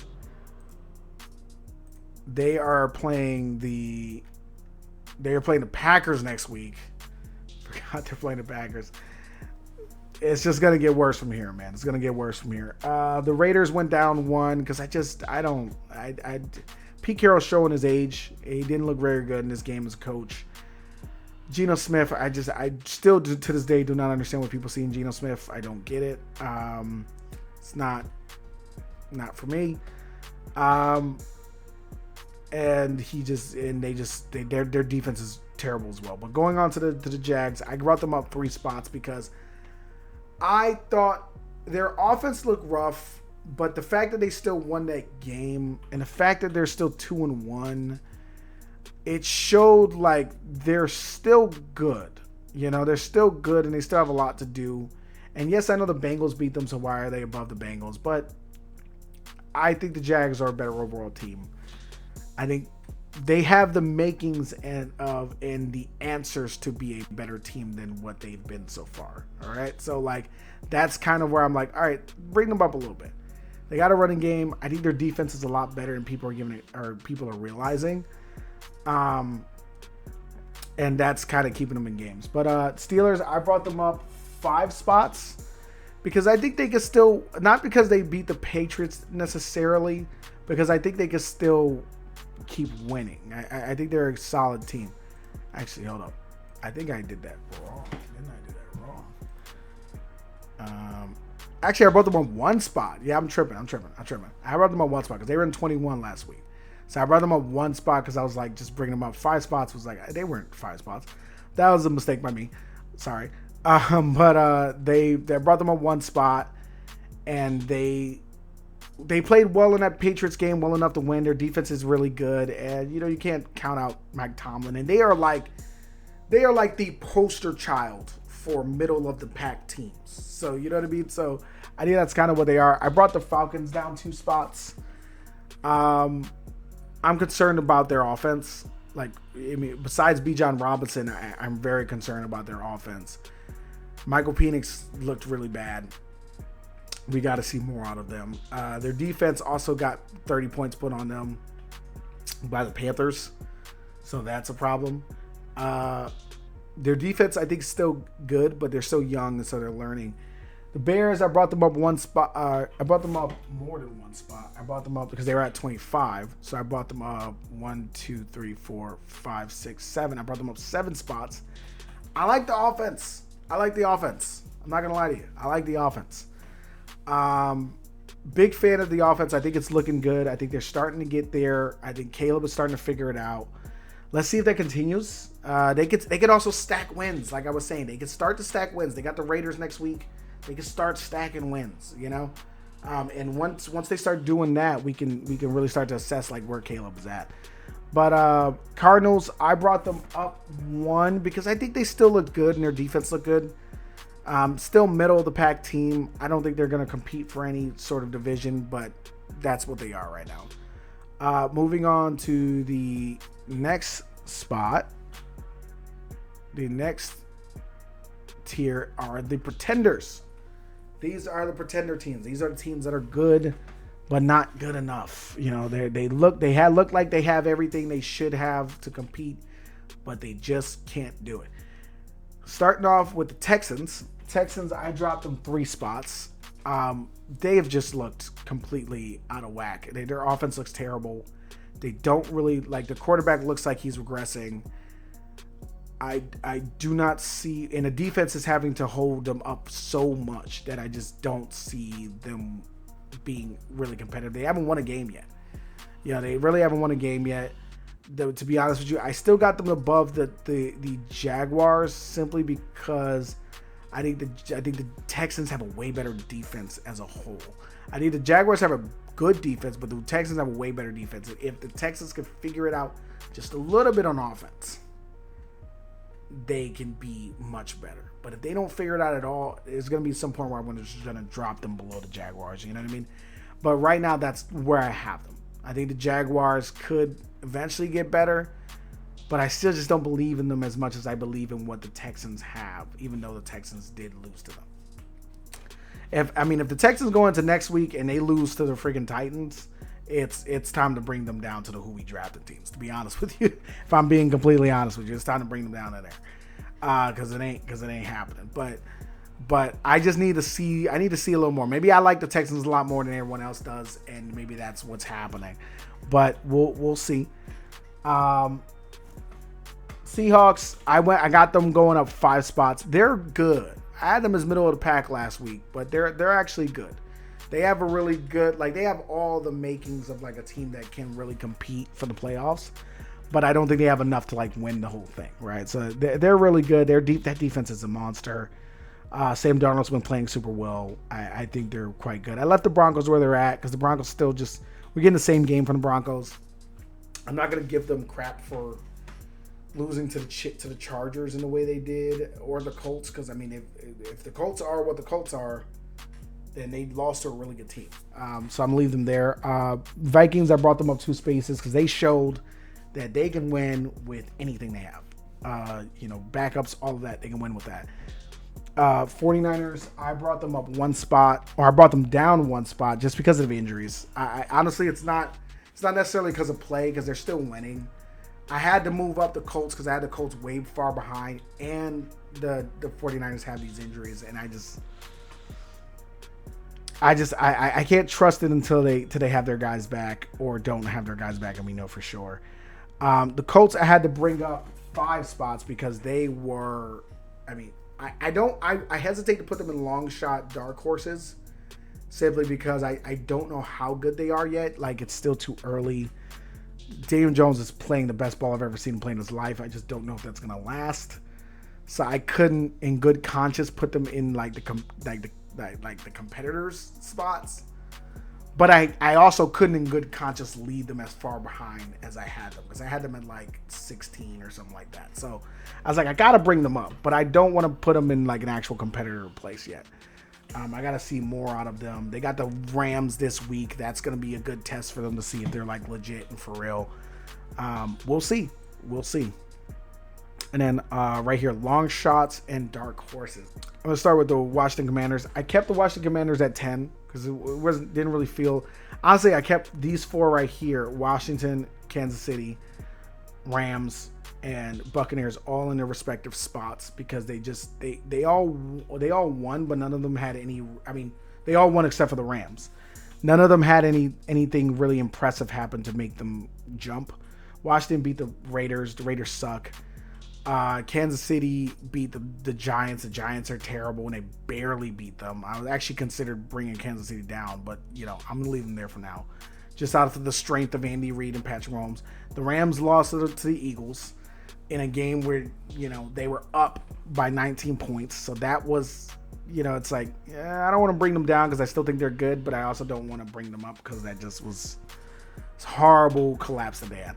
They are playing the Packers next week. Forgot they're playing the Packers. It's just going to get worse from here, man. It's going to get worse from here. The Raiders went down 1 because Pete Carroll's showing his age. He didn't look very good in this game as a coach. Geno Smith, I still to this day do not understand what people see in Geno Smith. I don't get it. It's not for me. And their defense is terrible as well. But going on to the Jags, I brought them up 3 spots because I thought their offense looked rough, but the fact that they still won that game and the fact that they're still 2-1, it showed like they're still good. They're still good and they still have a lot to do. And yes, I know the Bengals beat them, so why are they above the Bengals? But I think the Jags are a better overall team. I think they have the makings and the answers to be a better team than what they've been so far. All right. So that's kind of where I'm like, all right, bring them up a little bit. They got a running game. I think their defense is a lot better than people are realizing. And that's kind of keeping them in games. But Steelers, I brought them up 5 spots because I think they could still, not because they beat the Patriots necessarily, because I think they could still keep winning. I think they're a solid team. Actually, hold up. I think I did that wrong. Didn't I do that wrong? Actually, I brought them on 1 spot. Yeah, I'm tripping. I brought them on 1 spot because they were in 21 last week. So I brought them up 1 spot because I was like, just bringing them up. 5 spots was like, they weren't 5 spots. That was a mistake by me. Sorry. But they brought them up 1 spot, and they played well in that Patriots game, well enough to win. Their defense is really good, and you can't count out Mike Tomlin. And they are like the poster child for middle of the pack teams. So you know what I mean. So I think that's kind of what they are. I brought the Falcons down 2 spots. I'm concerned about their offense. Besides Bijan Robinson, I'm very concerned about their offense. Michael Penix looked really bad. We got to see more out of them. Their defense also got 30 points put on them by the Panthers, so that's a problem. Their defense, I think, is still good, but they're so young, and so they're learning. The Bears, I brought them up 1 spot. I brought them up more than 1 spot. I brought them up because they were at 25, so I brought them up 1, 2, 3, 4, 5, 6, 7. I brought them up 7 spots. I like the offense. I'm not gonna lie to you. I like the offense. Big fan of the offense. I think it's looking good. I think they're starting to get there. I think Caleb is starting to figure it out. Let's see if that continues. They could also stack wins, like I was saying. They could start to stack wins. They got the Raiders next week. They could start stacking wins, and once they start doing that, we can really start to assess where Caleb is at. But Cardinals, I brought them up 1 because I think they still look good and their defense look good. Still middle of the pack team. I don't think they're going to compete for any sort of division, but that's what they are right now. Moving on to the next spot. The next tier are the pretenders. These are the pretender teams. These are the teams that are good, but not good enough. You know, they look like they have everything they should have to compete, but they just can't do it. Starting off with the Texans. Texans, I dropped them 3 spots. They have just looked completely out of whack. Their offense looks terrible. They don't really like the quarterback looks like he's regressing. I do not see, and the defense is having to hold them up so much that I just don't see them being really competitive. They haven't won a game yet. Yeah, they really haven't won a game yet. To be honest with you, I still got them above the Jaguars simply because I think the Texans have a way better defense as a whole. I think the Jaguars have a good defense, but the Texans have a way better defense. If the Texans can figure it out just a little bit on offense, they can be much better. But if they don't figure it out at all, there's going to be some point where I'm just going to drop them below the Jaguars. You know what I mean? But right now, that's where I have them. I think the Jaguars could eventually get better, but I still just don't believe in them as much as I believe in what the Texans have, even though the Texans did lose to them. If the Texans go into next week and they lose to the freaking Titans, it's time to bring them down to the who we drafted teams, to be honest with you. If I'm being completely honest with you, it's time to bring them down to there. Because it ain't happening. But I just need to see a little more. Maybe I like the Texans a lot more than everyone else does, and maybe that's what's happening. But we'll see. Seahawks, I got them going up 5 spots. They're good. I had them as middle of the pack last week, but they're actually good. They have a really good, they have all the makings of like a team that can really compete for the playoffs, but I don't think they have enough to win the whole thing, right? So they're really good. That defense is a monster. Sam Darnold's been playing super well. I think they're quite good. I left the Broncos where they're at because the Broncos still we're getting the same game from the Broncos. I'm not going to give them crap for losing to the Chargers in the way they did, or the Colts, because if the Colts are what the Colts are, then they lost to a really good team. So I'm leaving them there. Vikings, I brought them up 2 spaces because they showed that they can win with anything they have. Backups, all of that, they can win with that. 49ers, I brought them up 1 spot, or I brought them down 1 spot just because of injuries. I honestly, it's not necessarily because of play, because they're still winning. I had to move up the Colts because I had the Colts way far behind, and the 49ers have these injuries, and I can't trust it until they have their guys back or don't have their guys back, and we know for sure. The Colts, I had to bring up 5 spots because they were, I hesitate to put them in long shot dark horses simply because I don't know how good they are yet. It's still too early. Daniel Jones is playing the best ball I've ever seen him play in his life. I just don't know if that's going to last. So I couldn't, in good conscience, put them in the competitors' spots. But I also couldn't, in good conscience, lead them as far behind as I had them, because I had them at 16 or something like that. So I was like, I got to bring them up, but I don't want to put them in an actual competitor place yet. I got to see more out of them. They got the Rams this week. That's going to be a good test for them to see if they're legit and for real. We'll see. And then right here, long shots and dark horses. I'm going to start with the Washington Commanders. I kept the Washington Commanders at 10 because it didn't really feel. Honestly, I kept these 4 right here: Washington, Kansas City, Rams, and Buccaneers, all in their respective spots, because they all won, but none of them had any. They all won except for the Rams. None of them had anything really impressive happen to make them jump. Washington beat the Raiders. The Raiders suck. Kansas City beat the Giants. The Giants are terrible, and they barely beat them. I was actually considered bringing Kansas City down, but I'm gonna leave them there for now, just out of the strength of Andy Reid and Patrick Mahomes. The Rams lost to the Eagles in a game where they were up by 19 points. So that was, it's I don't want to bring them down because I still think they're good, but I also don't want to bring them up because that just was a horrible collapse that they had.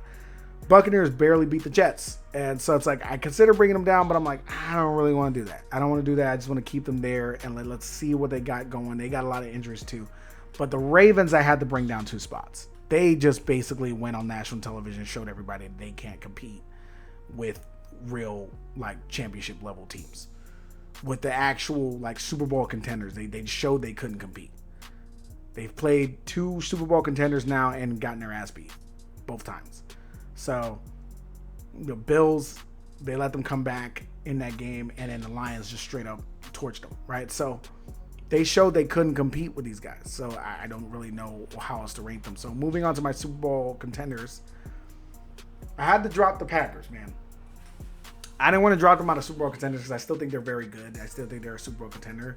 Buccaneers barely beat the Jets, and so it's I consider bringing them down, but I'm I don't really want to do that. I don't want to do that. I just want to keep them there and let's see what they got going. They got a lot of injuries too. But the Ravens, I had to bring down 2 spots. They just basically went on national television and showed everybody that they can't compete with real championship level teams. with the actual like Super Bowl contenders. They showed they couldn't compete. They've played 2 Super Bowl contenders now and gotten their ass beat both times. So the Bills, they let them come back in that game, and then the Lions just straight up torched them, right? So they showed they couldn't compete with these guys. So I don't really know how else to rank them. So moving on to my Super Bowl contenders, I had to drop the Packers, man. I didn't want to drop them out of Super Bowl contenders because I still think they're very good. I still think they're a Super Bowl contender.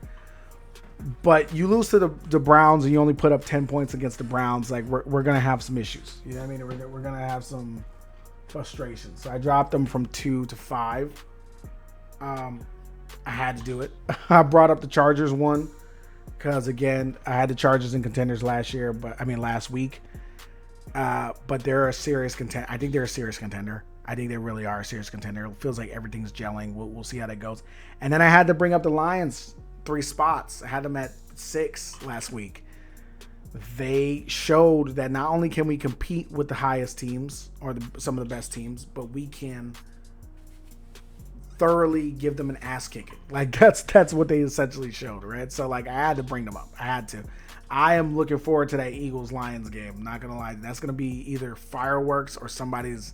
But you lose to the Browns and you only put up 10 points against the Browns, like we're going to have some issues. You know what I mean? We're going to have some frustration. So I dropped them from 2 to 5. I had to do it. I brought up the Chargers one because, again, I had the Chargers in contenders last week. But they're a serious contender. I think they're a serious contender. I think they really are a serious contender. It feels like everything's gelling. We'll see how that goes. And then I had to bring up the Lions 3 spots. I had them at 6 last week. They showed that not only can we compete with the highest teams or some of the best teams, but we can thoroughly give them an ass kicking. Like that's what they essentially showed, right? So like I had to bring them up. I had to. I am looking forward to that Eagles-Lions game. I'm not gonna lie. That's gonna be either fireworks or somebody's.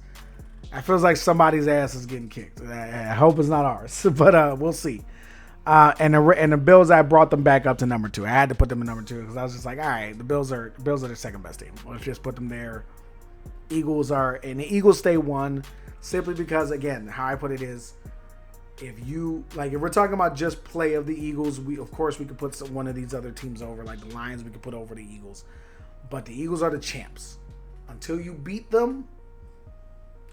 It feels like somebody's ass is getting kicked. I hope it's not ours, but we'll see. And the Bills, I brought them back up to number 2. I had to put them in number 2 because I was just like, all right, the Bills are the second best team. Let's just put them there. The Eagles stay 1 simply because, again, how I put it is, if we're talking about just play of the Eagles, we could put one of these other teams over, like the Lions, we could put over the Eagles, but the Eagles are the champs. Until you beat them,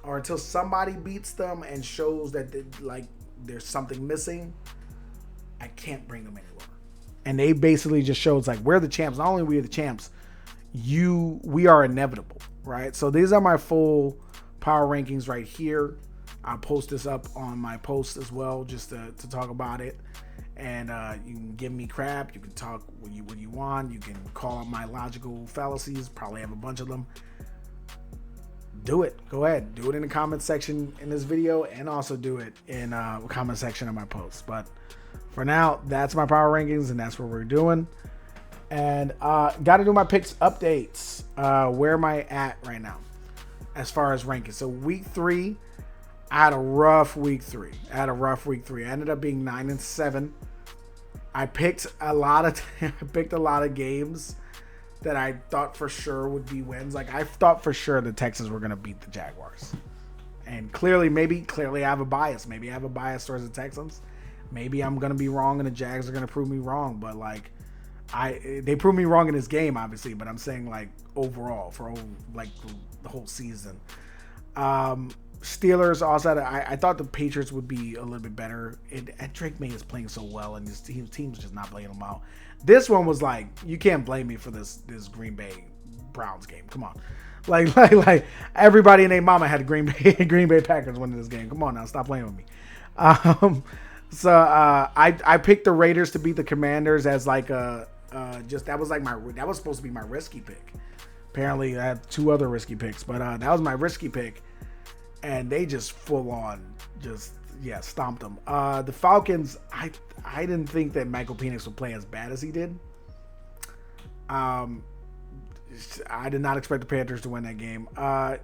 or until somebody beats them and shows that there's something missing, I can't bring them anywhere. And they basically just showed we're the champs. Not only are we the champs, we are inevitable, right? So these are my full power rankings right here. I'll post this up on my post as well, just to talk about it. And you can give me crap. You can talk what you want. You can call out my logical fallacies. Probably have a bunch of them. Do it. Go ahead. Do it in the comment section in this video, and also do it in the comment section of my posts. But for now, that's my power rankings, and that's what we're doing. And got to do my picks updates. Where am I at right now as far as rankings? So week 3, I had a rough week 3. I ended up being 9-7. I picked a lot of games that I thought for sure would be wins. Like I thought for sure the Texans were going to beat the Jaguars. And clearly I have a bias. Maybe I have a bias towards the Texans. Maybe I'm going to be wrong and the Jags are going to prove me wrong. But they proved me wrong in this game, obviously. But I'm saying overall for the whole season. Steelers also I thought the Patriots would be a little bit better. And Drake May is playing so well, and his team's just not playing them out. This one was you can't blame me for this Green Bay Browns game. Come on, like everybody and their mama had Green Bay Packers winning this game. Come on now, stop playing with me. So I picked the Raiders to beat the Commanders as that was supposed to be my risky pick. Apparently I had 2 other risky picks, but that was my risky pick. And they just full on stomped them. The Falcons, I didn't think that Michael Penix would play as bad as he did. I did not expect the Panthers to win that game. I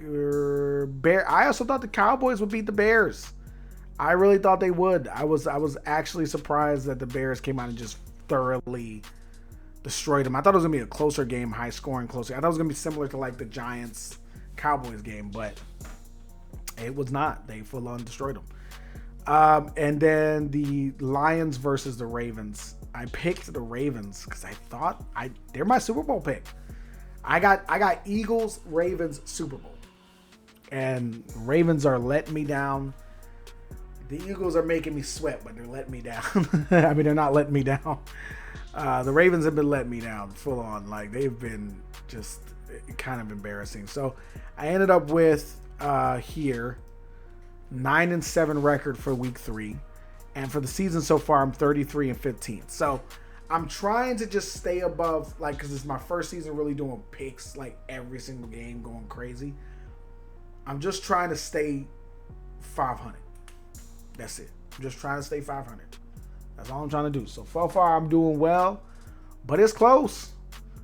also thought the Cowboys would beat the Bears. I really thought they would. I was actually surprised that the Bears came out and just thoroughly destroyed them. I thought it was going to be a closer game, high scoring, closer. I thought it was going to be similar to the Giants-Cowboys game, but it was not. They full on destroyed them. And then the Lions versus the Ravens. I picked the Ravens because I thought they're my Super Bowl pick. I got Eagles, Ravens, Super Bowl. And Ravens are letting me down. The Eagles are making me sweat, but they're letting me down. I mean, they're not letting me down. The Ravens have been letting me down full on. They've been just kind of embarrassing. So I ended up with here 9-7 record for week 3, and for the season so far I'm 33-15. So I'm trying to just stay above, because it's my first season really doing picks every single game, going crazy. I'm just trying to stay 500. That's it. I'm just trying to stay 500. That's all I'm trying to do. So far, I'm doing well, but it's close.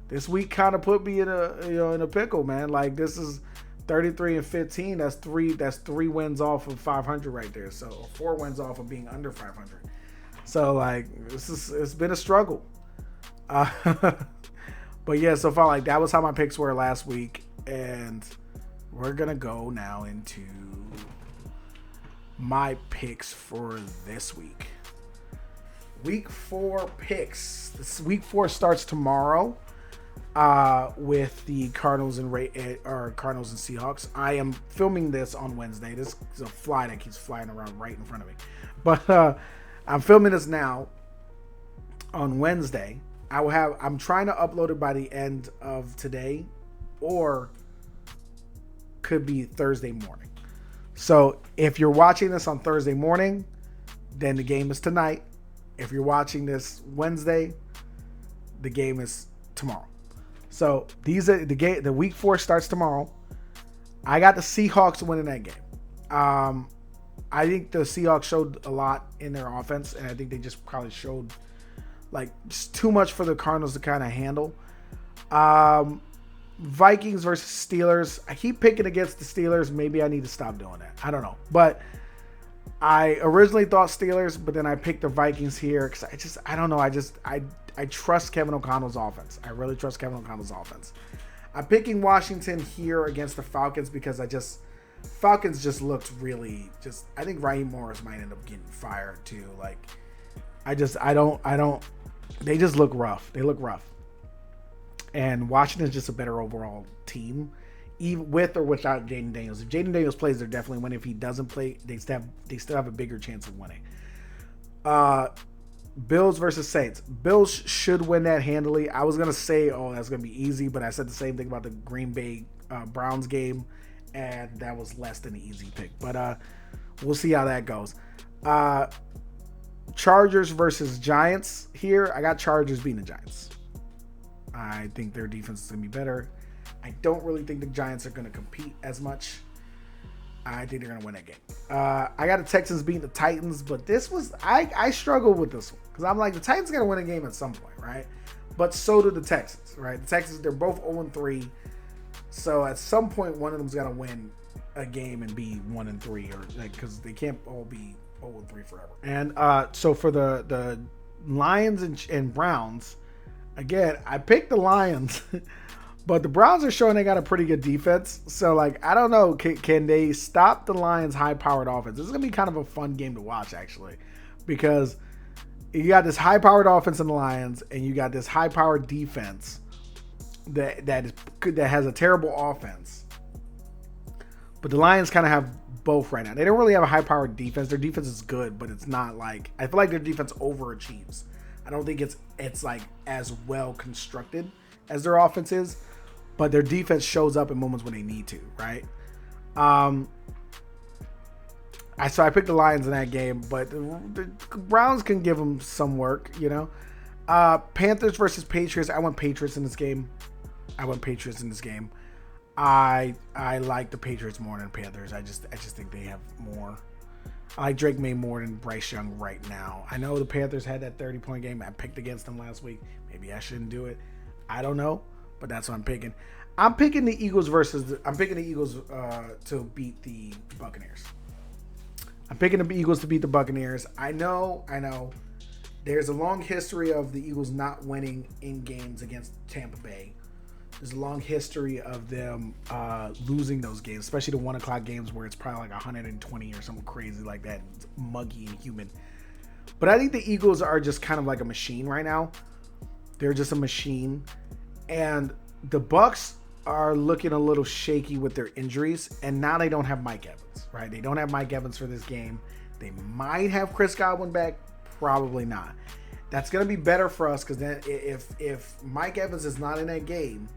This week kind of put me in a pickle, man. Like, this is 33-15. That's three wins off of 500 right there. So 4 wins off of being under 500. So like, it's been a struggle. But yeah, so far, like, that was how my picks were last week, and we're gonna go now into my picks for this week. Week 4 picks. Week 4 starts tomorrow with the Cardinals and Cardinals and Seahawks. I am filming this on Wednesday. This is a fly that keeps flying around right in front of me, but I'm filming this now on Wednesday. I'm trying to upload it by the end of today, or could be Thursday morning. So if you're watching this on Thursday morning, then the game is tonight. If you're watching this Wednesday, the game is tomorrow. So these are the week 4 starts tomorrow. I got the Seahawks winning that game. I think the Seahawks showed a lot in their offense, and I think they just probably showed like just too much for the Cardinals to kind of handle. Vikings versus Steelers. I keep picking against the Steelers. Maybe I need to stop doing that. I don't know. But I originally thought Steelers, but then I picked the Vikings here because I don't know. I trust Kevin O'Connell's offense. I really trust Kevin O'Connell's offense. I'm picking Washington here against the Falcons because Falcons just looked really I think Raheem Morris might end up getting fired too. Like, they just look rough. They look rough. And Washington's just a better overall team, even with or without Jaden Daniels. If Jaden Daniels plays, they're definitely winning. If he doesn't play, they still have a bigger chance of winning. Bills versus Saints. Bills should win that handily. I was going to say, that's going to be easy, but I said the same thing about the Green Bay Browns game, and that was less than an easy pick. But we'll see how that goes. Chargers versus Giants here. I got Chargers beating the Giants. I think their defense is going to be better. I don't really think the Giants are going to compete as much. I think they're going to win that game. I got the Texans beating the Titans, but this was, I struggled with this one because I'm like, the Titans are going to win a game at some point, right? But so do the Texans, right? The Texans, they're both 0-3. So at some point, one of them's got to win a game and be 1-3, or like, because they can't all be 0-3 forever. And so for the Lions and Browns, again, I picked the Lions, but the Browns are showing they got a pretty good defense. So, like, I don't know. Can they stop the Lions' high-powered offense? This is going to be kind of a fun game to watch, actually, because you got this high-powered offense in the Lions, and you got this high-powered defense that has a terrible offense. But the Lions kind of have both right now. They don't really have a high-powered defense. Their defense is good, but it's not like, I feel like their defense overachieves. I don't think it's like as well constructed as their offense is, but their defense shows up in moments when they need to, right? So I picked the Lions in that game, but the Browns can give them some work, you know. Panthers versus Patriots. I went Patriots in this game. I like the Patriots more than Panthers. I just think they have more. I like Drake May more than Bryce Young right now. I know the Panthers had that 30-point game. I picked against them last week. Maybe I shouldn't do it. I don't know, but that's what I'm picking. I'm picking the Eagles to beat the Buccaneers. I'm picking the Eagles to beat the Buccaneers. I know. There's a long history of the Eagles not winning in games against Tampa Bay. There's a long history of them losing those games, especially the 1 o'clock games where it's probably like 120 or something crazy like that. It's muggy and humid. But I think the Eagles are just kind of like a machine right now. They're just a machine. And the Bucks are looking a little shaky with their injuries. And now they don't have Mike Evans, right? They don't have Mike Evans for this game. They might have Chris Godwin back. Probably not. That's going to be better for us because then if Mike Evans is not in that game,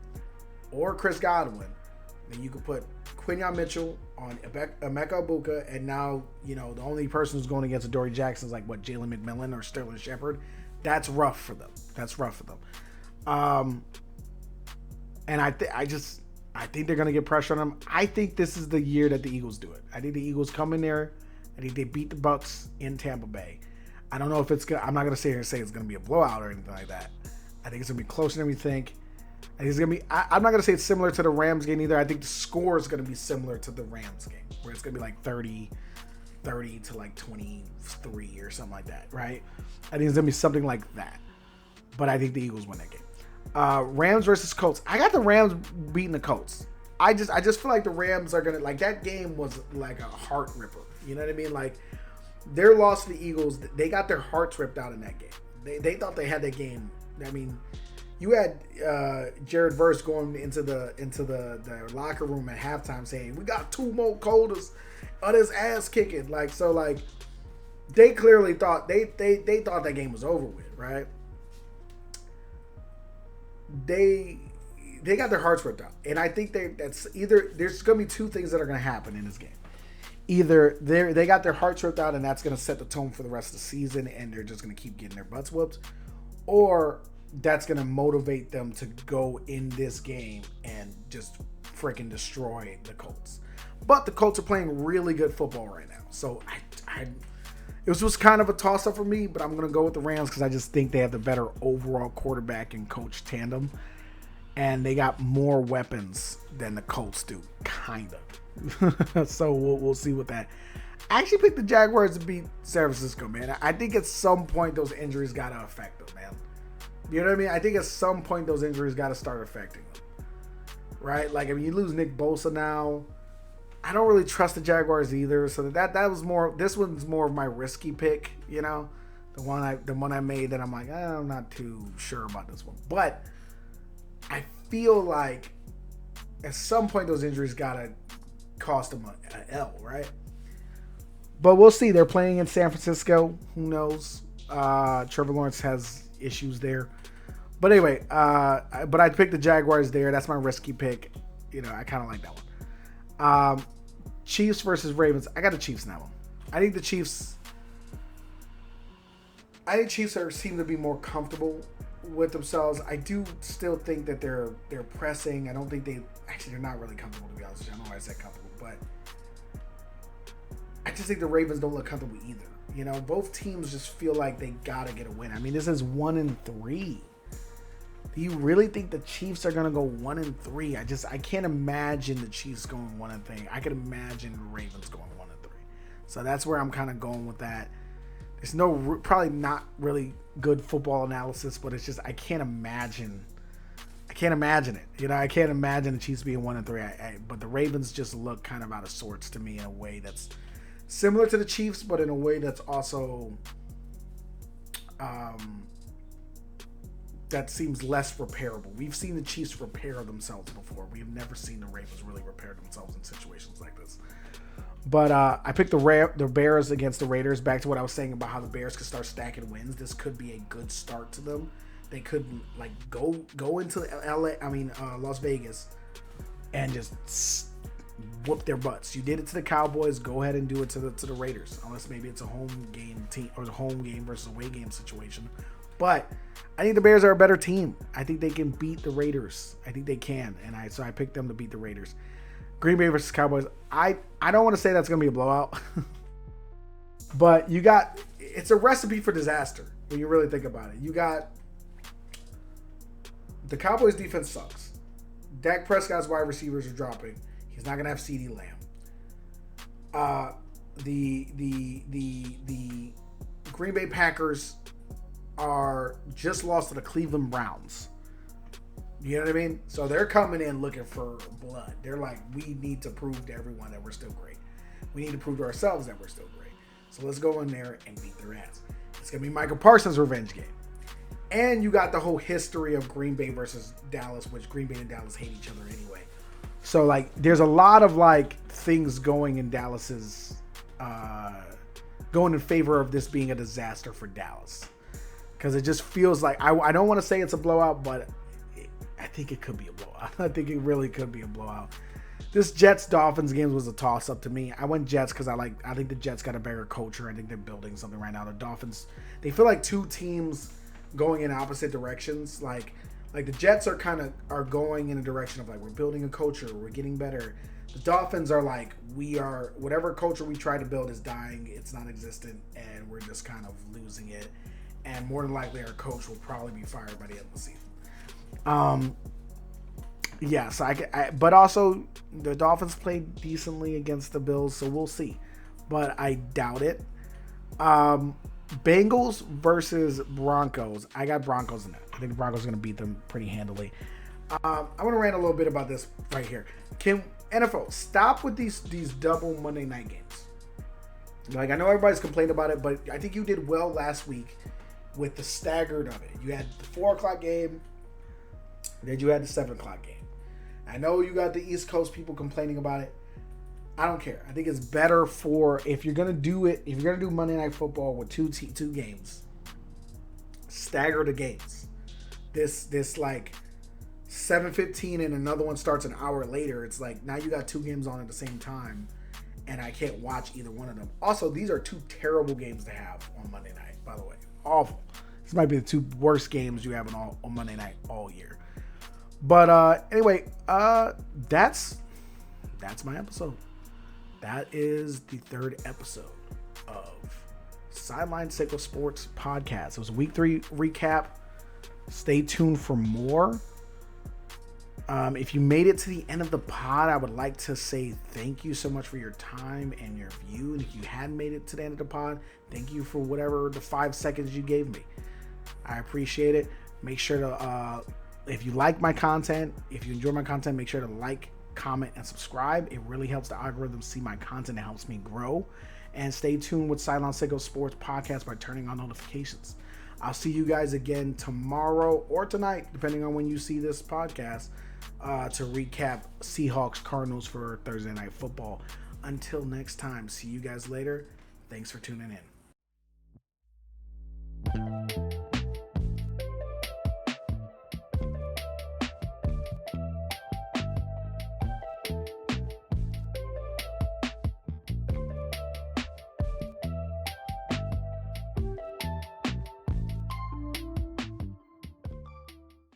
or Chris Godwin, then you could put Quinyon Mitchell on Emeka Egbuka, and now, you know, the only person who's going against Adoree Jackson is like, Jalen McMillan or Sterling Shepard. That's rough for them. And I think they're going to get pressure on them. I think this is the year that the Eagles do it. I think the Eagles come in there I think they beat the Bucks in Tampa Bay. I don't know if it's good. I'm not gonna sit here and say it's gonna be a blowout or anything like that. I think it's gonna be closer than we think. I think it's gonna be. I'm not gonna say it's similar to the Rams game either. I think the score is gonna be similar to the Rams game, where it's gonna be like 30 to like 23 or something like that, right? I think it's gonna be something like that. But I think the Eagles win that game. Rams versus Colts. I got the Rams beating the Colts. I just feel like the Rams are gonna, like, that game was like a heart ripper. You know what I mean? Like, their loss to the Eagles, they got their hearts ripped out in that game. They thought they had that game. I mean, you had Jared Verse going into the locker room at halftime saying, "We got 2 more quarters of this ass kicking." Like, so, like, they clearly thought they thought that game was over with, right? They got their hearts ripped out, and I think that's either there's going to be 2 things that are going to happen in this game. Either they got their hearts ripped out, and that's going to set the tone for the rest of the season, and they're just going to keep getting their butts whooped, or that's going to motivate them to go in this game and just freaking destroy the Colts. But the Colts are playing really good football right now, so it was just kind of a toss-up for me, but I'm going to go with the Rams because I just think they have the better overall quarterback and coach tandem. And they got more weapons than the Colts do, kind of. So we'll see what that. I actually picked the Jaguars to beat San Francisco, man. I think at some point those injuries got to affect them, man. You know what I mean? I think at some point those injuries got to start affecting them. Right? Like, I mean, you lose Nick Bosa now. I don't really trust the Jaguars either. So that was more. This one's more of my risky pick, you know, the one I made that I'm like, I'm not too sure about this one, but I feel like at some point those injuries gotta cost them an L, right? But we'll see. They're playing in San Francisco. Who knows? Trevor Lawrence has issues there. But anyway, but I picked the Jaguars there. That's my risky pick. You know, I kind of like that one. Chiefs versus Ravens. I got the Chiefs in that one. I think Chiefs seem to be more comfortable with themselves. I do still think that they're pressing. I don't think they're not really comfortable, to be honest with you. I don't know why I said comfortable, but I just think the Ravens don't look comfortable either. You know, both teams just feel like they gotta get a win. I mean, this is 1-3. Do you really think the Chiefs are gonna go 1-3? I can't imagine the Chiefs going 1-3. I can imagine the Ravens going 1-3. So that's where I'm kind of going with that. There's probably not really good football analysis, but it's just I can't imagine it. You know, I can't imagine the Chiefs being 1-3. But the Ravens just look kind of out of sorts to me in a way that's similar to the Chiefs, but in a way that's also that seems less repairable. We've seen the Chiefs repair themselves before. We have never seen the Ravens really repair themselves in situations like this. But I picked the Bears against the Raiders. Back to what I was saying about how the Bears could start stacking wins. This could be a good start to them. They could like go into Las Vegas and just whoop their butts. You did it to the Cowboys. Go ahead and do it to the Raiders. Unless maybe it's a home game team or the home game versus away game situation. But I think the Bears are a better team. I think they can beat the Raiders. I think they can, so I picked them to beat the Raiders. Green Bay versus Cowboys. I don't want to say that's going to be a blowout. But it's a recipe for disaster when you really think about it. You got the Cowboys defense sucks. Dak Prescott's wide receivers are dropping. He's not going to have CeeDee Lamb. The Green Bay Packers are just lost to the Cleveland Browns. You know what I mean? So they're coming in looking for blood. They're like, we need to prove to everyone that we're still great. We need to prove to ourselves that we're still great. So let's go in there and beat their ass. It's going to be Michael Parsons' revenge game. And you got the whole history of Green Bay versus Dallas, which Green Bay and Dallas hate each other anyway. So, like, there's a lot of, like, things going in Dallas's, going in favor of this being a disaster for Dallas. Because it just feels like, I don't want to say it's a blowout, but I think it could be a blowout. I think it really could be a blowout. This Jets-Dolphins game was a toss-up to me. I went Jets because I think the Jets got a better culture. I think they're building something right now. The Dolphins, they feel like two teams going in opposite directions. Like Like the Jets are going in a direction of like we're building a culture, we're getting better. The Dolphins are like whatever culture we try to build is dying, it's non-existent, and we're just kind of losing it. And more than likely, our coach will probably be fired by the end of the season. Yeah, so but also the Dolphins played decently against the Bills, so we'll see. But I doubt it. Bengals versus Broncos. I got Broncos in that. I think the Broncos are going to beat them pretty handily. I want to rant a little bit about this right here. Can NFL stop with these double Monday night games? Like, I know everybody's complained about it, but I think you did well last week with the staggered of it. You had the 4 o'clock game, then you had the 7 o'clock game. I know you got the East Coast people complaining about it. I don't care. I think it's better for, if you're going to do it, if you're going to do Monday Night Football with two games, stagger the games. This like 7:15 and another one starts an hour later. It's like now you got 2 games on at the same time, and I can't watch either one of them. Also, these are 2 terrible games to have on Monday night, by the way. Awful. This might be the 2 worst games you have on Monday night all year. But anyway, that's my episode. That is the 3rd episode of Sideline Sickos Sports Podcast. It was a week 3 recap. Stay tuned for more. If you made it to the end of the pod, I would like to say thank you so much for your time and your view. And if you hadn't made it to the end of the pod, thank you for whatever the 5 seconds you gave me. I appreciate it. Make sure to, if you like my content, if you enjoy my content, make sure to like, comment, and subscribe. It really helps the algorithm see my content. It helps me grow. And stay tuned with Sideline Sickos Sports Podcast by turning on notifications. I'll see you guys again tomorrow or tonight, depending on when you see this podcast, to recap Seahawks Cardinals for Thursday Night Football. Until next time, see you guys later. Thanks for tuning in.